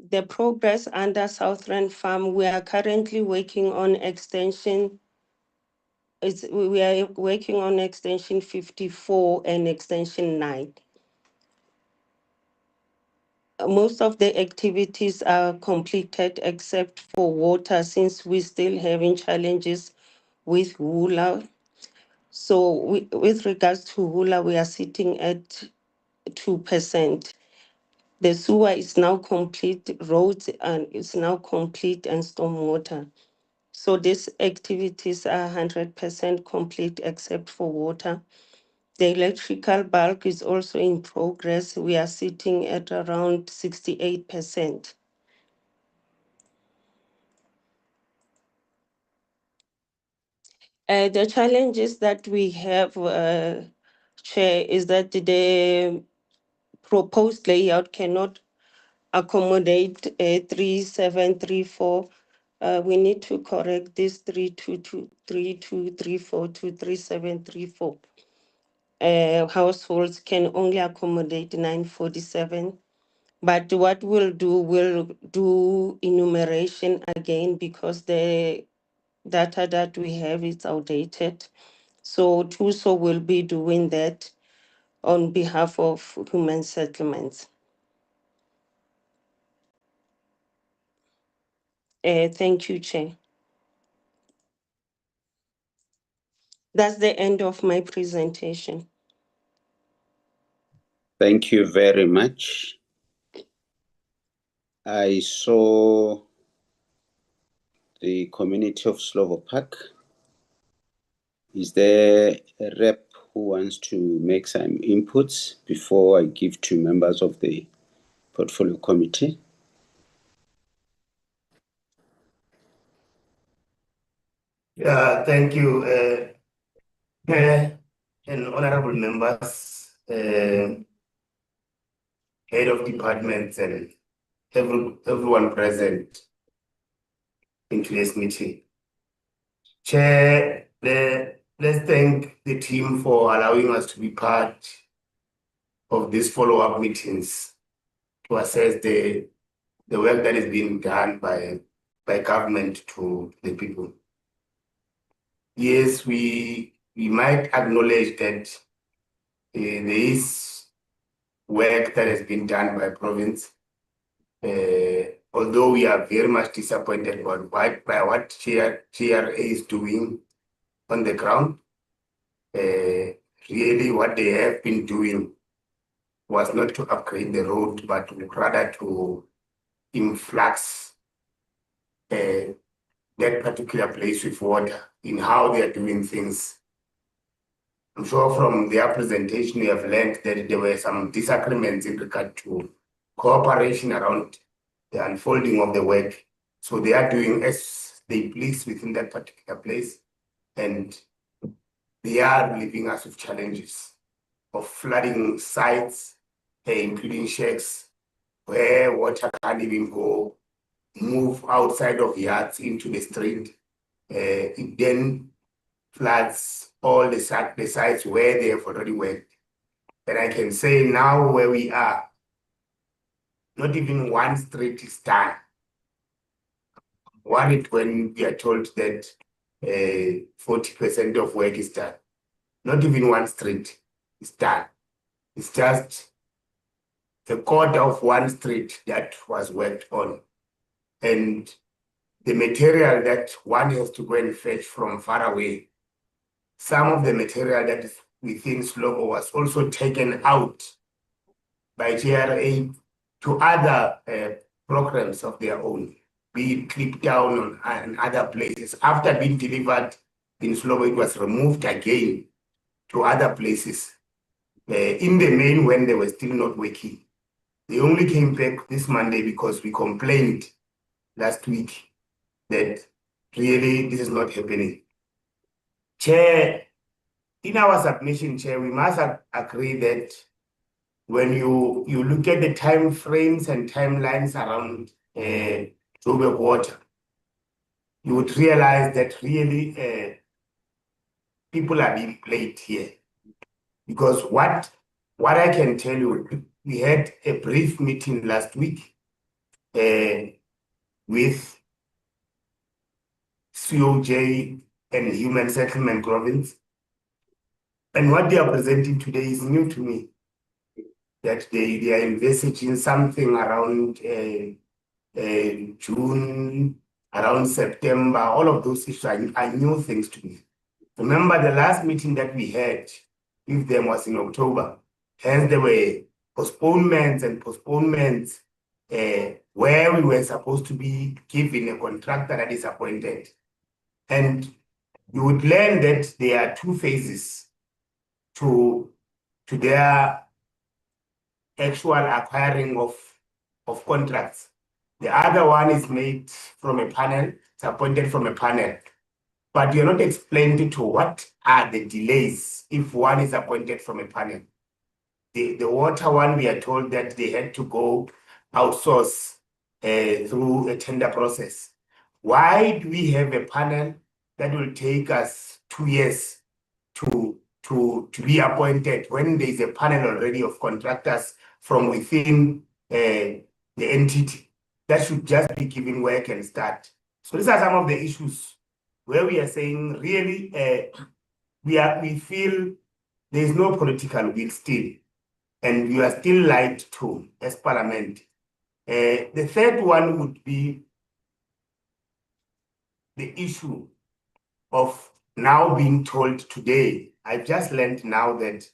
D: The progress under Southern Farm, we are currently working on extension. We are working on extension 54 and extension 9. Most of the activities are completed except for water, since we're still having challenges with hula. So with regards to hula, we are sitting at 2%. The sewer is now complete, roads and is now complete, and stormwater. So these activities are 100% complete except for water. The electrical bulk is also in progress. We are sitting at around 68%. The challenges that we have, Chair, is that the proposed layout cannot accommodate 3734. We need to correct this 3234 to 3734. Households can only accommodate 947. But what we'll do enumeration again, because the data that we have is outdated. So TUSO will be doing that on behalf of Human Settlements. Thank you, Chair. That's the end of my presentation.
A: Thank you very much. I saw the community of Slovo Park. Is there a rep who wants to make some inputs before I give to members of the portfolio committee?
E: Yeah, thank you. and honorable members, head of departments, and everyone present in today's meeting. Chair, let's thank the team for allowing us to be part of these follow-up meetings to assess the work that is being done by government to the people. Yes, we might acknowledge that there is work that has been done by province, although we are very much disappointed by what GRA is doing on the ground. Really what they have been doing was not to upgrade the road, but rather to influx that particular place with water in how they are doing things. I'm sure from their presentation we have learned that there were some disagreements in regard to cooperation around the unfolding of the work. So they are doing as they please within that particular place, and they are leaving us with challenges of flooding sites, including shacks, where water can't even go, move outside of yards into the street. It then floods all the sites where they have already worked. And I can say now where we are, not even one street is done. Worried when we are told that 40% of work is done. Not even one street is done. It's just a quarter of one street that was worked on. And the material that one has to go and fetch from far away, some of the material that is within Slovo was also taken out by GRA to other programs of their own, be it clipped down on other places. After being delivered in Slovo, it was removed again to other places. In the main, when they were still not working. They only came back this Monday because we complained last week that really this is not happening. Chair, in our submission, Chair, we must agree that when you look at the time frames and timelines around Joburg water, you would realize that really people are being played here. Because what I can tell you, we had a brief meeting last week with COJ and Human Settlement Province. And what they are presenting today is new to me. That they are envisaging something around June, around September. All of those issues are new things to me. Remember the last meeting that we had with them was in October. Hence there were postponements where we were supposed to be given a contractor that is appointed. And you would learn that there are two phases to their actual acquiring of contracts. The other one is made from a panel, it's appointed from a panel. But you're not explained to what are the delays if one is appointed from a panel. The water one, we are told that they had to go outsource through a tender process. Why do we have a panel that will take us 2 years to be appointed when there is a panel already of contractors from within the entity that should just be given work and start? So these are some of the issues where we are saying really we feel there is no political will still, and we are still lied to as Parliament. The third one would be the issue of now being told today. I've just learned now that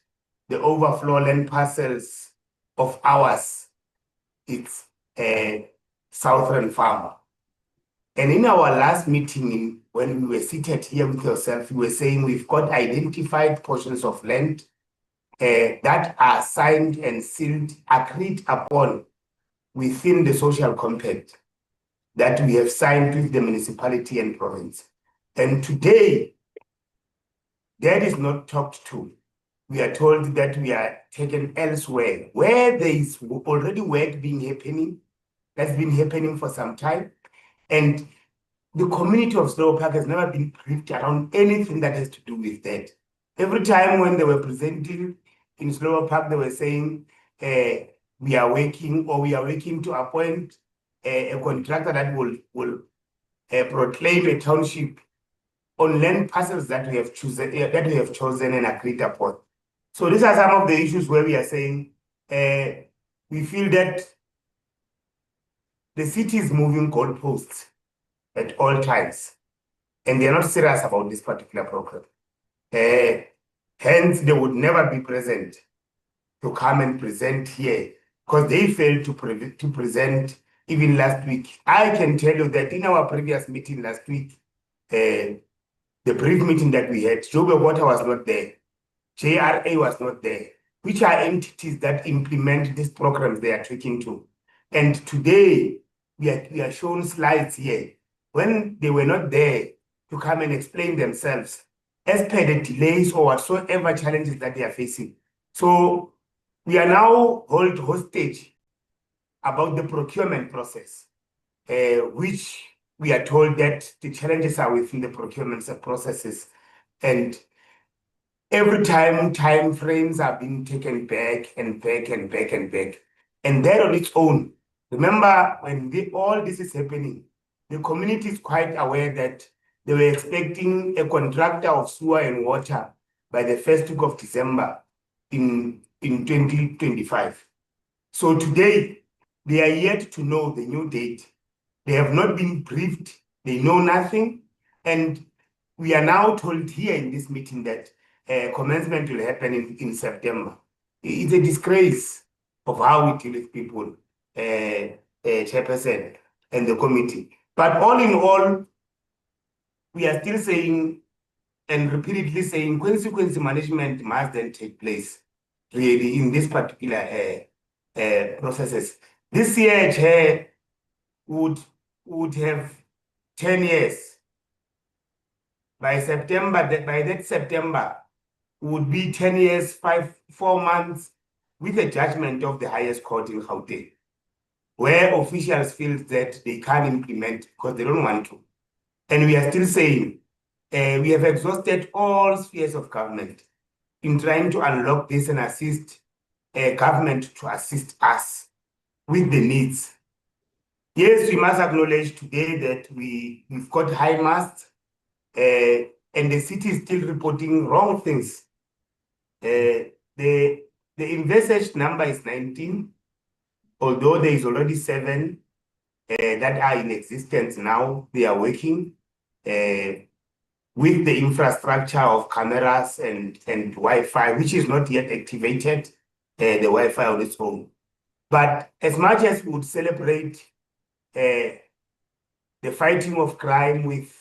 E: the overflow land parcels of ours, it's Southern Farmer. And in our last meeting, when we were seated here with yourself, we were saying we've got identified portions of land that are signed and sealed, agreed upon within the social compact that we have signed with the municipality and province. And today, that is not talked to. we are told that we are taken elsewhere, where there is already work that's been happening for some time. And the community of Slovo Park has never been briefed around anything that has to do with that. Every time when they were presenting in Slovo Park, they were saying, we are working to appoint a contractor that will proclaim a township on land parcels that we have chosen and agreed upon. So these are some of the issues where we are saying we feel that the city is moving goalposts at all times, and they are not serious about this particular program. Hence, they would never be present to come and present here because they failed to present even last week. I can tell you that in our previous meeting last week, the brief meeting that we had, Joburg Water was not there, JRA was not there, which are entities that implement these programs they are taking to. And today, we are shown slides here when they were not there to come and explain themselves as per the delays or whatsoever challenges that they are facing. So we are now held hostage about the procurement process, which we are told that the challenges are within the procurement processes. And every time frames are being taken back and back and back and back. And that on its own, remember when all this is happening, the community is quite aware that they were expecting a contractor of sewer and water by the first week of December in 2025. So today, they are yet to know the new date. They have not been briefed. They know nothing. And we are now told here in this meeting that commencement will happen in September. It's a disgrace of how we deal with people, Chairperson and the committee. But all in all, we are still saying and repeatedly saying consequence management must then take place really in this particular processes. This year, Chair, would have 10 years. By that September, would be 10 years, 4 months with a judgment of the highest court in Gauteng, where officials feel that they can't implement because they don't want to. And we are still saying we have exhausted all spheres of government in trying to unlock this and assist government to assist us with the needs. Yes, we must acknowledge today that we've got high masts and the city is still reporting wrong things. The envisaged number is 19, although there is already 7 that are in existence now. They are working with the infrastructure of cameras and Wi-Fi, which is not yet activated, the Wi-Fi on its own. But as much as we would celebrate the fighting of crime with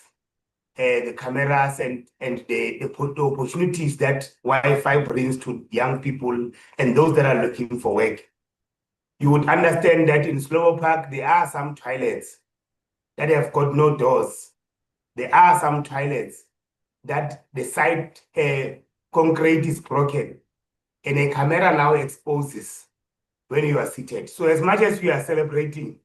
E: the cameras and the opportunities that Wi-Fi brings to young people and those that are looking for work, you would understand that in Slovo Park, there are some toilets that have got no doors. There are some toilets that the side concrete is broken and a camera now exposes when you are seated. So as much as we are celebrating,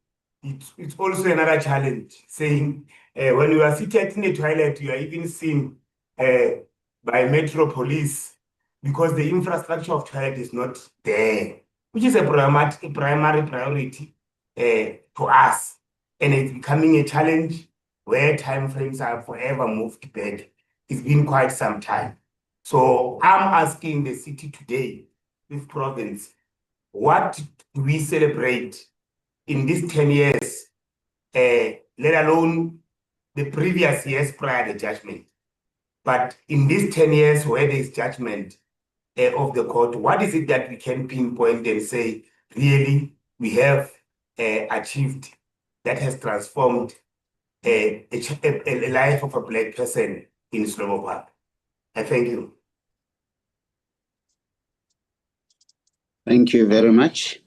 E: it's also another challenge, saying when you are seated in the toilet, you are even seen by Metro Police because the infrastructure of toilet is not there, which is a primary priority to us. And it's becoming a challenge where timeframes are forever moved back. It's been quite some time. So I'm asking the city today, this province, what do we celebrate in these 10 years, let alone the previous years prior to judgment? But in these 10 years where there is judgment of the court, what is it that we can pinpoint and say, really, we have achieved that has transformed a life of a Black person in Slovo Park? I thank you.
A: Thank you very much.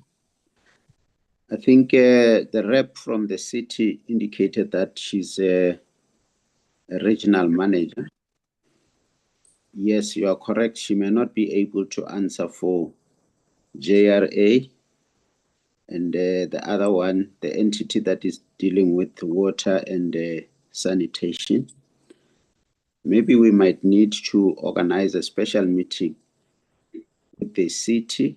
A: I think the rep from the city indicated that she's a regional manager. Yes, you are correct. She may not be able to answer for JRA. And the other one, the entity that is dealing with water and sanitation. Maybe we might need to organize a special meeting with the city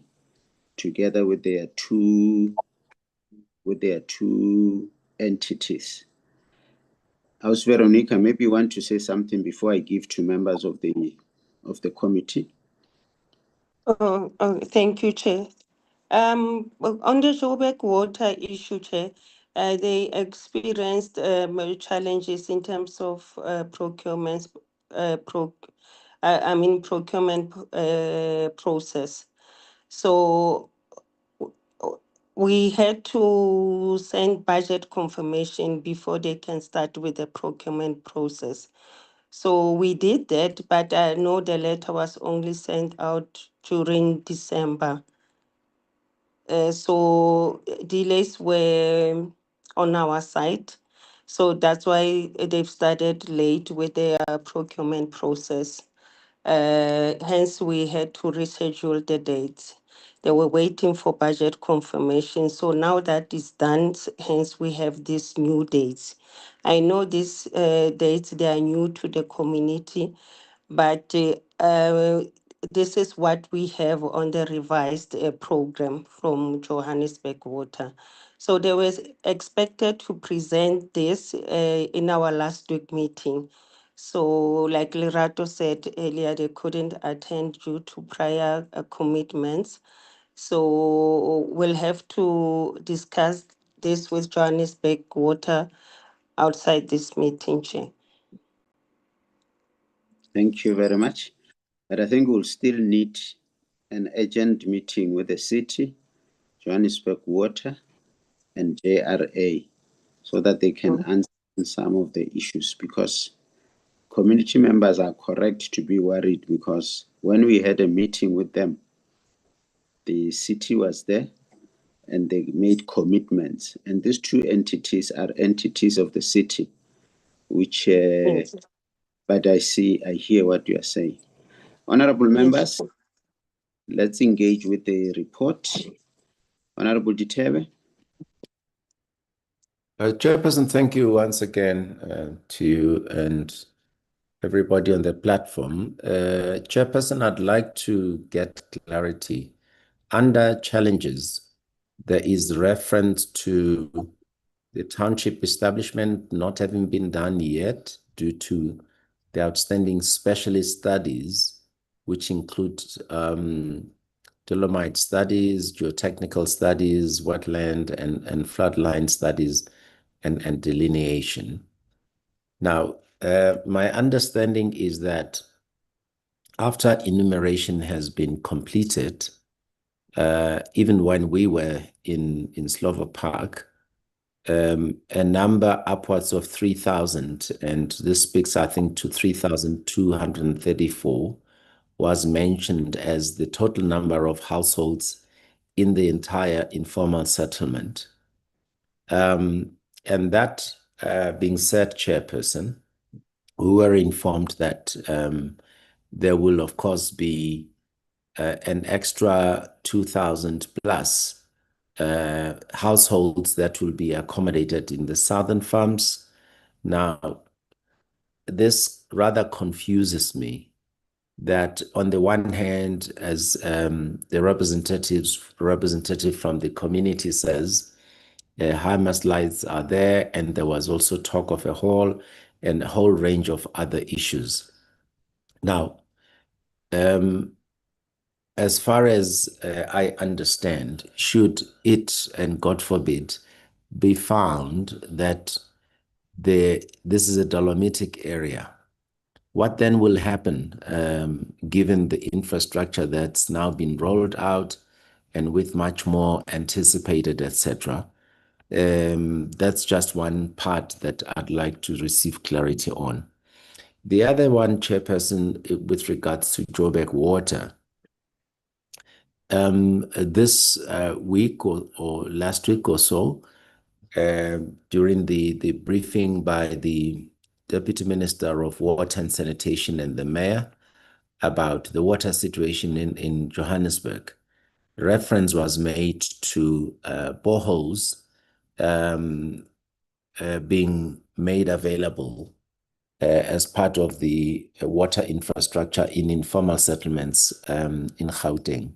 A: together with their two entities. House Veronica, maybe you want to say something before I give to members of the committee.
D: Oh, thank you, Chair. On the Joburg water issue, Chair, they experienced challenges in terms of procurement process. So we had to send budget confirmation before they can start with the procurement process. So we did that, but I know the letter was only sent out during December. So delays were on our side. So that's why they've started late with their procurement process. Hence, we had to reschedule the dates. They were waiting for budget confirmation. So now that is done, hence we have these new dates. I know these dates, they are new to the community, but this is what we have on the revised program from Johannesburg Water. So they were expected to present this in our last week meeting. So like Lerato said earlier, they couldn't attend due to prior commitments. So we'll have to discuss this with Johannesburg Water outside this meeting, Chair.
A: Thank you very much. But I think we'll still need an urgent meeting with the city, Johannesburg Water, and JRA, so that they can answer some of the issues, because community members are correct to be worried, because when we had a meeting with them, the city was there and they made commitments. And these two entities are entities of the city, which, but I hear what you are saying. Honorable members, let's engage with the report. Honorable Ditebe.
C: Chairperson, thank you once again to you and everybody on the platform. Chairperson, I'd like to get clarity. Under challenges, there is reference to the township establishment not having been done yet due to the outstanding specialist studies, which include dolomite studies, geotechnical studies, wetland and floodline studies, and delineation. Now, my understanding is that after enumeration has been completed, even when we were in Slovo Park, a number upwards of 3,000, and this speaks, I think, to 3,234, was mentioned as the total number of households in the entire informal settlement. And that being said, Chairperson, we were informed that there will, of course, be an extra 2,000 plus households that will be accommodated in the southern farms. Now, this rather confuses me that on the one hand, as the representative from the community says, Hamas lights are there, and there was also talk of a whole range of other issues. Now, as far as I understand, should it, and God forbid, be found that this is a dolomitic area, what then will happen given the infrastructure that's now been rolled out and with much more anticipated, etc.? That's just one part that I'd like to receive clarity on. The other one, Chairperson, with regards to Joburg Water, this week or last week or so, during the briefing by the Deputy Minister of Water and Sanitation and the Mayor, about the water situation in Johannesburg, reference was made to boreholes being made available as part of the water infrastructure in informal settlements in Gauteng.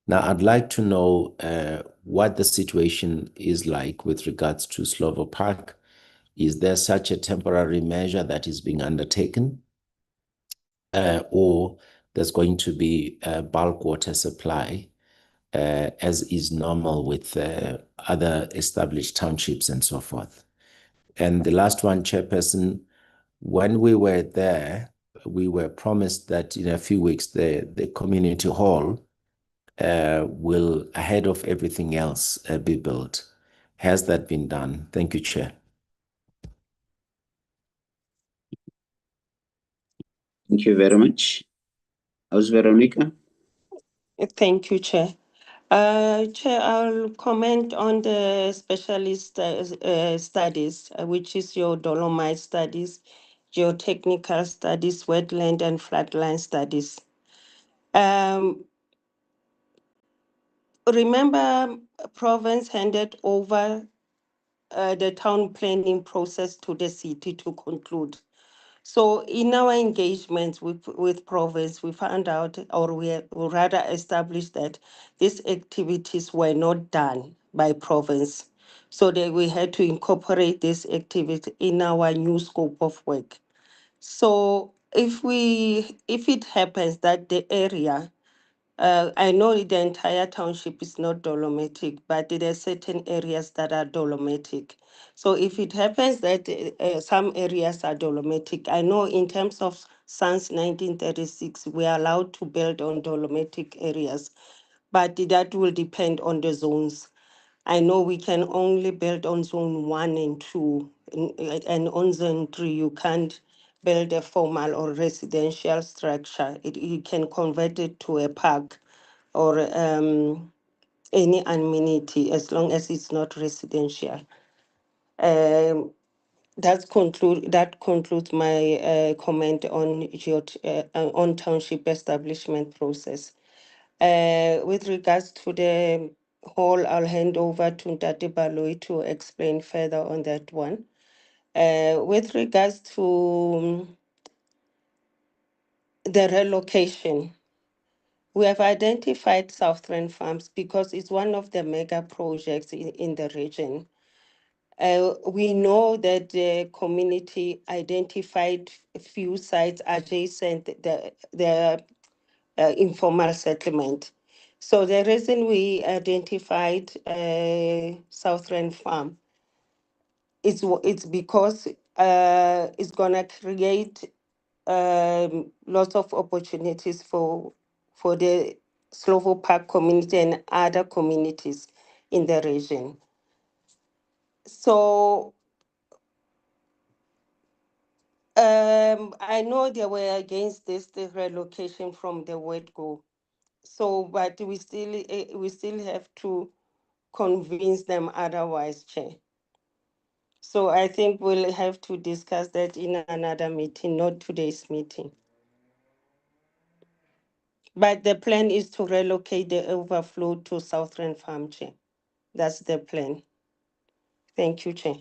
C: Now, I'd like to know what the situation is like with regards to Slovo Park. Is there such a temporary measure that is being undertaken? Or there's going to be a bulk water supply as is normal with other established townships and so forth? And the last one, Chairperson, when we were there, we were promised that in a few weeks, the community hall will, ahead of everything else, be built. Has that been done? Thank you, Chair.
A: Thank you very much. How's Veronica?
D: Thank you, Chair. Chair, I'll comment on the specialist studies, which is your dolomite studies, geotechnical studies, wetland and floodline studies. Remember, province handed over the town planning process to the city to conclude. So in our engagements with province, we found out, or we rather established that these activities were not done by province. So that we had to incorporate this activity in our new scope of work. So if it happens that the area, I know the entire township is not dolomitic, but there are certain areas that are dolomitic. So if it happens that some areas are dolomitic, I know in terms of since 1936, we are allowed to build on dolomitic areas, but that will depend on the zones. I know we can only build on zone 1 and 2, and on zone 3, you can't build a formal or residential structure. You can convert it to a park or any amenity as long as it's not residential. That concludes my comment on township establishment process. With regards to the whole, I'll hand over to Ntate Baloyi to explain further on that one. With regards to the relocation, we have identified Southern Farms because it's one of the mega projects in the region. We know that the community identified a few sites adjacent the informal settlement. So the reason we identified Southern Farm it's because it's gonna create lots of opportunities for the Slovo Park community and other communities in the region. So I know they were against the relocation from the word go. So, but we still have to convince them otherwise, Chair. So I think we'll have to discuss that in another meeting, not today's meeting. But the plan is to relocate the overflow to Southern Farm, Chair. That's the plan. Thank you, Chair.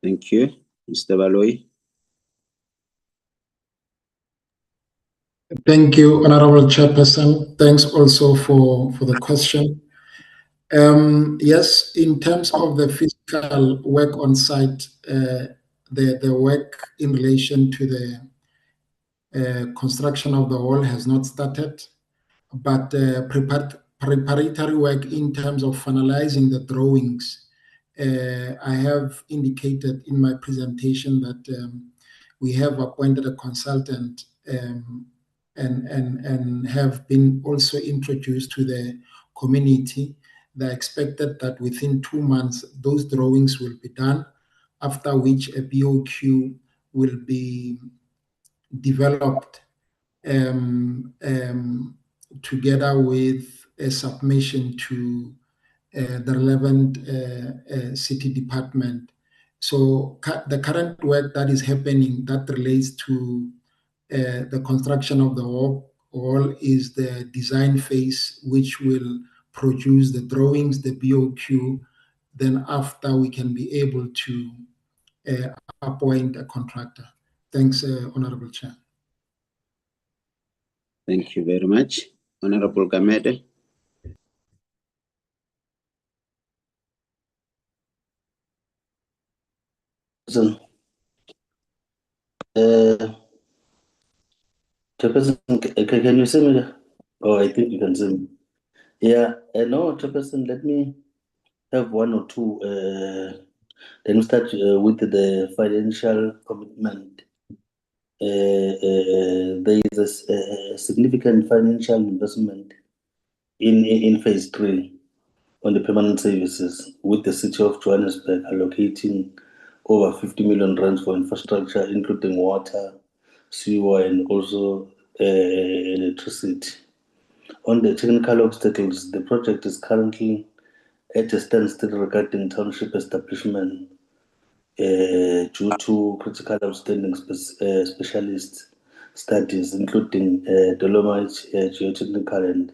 A: Thank you. Mr. Baloyi.
U: Thank you, Honorable Chairperson. Thanks also for the question. Yes, in terms of the physical work on site, the work in relation to the construction of the hall has not started, but preparatory work in terms of finalizing the drawings, I have indicated in my presentation that we have appointed a consultant and have been also introduced to the community. They're expected that within 2 months, those drawings will be done, after which a BOQ will be developed together with a submission to the relevant city department. So the current work that is happening that relates to the construction of the hall is the design phase, which will produce the drawings, the BOQ. Then after we can be able to appoint a contractor. Thanks, Honorable Chair.
A: Thank you very much. Honorable Gamede.
S: Chairperson, can you see me? Oh, I think you can see me. Yeah, no, Chairperson, let me have one or two. Let me start with the financial commitment. There is a significant financial investment in phase 3 on the permanent services, with the City of Johannesburg allocating over 50 million rands for infrastructure, including water, sewer, and also electricity. On the technical obstacles, the project is currently at a standstill regarding township establishment due to critical outstanding specialist studies, including dolomite, geotechnical, and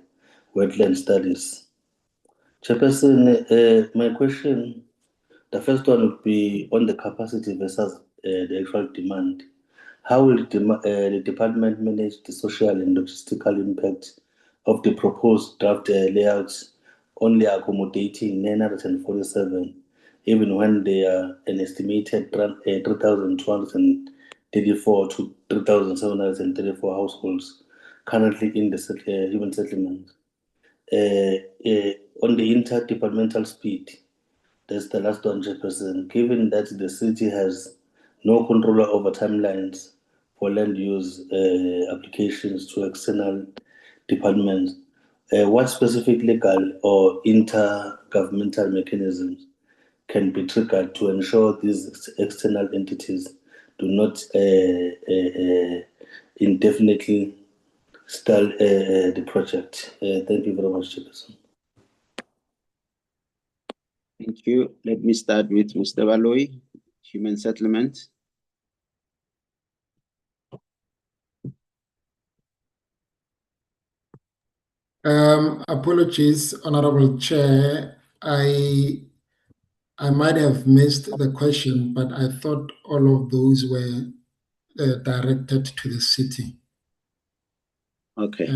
S: wetland studies. Chairperson, my question, the first one would be on the capacity versus the actual demand. How will the department manage the social and logistical impact of the proposed draft layouts, only accommodating 947, even when they are an estimated 3,234 to 3,734 households currently in the human settlement? On the interdepartmental speed, that's the last one, Chairperson. Given that the city has no control over timelines for land use applications to external departments, what specific legal or intergovernmental mechanisms can be triggered to ensure these external entities do not indefinitely stall the project? Thank you very much, Chairperson.
A: Thank you. Let me start with Mr. Baloyi, Human Settlement.
U: Apologies, Honorable Chair. I might have missed the question, but I thought all of those were directed to the city.
A: Okay.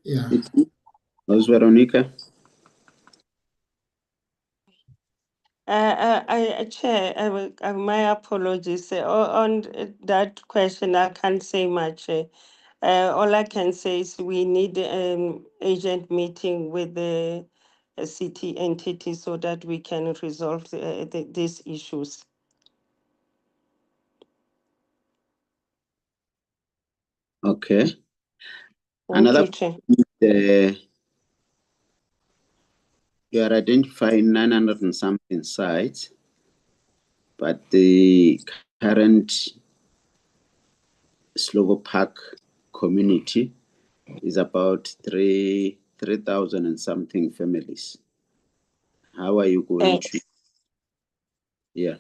U: Yeah.
A: Ms. Veronica.
D: Chair, my apologies. On that question, I can't say much. All I can say is we need an agent meeting with the city entity so that we can resolve these issues.
A: Okay.
D: Thank
A: Another
D: you, Chair.
A: You are identifying 900 and something sites, but the current Slovo Park community is about 3,000 and something families. How are you going to? Yeah.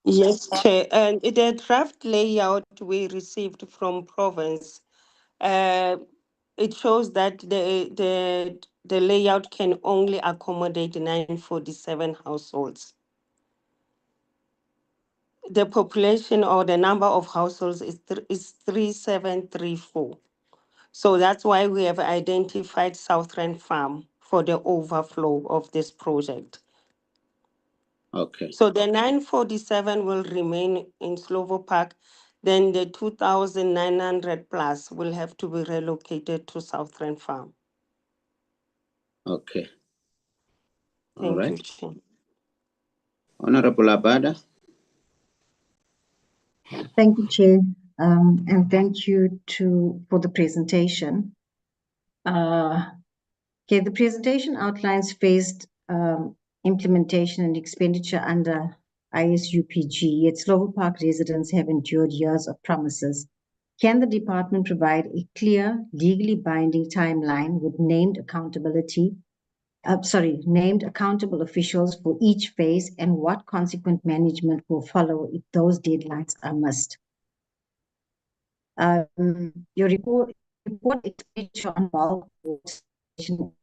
D: Yes, Chair. And the draft layout we received from province, it shows that the layout can only accommodate 947 households. The population or the number of households is 3734. So that's why we have identified Southern Farm for the overflow of this project.
A: Okay.
D: So the 947 will remain in Slovo Park. Then the 2,900 plus will have to be relocated to Southern Farm.
A: Okay. All
D: Thank
A: right.
D: you, Chair.
A: Honorable Abada.
R: Thank you, Chair, and thank you for the presentation. Okay, the presentation outlines phased implementation and expenditure under ISUPG, yet Slovo Park residents have endured years of promises. Can the department provide a clear, legally binding timeline with named accountable officials for each phase, and what consequent management will follow if those deadlines are missed? Your report expenditure on bulk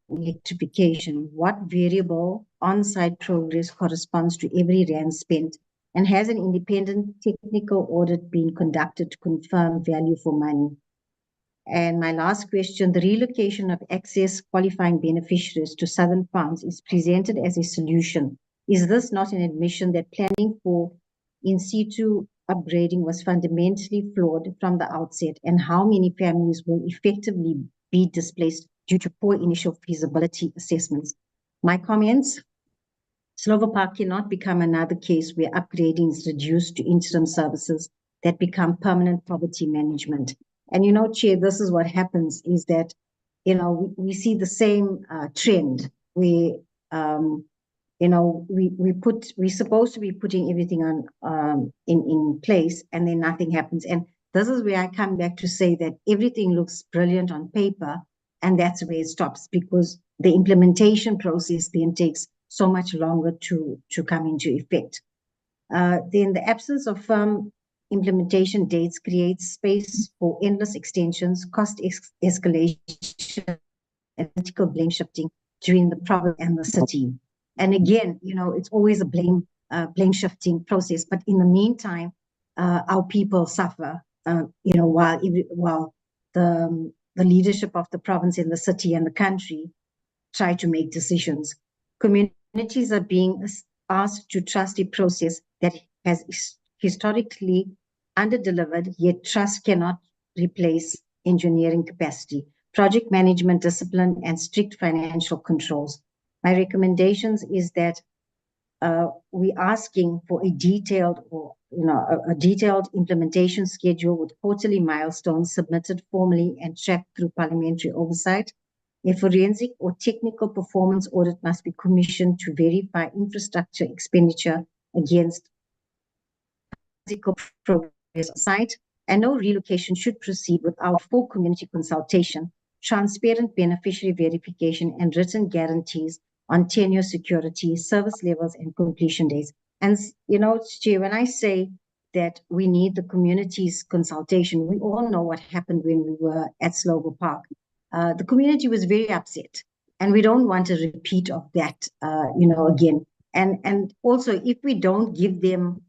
R: electrification. What variable on-site progress corresponds to every rand spent, and has an independent technical audit been conducted to confirm value for money? And my last question, the relocation of excess qualifying beneficiaries to Southern Farms is presented as a solution. Is this not an admission that planning for in situ upgrading was fundamentally flawed from the outset? And how many families will effectively be displaced due to poor initial feasibility assessments? My comments: Slovo Park cannot become another case where upgrading is reduced to interim services that become permanent poverty management. And Chair, this is what happens, is that, we see the same trend where, we're supposed to be putting everything on in place, and then nothing happens. And this is where I come back to say that everything looks brilliant on paper, and that's where it stops, because the implementation process then takes so much longer to come into effect. Then the absence of firm implementation dates creates space for endless extensions, cost escalation, and political blame shifting between the province and the city. And again, it's always a blame shifting process. But in the meantime, our people suffer. While the leadership of the province and the city and the country try to make decisions. Communities are being asked to trust a process that has historically underdelivered, yet trust cannot replace engineering capacity, project management discipline, and strict financial controls. My recommendations is that we're asking for a detailed implementation schedule with quarterly milestones submitted formally and tracked through parliamentary oversight. A forensic or technical performance audit must be commissioned to verify infrastructure expenditure against physical progress on site, and no relocation should proceed without full community consultation, transparent beneficiary verification, and written guarantees on tenure security, service levels, and completion dates. And, Chair, when I say that we need the community's consultation, we all know what happened when we were at Slovo Park. The community was very upset, and we don't want a repeat of that, again. And also, if we don't give them,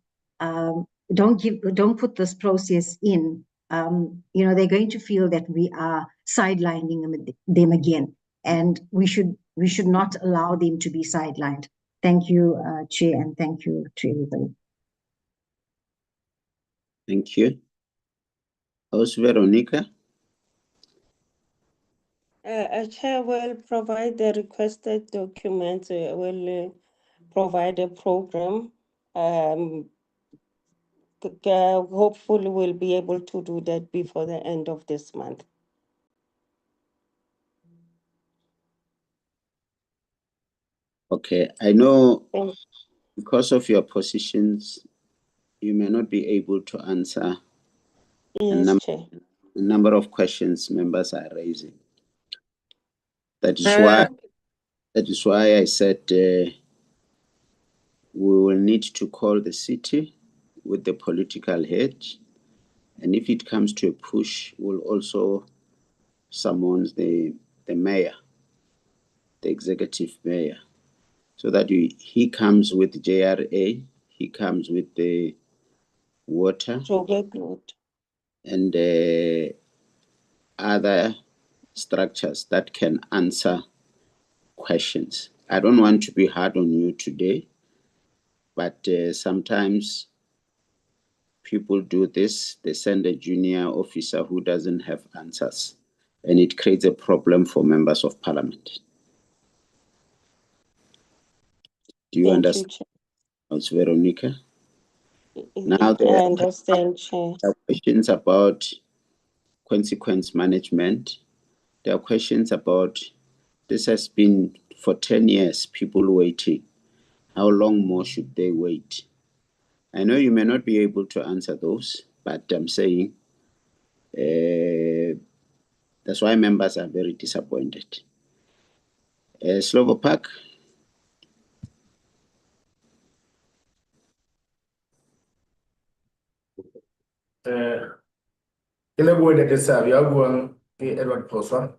R: don't put this process in, they're going to feel that we are sidelining them again, and we should not allow them to be sidelined. Thank you, Chair, and thank you to everybody.
A: Thank you. House Veronica.
D: Chair will provide the requested documents, will provide a program. Hopefully we'll be able to do that before the end of this month.
A: Okay, I know because of your positions, you may not be able to answer
D: Yes, Chair.
A: a number of questions members are raising. That is why I said we will need to call the city with the political head, and if it comes to a push, we'll also summon the mayor, the executive mayor, so that he comes with JRA, he comes with the water, and other structures that can answer questions. I don't want to be hard on you today, but sometimes people do this. They send a junior officer who doesn't have answers, and it creates a problem for members of parliament. Do you understand? It's Veronica. Now there
D: I understand, Chair.
A: are questions about consequence management. There are questions about this has been for 10 years, people waiting. How long more should they wait? I know you may not be able to answer those, but I'm saying that's why members are very disappointed. Slovo Park.
E: Ke lebohe ntate Sabi ya buang ke Edward Phoswa.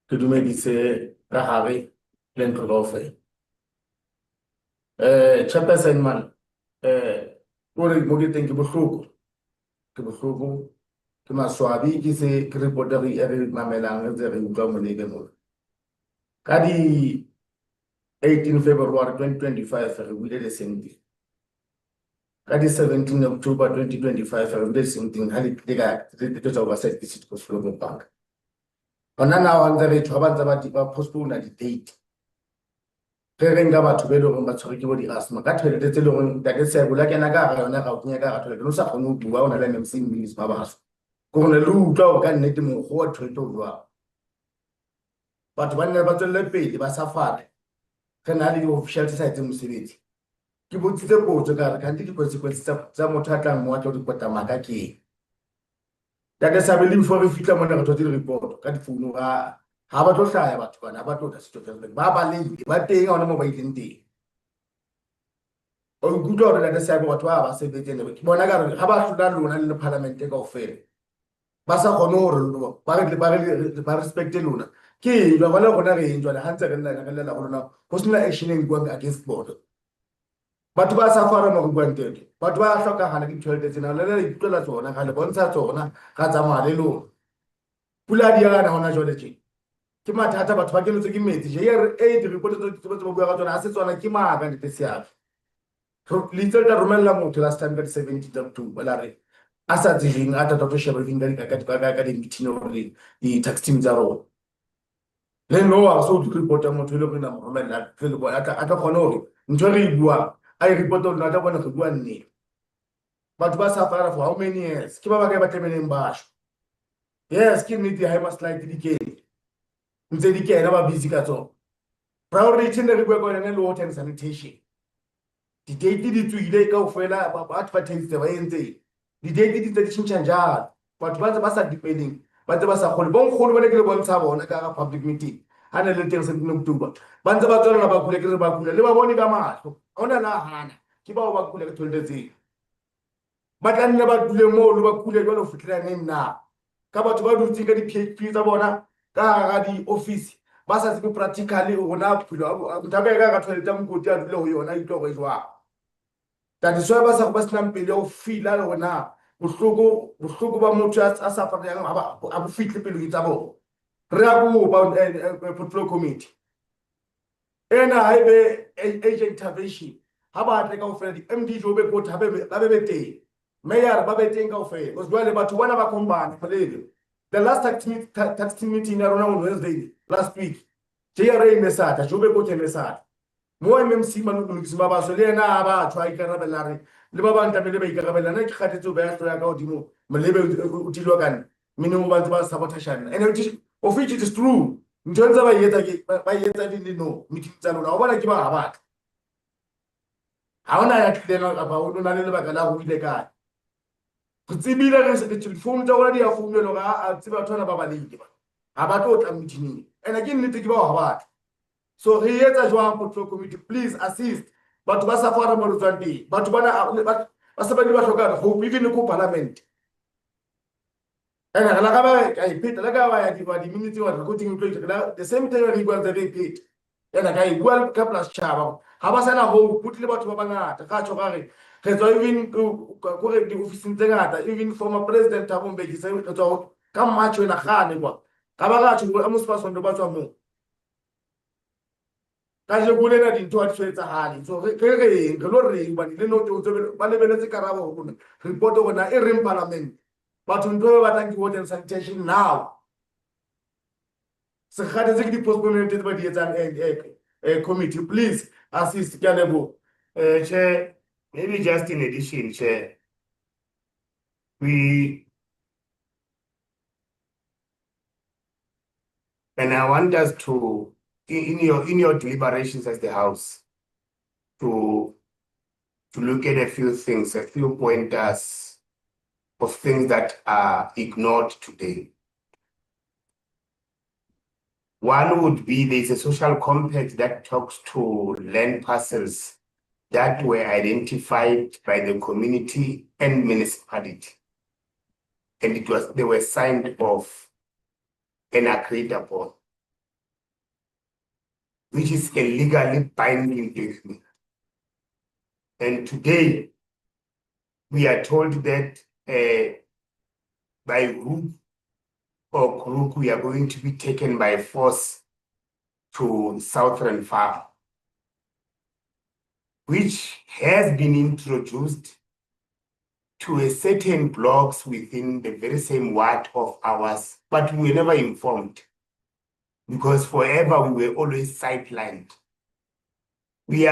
E: Ke dumedise ka hare le ntlo kaofela. Chairperson man, kore mo ke teng ke bohloko. Ke bohloko. Ke maswabi ke se ke reporter e re mamelang re re utlwa moleke mo. Ka di 18 February 2025 re buile the same thing. Ka di 17 October 2025 re buile the same thing. Ha le tsa oversight ke sitho Slovo bank. Hona na wa ntse re tshwa ba ntse ba postpone di date. Re renga batho be le gore ba tshwere ke bo di asthma ka toilet tse le gore ntate se bula kena ka ga yona ga o kenya ka ga toilet no sa kgone go bua o na le MC English ba baso go gone le utlwa go ka nnete mo go wa toilet o jwa batho ba nne ba tswelle pele ba safare re na le official tse sa etse mosebetsi ke botsitse potso ka re ka di consequences tsa motho a tlang mo a tlo di kota maka ke Desirability before re fitla mona re thotse report ka di phone ga ba tlo hlaya batho bana ba tlo tla setofela ba le ba teng ona mo ba ileng teng o gutlo re la Desirable batho ba sebetse ne ke bona ka re ga ba hlola lona le parliament ka ofela ba sa kgone hore ba respecte lona ke jwa bana gona re enjwa ha ntse re nna ka lela go lona go sena action e going against board batho ba sa fara mo go ntete batho ba hloka gana ke toilet tsena le le tlola tsona ga le bontsha tsona ga tsamaya le lona pula di yana hona jole tje ke mathata batho ba kenetswe ke metsi je re di report tse ba bua ka tsona a se tsona ke maaka nnete seabe little ta romella motho last time ka 17 October la re a sa tseng a tata to sheba vinga ka di meeting hore di tax team tsa rona le no a so di report motho le rena mo romella le go a tla kgona hore ntho re e bua a e report o nna ta bona go bua nne batho ba sa fara for how many years ke ba ba ka ba temeleng basho yes ke nnete ha must like di kene ntse di kena ba busy ka tsona priority ne re bua ka yona le water and sanitation di date di tswile ka ofela ba taste ba entse di date di tse di tshintshang jalo batho ba ntse ba sa depending ba ntse ba sa kgole bon kgolo ba ne ke le bontsha bona ka public meeting ha ne le teng 17 October ba ntse ba tswela ba kule ke re ba kule le ba bone ka mahlo ona na hana ke ba ba kule ke toilet tse ba tla nne ba dule mo lo ba kule jalo fitlela nna ka batho ba dutse ka di PhD tsa bona ka ga di office ba sa tsebe practically rona philo mtabe ka toilet ya mokoti a dule ho yona itlo go jwa that is why ba sa go ba sena pele o fila le rona bohloko ba motho a sa fara yang a bo fitle pele tsa bona re a go ba portfolio committee ena ha ebe agent intervention ha ba tla ka ofela di MD jo be go thabe ba be teng mayor ba be teng ka ofela because jwale batho bona ba kombana pele the last tax meeting ya rona on Wednesday last week JRA mesata jo be go teng mesata mo MMC manukisi ba baso le ena ba tshwa ikarabelare le ba bang tamele ba ikarabelana ke kgatetse ba ya hloya ka hodimo molebe o tilwa kana mine mo ba ba sabotashana and of which it is true ntshwantse ba yetsa di no meeting tsa lona o bona ke ba batla ha ona ya tlilena ka ba o na le lebaka la go ile kae go tsebile re se ke phone tsa rona di a founela ga a tseba thona ba balile ba ha ba tlo tla meeting ena ke nnete ke ba ha batla so re etsa jwang portfolio committee please assist batho ba sa fara mo tswang teng batho bana ba se ba di ba hloka hope even ko parliament ena la ka ba ka ipeta la ka ba ya di minutes wa recording tlo the same time re bua tsa repeat ena ka e bua ka plus chaba ha ba sana ho putle batho ba bangata ka tsho ga re tswa even ko re di office tse ngata even former president Thabo Mbeki se re tswa ka macho ena gane kwa ka ba ga tsho a mo spa sondo ba tswa mo ka je bule na dintho a tshwetsa hale so re lo re ba le no tso ba lebeletse karabo go bona report gona e reng parliament batho ntwe ba tlang ke water and sanitation now se gate tse ke di postponement tse ba di etsang committee please assist ke lebo chair maybe just in addition chair and I want us to in your deliberations as the house to look at a few things, a few pointers of things that are ignored today. One would be there's a social compact that talks to land parcels that were identified by the community and municipality. and they were signed off and agreed upon, which is a legally binding agreement. And today, we are told that by hook or crook, we are going to be taken by force to Southern Farm, which has been introduced to a certain blocks within the very same ward of ours, but we were never informed because forever we were always sidelined. We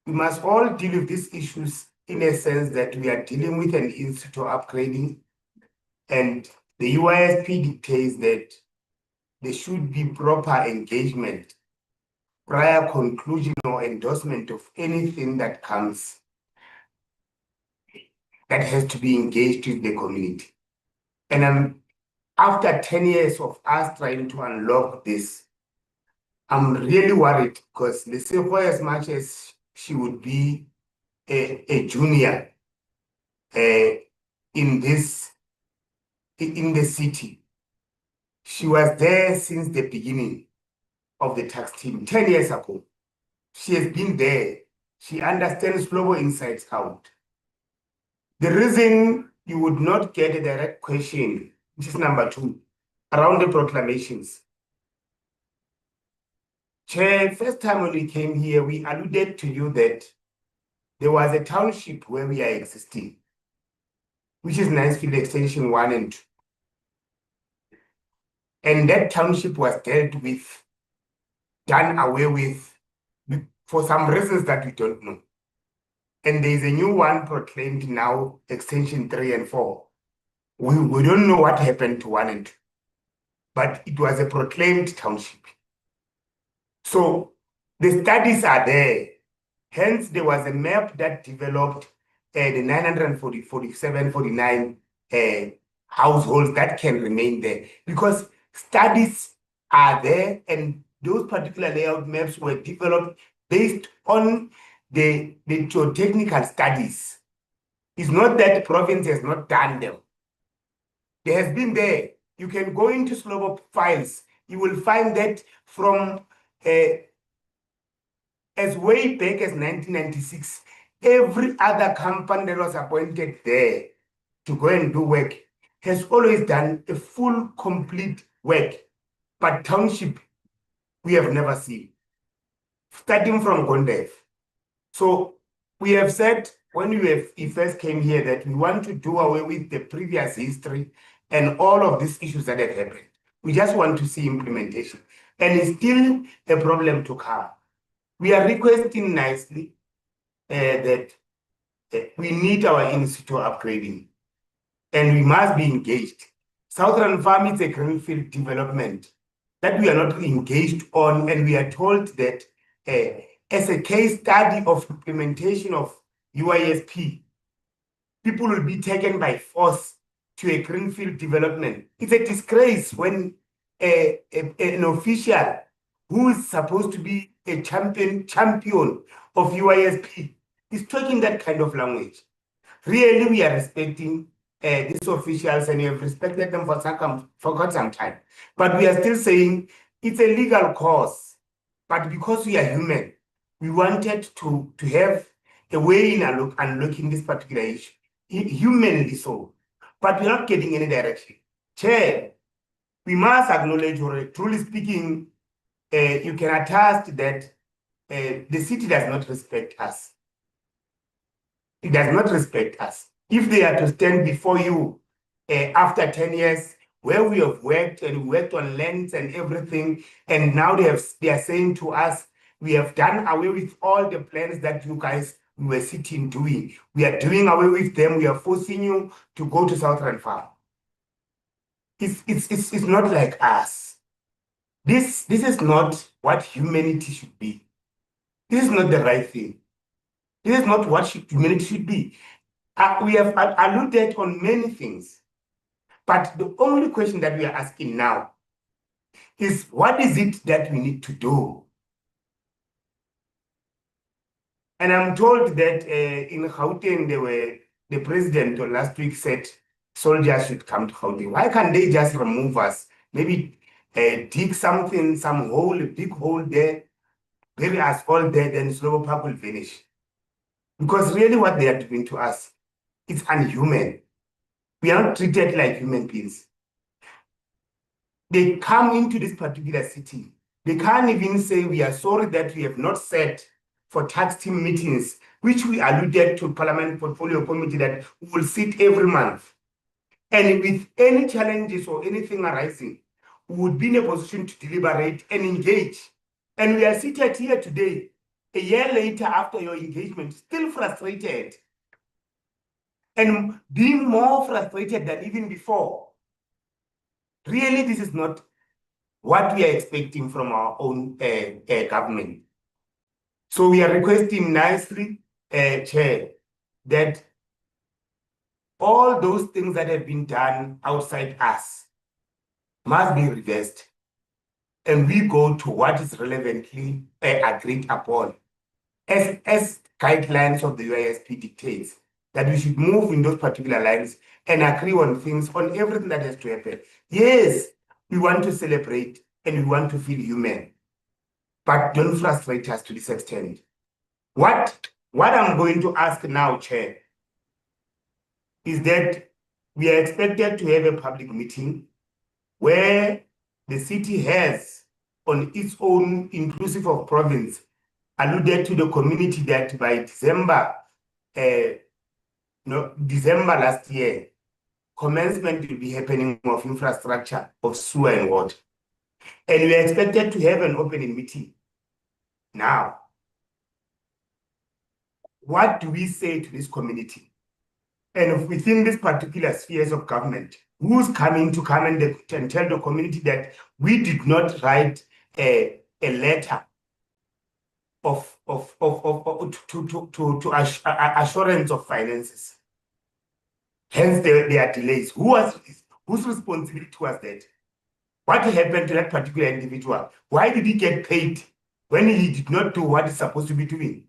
E: must all deal with these issues in a sense that we are dealing with an institute upgrading, and the UISP dictates that there should be proper engagement prior conclusion or endorsement of anything that comes that has to be engaged with the community. And after 10 years of us trying to unlock this, I'm really worried because Lesego, as much as she would be a junior in the city, she was there since the beginning of the tax team 10 years ago. She has been there. She understands Slovo inside out. The reason you would not get a direct question, which is number 2, around the proclamations. Chair, first time when we came here, we alluded to you that there was a township where we are existing, which is Nicefield Extension 1 and 2. And that township was dealt with, done away with, for some reasons that we don't know. And there's a new one proclaimed now, Extension 3 and 4. We don't know what happened to 1 and 2, but it was a proclaimed township. So the studies are there. Hence, there was a map that developed the 947, 49 households that can remain there, because studies are there, and those particular layout maps were developed based on the geotechnical studies. It's not that the province has not done them. They has been there. You can go into Slovo files. You will find that from as way back as 1996, every other company that was appointed there to go and do work has always done a full, complete work. But township, we have never seen, starting from Gondev. So we have said when we first came here that we want to do away with the previous history and all of these issues that have happened. We just want to see implementation. And it's still a problem to come. We are requesting nicely that we need our institute upgrading, and we must be engaged. Southern Farm is a greenfield development that we are not engaged on, and we are told that as a case study of implementation of UISP, people will be taken by force to a greenfield development. It's a disgrace when an official who is supposed to be a champion of UISP is talking that kind of language. Really, we are respecting these officials, and we have respected them for quite some time. But we are still saying it's a legal cause. But because we are human, we wanted to have a way in unlocking this particular issue, humanly so. But we're not getting any direction. Chair, we must acknowledge, or truly speaking, you can attest that the city does not respect us. It does not respect us. If they are to stand before you after 10 years, where we have worked and worked on lands and everything, and now they are saying to us, we have done away with all the plans that you guys were sitting doing. We are doing away with them. We are forcing you to go to Southern Farm. It's not like us. This is not what humanity should be. This is not the right thing. This is not what humanity should be. We have alluded on many things, but the only question that we are asking now is, what is it that we need to do? And I'm told that in Gauteng, the president last week said soldiers should come to Gauteng. Why can't they just remove us? Maybe dig something, some hole, a big hole there, bury us all there, then Slovo Park will vanish. Because really what they are doing to us, it's unhuman. We are not treated like human beings. They come into this particular city. They can't even say, we are sorry that we have not set for tax team meetings, which we alluded to Parliament Portfolio Committee that we will sit every month. And with any challenges or anything arising, we would be in a position to deliberate and engage. And we are seated here today, a year later after your engagement, still frustrated. And being more frustrated than even before. Really, this is not what we are expecting from our own government. So we are requesting nicely, Chair, that all those things that have been done outside us must be reversed. And we go to what is relevantly agreed upon. As guidelines of the UISP dictates, that we should move in those particular lines and agree on things, on everything that has to happen. Yes, we want to celebrate and we want to feel human, but don't frustrate us to this extent. What I'm going to ask now, Chair, is that we are expected to have a public meeting where the city has, on its own, inclusive of province, alluded to the community that by December last year, commencement will be happening of infrastructure of sewer and water. And we are expected to have an opening meeting. Now, what do we say to this community? And within this particular spheres of government, who's coming to come and tell the community that we did not write a letter to assurance of finances? Hence, there are delays. Whose responsibility was that? What happened to that particular individual? Why did he get paid when he did not do what he's supposed to be doing?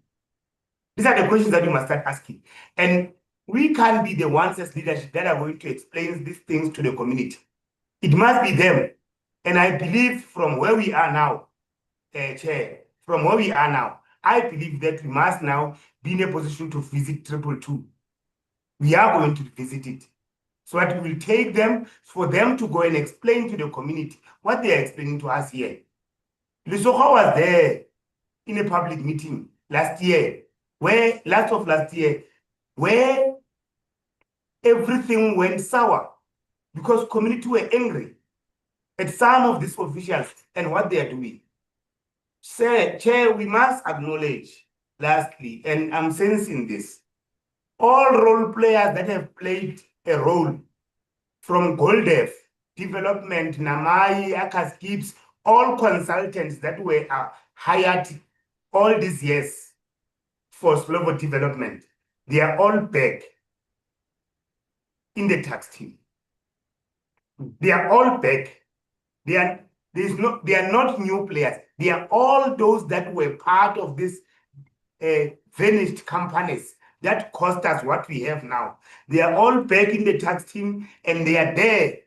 E: These are the questions that we must start asking. And we can't be the ones as leadership that are going to explain these things to the community. It must be them. And I believe from where we are now, Chair, from where we are now, I believe that we must now be in a position to visit 222. We are going to visit it. So that we will take them, for them to go and explain to the community what they are explaining to us here. Lesotho was there in a public meeting last year, where everything went sour because community were angry at some of these officials and what they are doing. Chair, we must acknowledge, lastly, and I'm sensing this, all role players that have played a role from Goldef, development, Namai, Akas Gibbs, all consultants that were hired all these years for Slovo development, they are all back in the tax team. They are all back. They are not new players. They are all those that were part of these vanished companies that cost us what we have now. They are all back in the tax team and they are there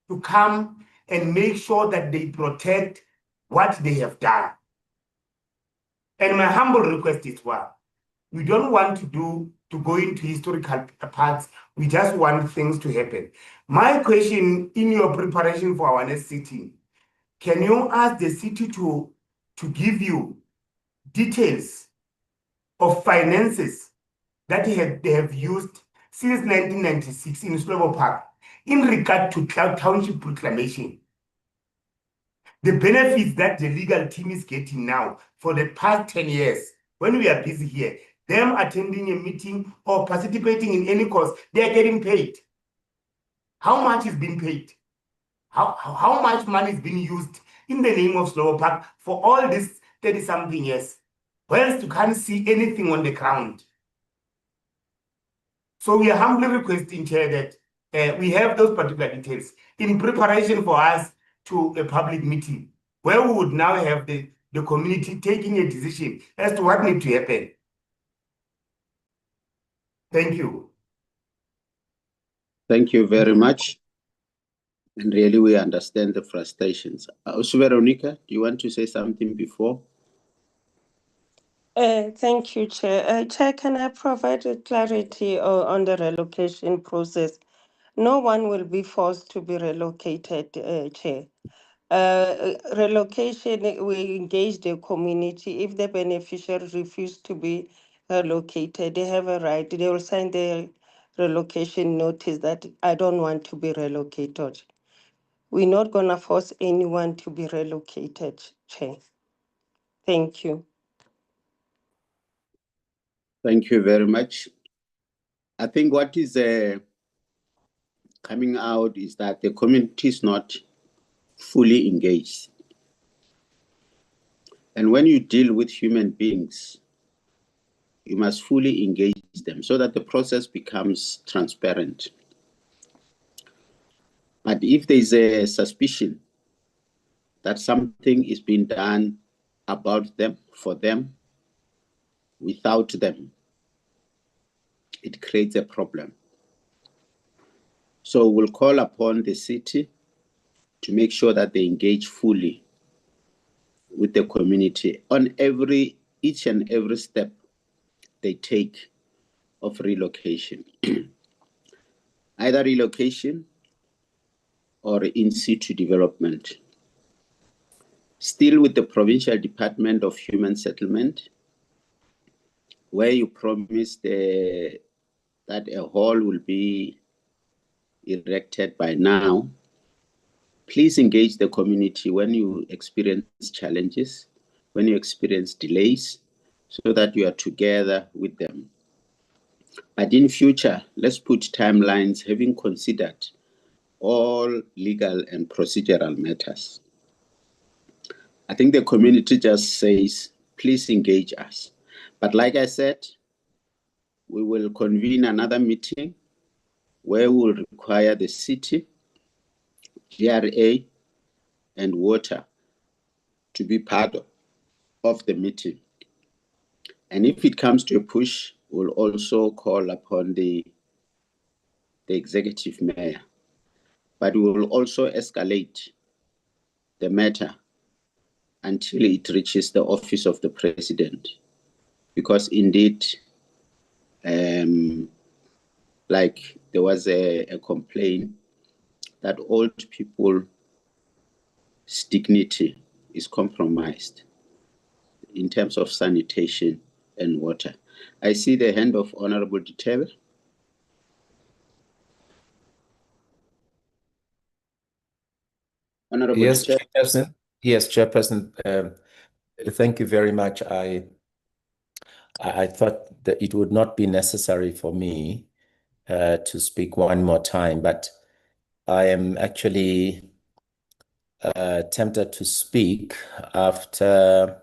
E: to come and make sure that they protect what they have done. And my humble request is we don't want to go into historical parts. We just want things to happen. My question in your preparation for our next sitting, can you ask the city to give you details of finances that they have used since 1996 in Slovo Park in regard to township proclamation? The benefits that the legal team is getting now for the past 10 years, when we are busy here, them attending a meeting or participating in any course, they are getting paid. How much is being paid? How much money is being used in the name of Slovo Park for all these 30-something years? Whereas you can't see anything on the ground. So we are humbly requesting, Chair, that we have those particular details in preparation for us to a public meeting where we would now have the community taking a decision as to what needs to happen. Thank you.
A: Thank you very much. And really, we understand the frustrations. Also, Veronica, do you want to say something before?
D: Thank you, Chair. Chair, can I provide a clarity on the relocation process? No one will be forced to be relocated, Chair. Relocation, we engage the community. If the beneficiary refuses to be relocated, they have a right. They will sign the relocation notice that I don't want to be relocated. We're not going to force anyone to be relocated, Chair. Thank you.
A: Thank you very much. I think what is coming out is that the community is not fully engaged. And when you deal with human beings, you must fully engage them so that the process becomes transparent. But if there is a suspicion that something is being done about them, for them, without them, it creates a problem. So we'll call upon the city to make sure that they engage fully with the community on each and every step they take of relocation, either relocation or in situ development. Still with the Provincial Department of Human Settlement, where you promised that a hall will be erected by now, please engage the community when you experience challenges, when you experience delays, so that you are together with them. But in future, let's put timelines having considered all legal and procedural matters. I think the community just says, please engage us. But like I said, we will convene another meeting where we'll require the city, GRA, and water to be part of the meeting. And if it comes to a push, we'll also call upon the executive mayor. But we will also escalate the matter until it reaches the office of the president. Because indeed, like there was a complaint that old people's dignity is compromised in terms of sanitation and water. I see the hand of Honorable Duterte. Honorable
C: Yes,
A: Duterte.
C: Chairperson. Yes, Chairperson. Thank you very much. I thought that it would not be necessary for me to speak one more time, but I am actually tempted to speak after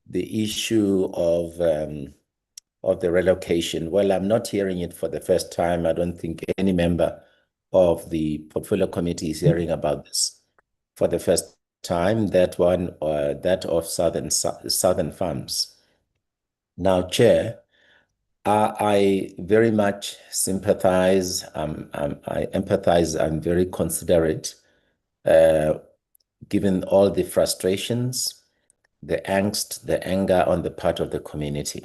C: the issue of the relocation. Well, I'm not hearing it for the first time. I don't think any member of the Portfolio Committee is hearing about this for the first time, that one or that of Southern Farms. Now, Chair, I very much sympathize. I empathize. I'm very considerate, given all the frustrations, the angst, the anger on the part of the community.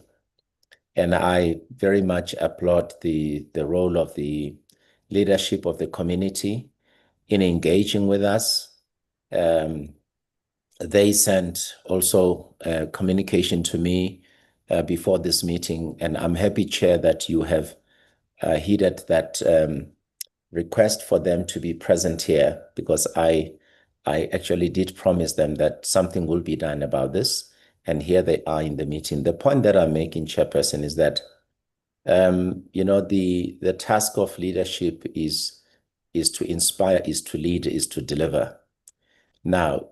C: And I very much applaud the role of the leadership of the community in engaging with us. They sent also communication to me before this meeting, and I'm happy, Chair, that you have heeded that request for them to be present here, because I actually did promise them that something will be done about this, and here they are in the meeting. The point that I'm making, Chairperson, is that the task of leadership is to inspire, is to lead, is to deliver. Now,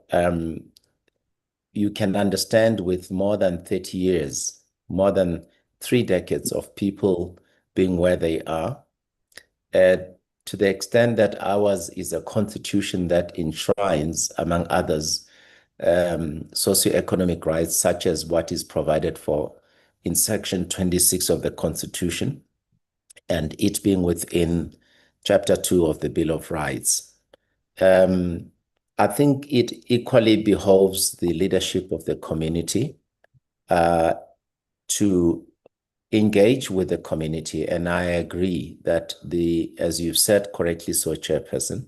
C: you can understand with more than 30 years, more than 3 decades of people being where they are, to the extent that ours is a constitution that enshrines, among others, socioeconomic rights, such as what is provided for in Section 26 of the Constitution, and it being within Chapter 2 of the Bill of Rights. I think it equally behoves the leadership of the community to engage with the community. And I agree that as you've said correctly so, Chairperson,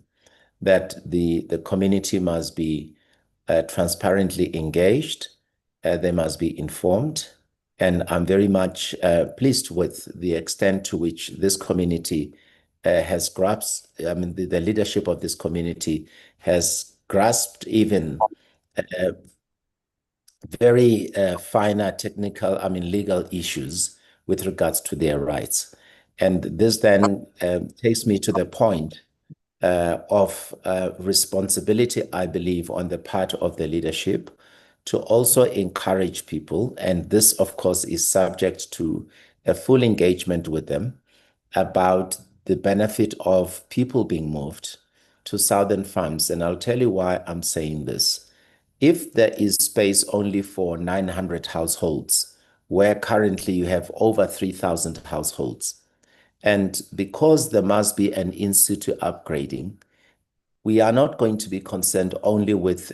C: that the community must be transparently engaged, they must be informed. And I'm very much pleased with the extent to which this community has grasped, the leadership of this community has grasped even very finer technical, legal issues with regards to their rights. And this then takes me to the point of responsibility, I believe, on the part of the leadership to also encourage people, and this, of course, is subject to a full engagement with them about the benefit of people being moved to southern farms. And I'll tell you why I'm saying this. If there is space only for 900 households, where currently you have over 3,000 households, and because there must be an in-situ upgrading, we are not going to be concerned only with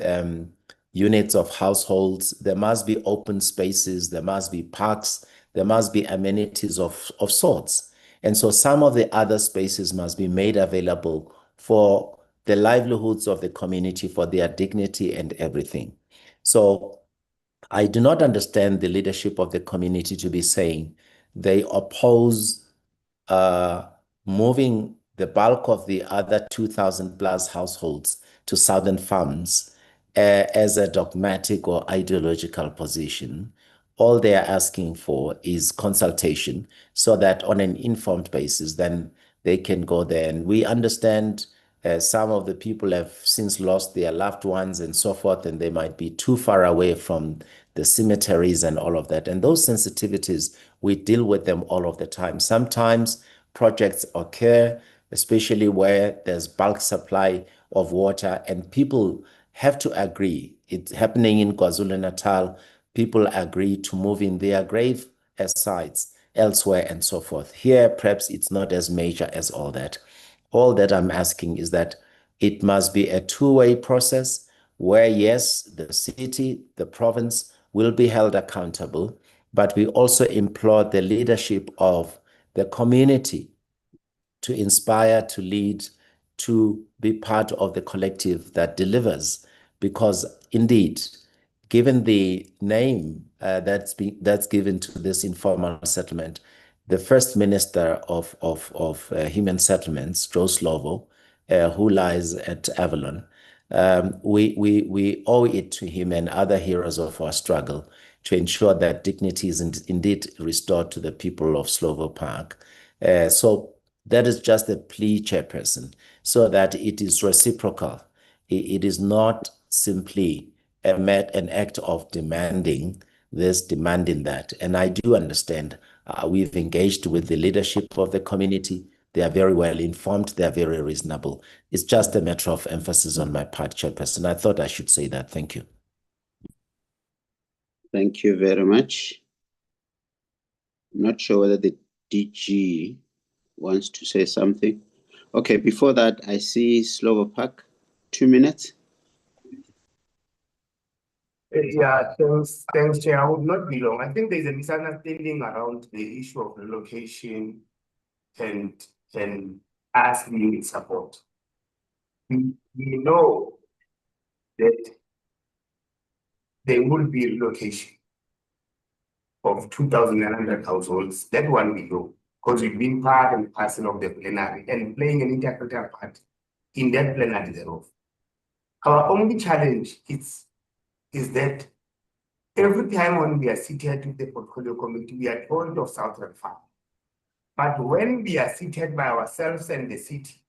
C: units of households. There must be open spaces, there must be parks, there must be amenities of sorts. And so some of the other spaces must be made available for the livelihoods of the community, for their dignity and everything. So I do not understand the leadership of the community to be saying they oppose moving the bulk of the other 2,000 plus households to southern farms as a dogmatic or ideological position. All they are asking for is consultation so that on an informed basis, then they can go there. And we understand some of the people have since lost their loved ones and so forth, and they might be too far away from the cemeteries and all of that. And those sensitivities, we deal with them all of the time. Sometimes projects occur, especially where there's bulk supply of water, and people have to agree. It's happening in KwaZulu-Natal. People agree to move in their grave sites elsewhere and so forth. Here, perhaps it's not as major as all that. All that I'm asking is that it must be a two-way process where, yes, the city, the province will be held accountable, but we also implore the leadership of the community to inspire, to lead, to be part of the collective that delivers. Because indeed, given the name that's given to this informal settlement, the first minister of human settlements, Joe Slovo, who lies at Avalon, we owe it to him and other heroes of our struggle to ensure that dignity is indeed restored to the people of Slovo Park. So that is just a plea, Chairperson, so that it is reciprocal. It is not simply an act of demanding this, demanding that. And I do understand we've engaged with the leadership of the community. They are very well informed. They are very reasonable. It's just a matter of emphasis on my part, Chairperson. I thought I should say that. Thank you.
A: Thank you very much. I'm not sure whether the DG wants to say something. Okay, before that, I see Slovo Park, 2 minutes.
E: Yeah, thanks, Chair. I would not be long. I think there's a misunderstanding around the issue of relocation and us needing support. We know that there will be relocation of 2,900 households. That one we know, because we've been part and parcel of the plenary and playing an integral part in that plenary thereof. Our only challenge is that every time when we are seated with the portfolio committee, we are told of Southern Farm. But when we are seated by ourselves and the city,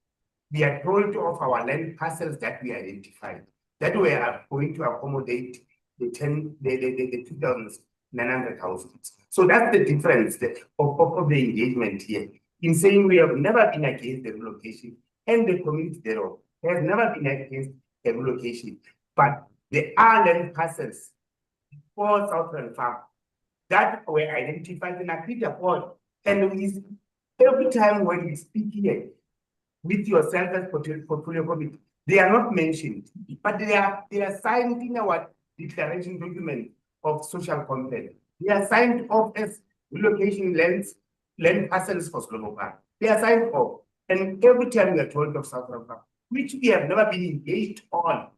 E: we are told of our land parcels that we identified, that we are going to accommodate the 2,900 households. So that's the difference of the engagement here. In saying we have never been against the relocation, and the community thereof has never been against the relocation. But there are land parcels for Southern Farm that were identified and agreed upon. And every time when we speak here, with yourself as portfolio committee. They are not mentioned, but they are signed in our declaration document of social content. They are signed off as relocation land parcels for Slovo. They are signed off. And every time we are told of South Africa, which we have never been engaged on,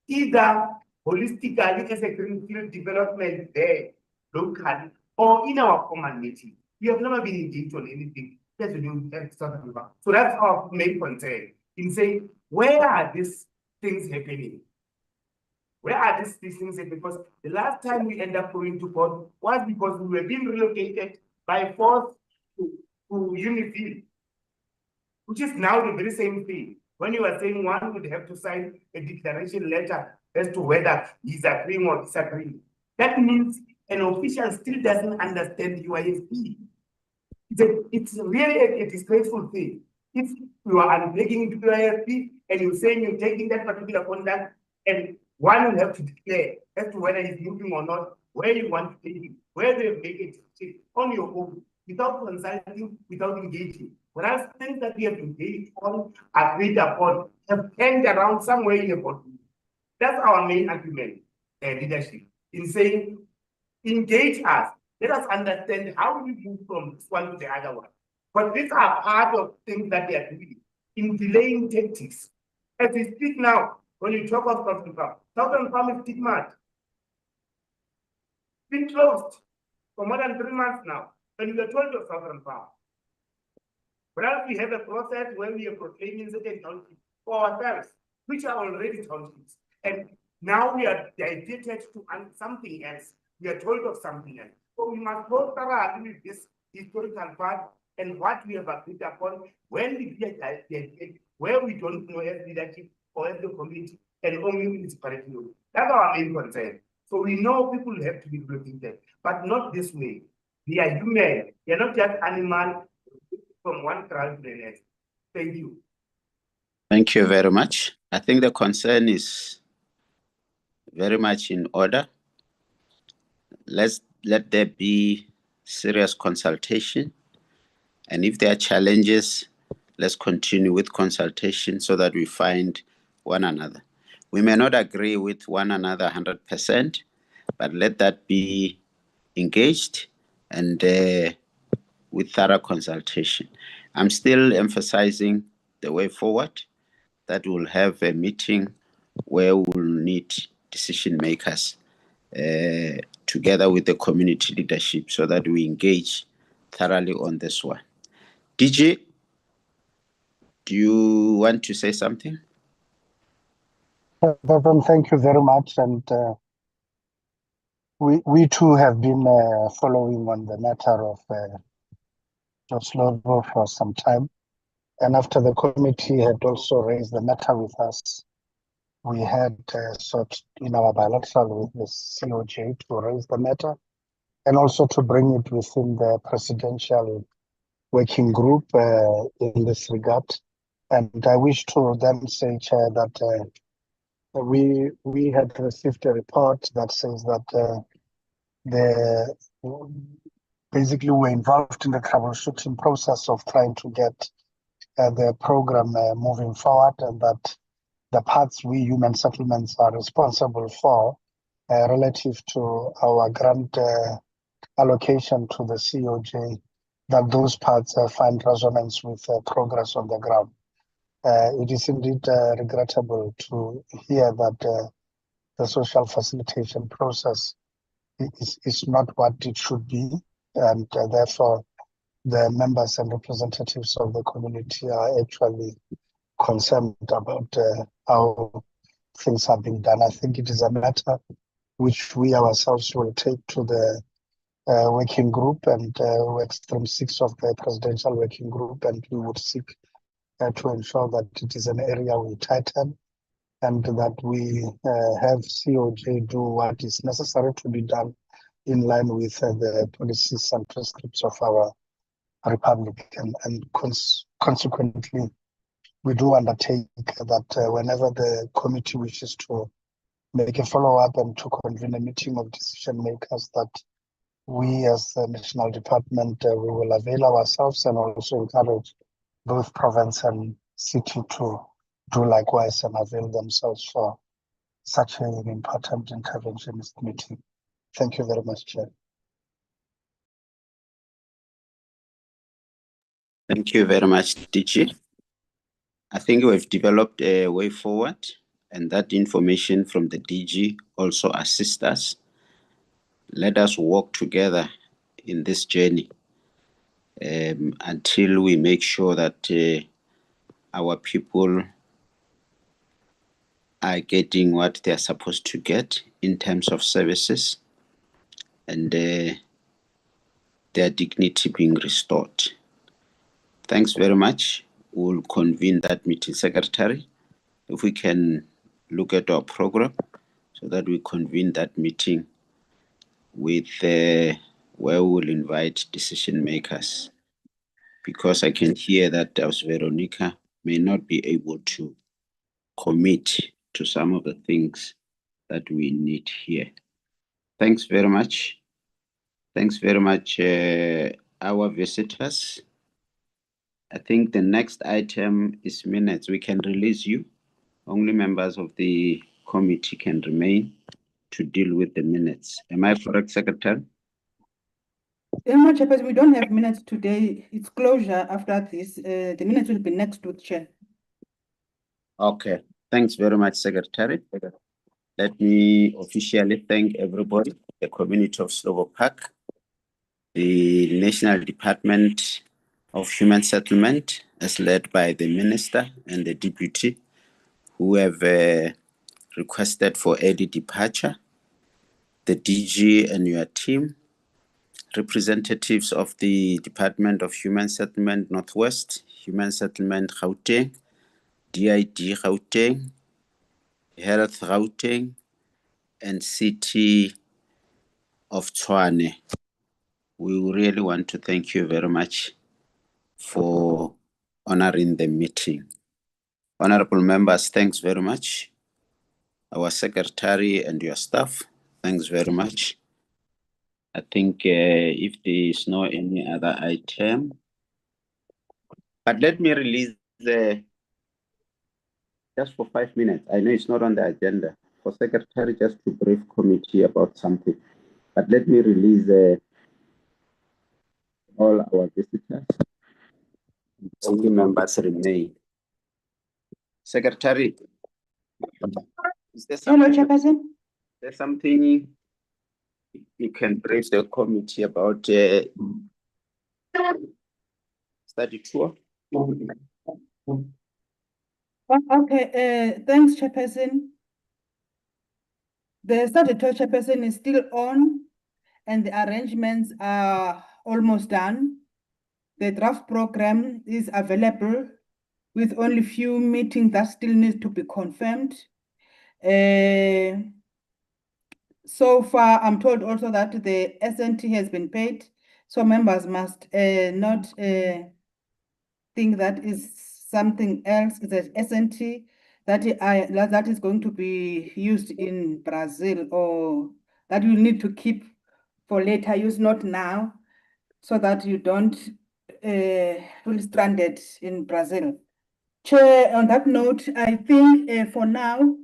E: either holistically as a greenfield development there, locally, or in our common meeting. We have never been engaged on anything that to do with South Africa. So that's our main concern in saying, where are these things happening? Where are these things happening? Because the last time we ended up going to court was because we were being relocated by force to Unity, which is now the very same thing. When you are saying one would have to sign a declaration letter as to whether he's agreeing or disagreeing, that means an official still doesn't understand UISP. It's really a disgraceful thing. If you are unbreaking UISP and you're saying you're taking that particular conduct, and one will have to declare as to whether he's moving or not, where you want to take it, where they make it on your own, without consulting, without engaging. Whereas things that we have engaged on, agreed upon, have turned around somewhere in the body. That's our main argument, leadership, in saying, engage us. Let us understand how we move from this one to the other one. But these are part of things that they are doing in delaying tactics. As we speak now, when you talk of Southern Farm is stigmatized. Been closed for more than 3 months now, and we are told of Southern Farm. Whereas we have a process where we are proclaiming certain townships for ourselves, which are already townships. And now we are dedicated to something else. We are told of something else. So we must go thoroughly with this historical part and what we have agreed upon when we get where we don't know as leadership or as the community and only municipality. That's our main concern. So we know people have to be protected, but not this way. They are human. They are not just animals from one tribe to the next. Thank you.
A: Thank you very much. I think the concern is very much in order. Let there be serious consultation. And if there are challenges, let's continue with consultation so that we find one another. We may not agree with one another 100%, but let that be engaged and with thorough consultation. I'm still emphasizing the way forward, that we'll have a meeting where we'll need decision makers together with the community leadership so that we engage thoroughly on this one. DJ, do you want to say something?
G: Reverend, thank you very much. And we too have been following on the matter of Slovo for some time. And after the committee had also raised the matter with us, we had sought in our bilateral with the COJ to raise the matter and also to bring it within the presidential working group in this regard. And I wish to then say, Chair, that we had received a report that says that basically we're involved in the troubleshooting process of trying to get the program moving forward, and that the parts we human settlements are responsible for relative to our grant allocation to the COJ, that those parts find resonance with progress on the ground. It is indeed regrettable to hear that the social facilitation process is not what it should be, and therefore the members and representatives of the community are actually concerned about how things have been done. I think it is a matter which we ourselves will take to the working group and Extreme 6 of the presidential working group, and we would seek to ensure that it is an area we tighten and that we have COJ do what is necessary to be done in line with the policies and prescripts of our republic. And consequently, we do undertake that whenever the committee wishes to make a follow-up and to convene a meeting of decision makers, that we as the National Department, we will avail ourselves and also encourage both province and city to do likewise and avail themselves for such an important interventionist meeting. Thank you very much, Chair.
A: Thank you very much, DG. I think we've developed a way forward, and that information from the DG also assists us. Let us walk together in this journey until we make sure that our people are getting what they are supposed to get in terms of services and their dignity being restored. Thanks very much. We'll convene that meeting, Secretary. If we can look at our program so that we convene that meeting with where we will invite decision makers, because I can hear that as Veronica may not be able to commit to some of the things that we need here. Thanks very much. Thanks very much, our visitors. I think the next item is minutes. We can release you. Only members of the committee can remain to deal with the minutes. Am I correct, Secretary?
B: Yeah, Chairperson, we don't have minutes today. It's closure after this. The minutes will be next week, Chair.
A: Okay. Thanks very much, Secretary. Let me officially thank everybody, the community of Slovo Park, the National Department of Human Settlement, as led by the Minister and the Deputy, who have requested for early departure, the DG and your team, representatives of the Department of Human Settlement Northwest, Human Settlement Gauteng, DID Gauteng, Health Gauteng, and City of Tshwane. We really want to thank you very much for honoring the meeting. Honorable members, thanks very much. Our secretary and your staff, thanks very much. I think if there is no any other item, but let me release just for 5 minutes. I know it's not on the agenda for secretary just to brief committee about something, but let me release all our visitors. Only members remain. Secretary, is there something, there's something you can brief the committee about study tour?
B: Okay, thanks, Chairperson. The study tour, Chairperson, is still on, and the arrangements are almost done. The draft program is available with only few meetings that still need to be confirmed. So far, I'm told also that the SNT has been paid, so members must not think that is something else. It's an SNT that is going to be used in Brazil, or that you need to keep for later use, not now, so that you don't feel stranded in Brazil. Chair, on that note, I think for now,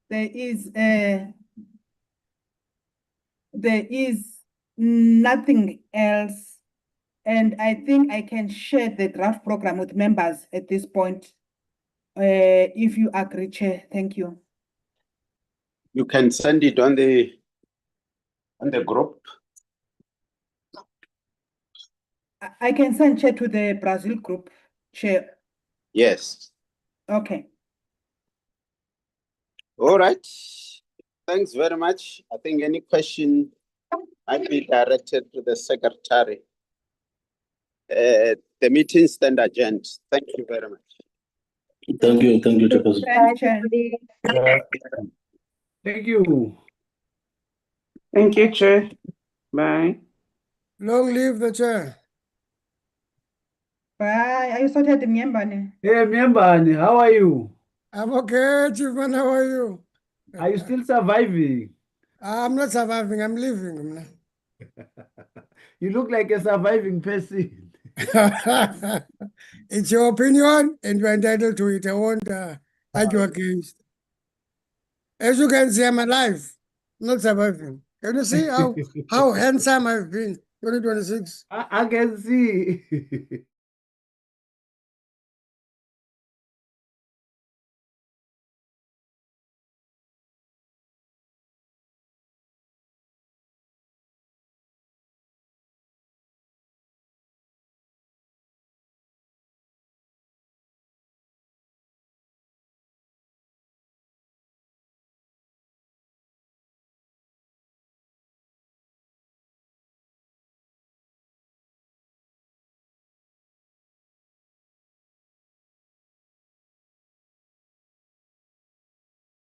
B: there is nothing else, and I think I can share the draft program with members at this point, if you agree, Chair. Thank you.
A: You can send it on the group.
B: I can send, Chair, to the Brazil group, Chair.
A: Yes.
B: Okay.
A: All right. Thanks very much. I think any question might be directed to the secretary. The meeting stand adjourned. Thank you very much.
S: Thank you, Chairperson.
B: Thanks, Chair.
F: Thank you. Thank you, Chair. Bye.
V: Long live the chair.
B: Bye. Are you sorted, Myembane?
F: Hey, Myembane, how are you?
V: I'm okay, Chief Man. How are you?
F: Are you still surviving?
V: I'm not surviving. I'm living.
F: You look like a surviving person.
V: It's your opinion, and you're entitled to it. I won't argue against. As you can see, I'm alive, not surviving. Can you see how handsome I've been? 2026.
F: I can see.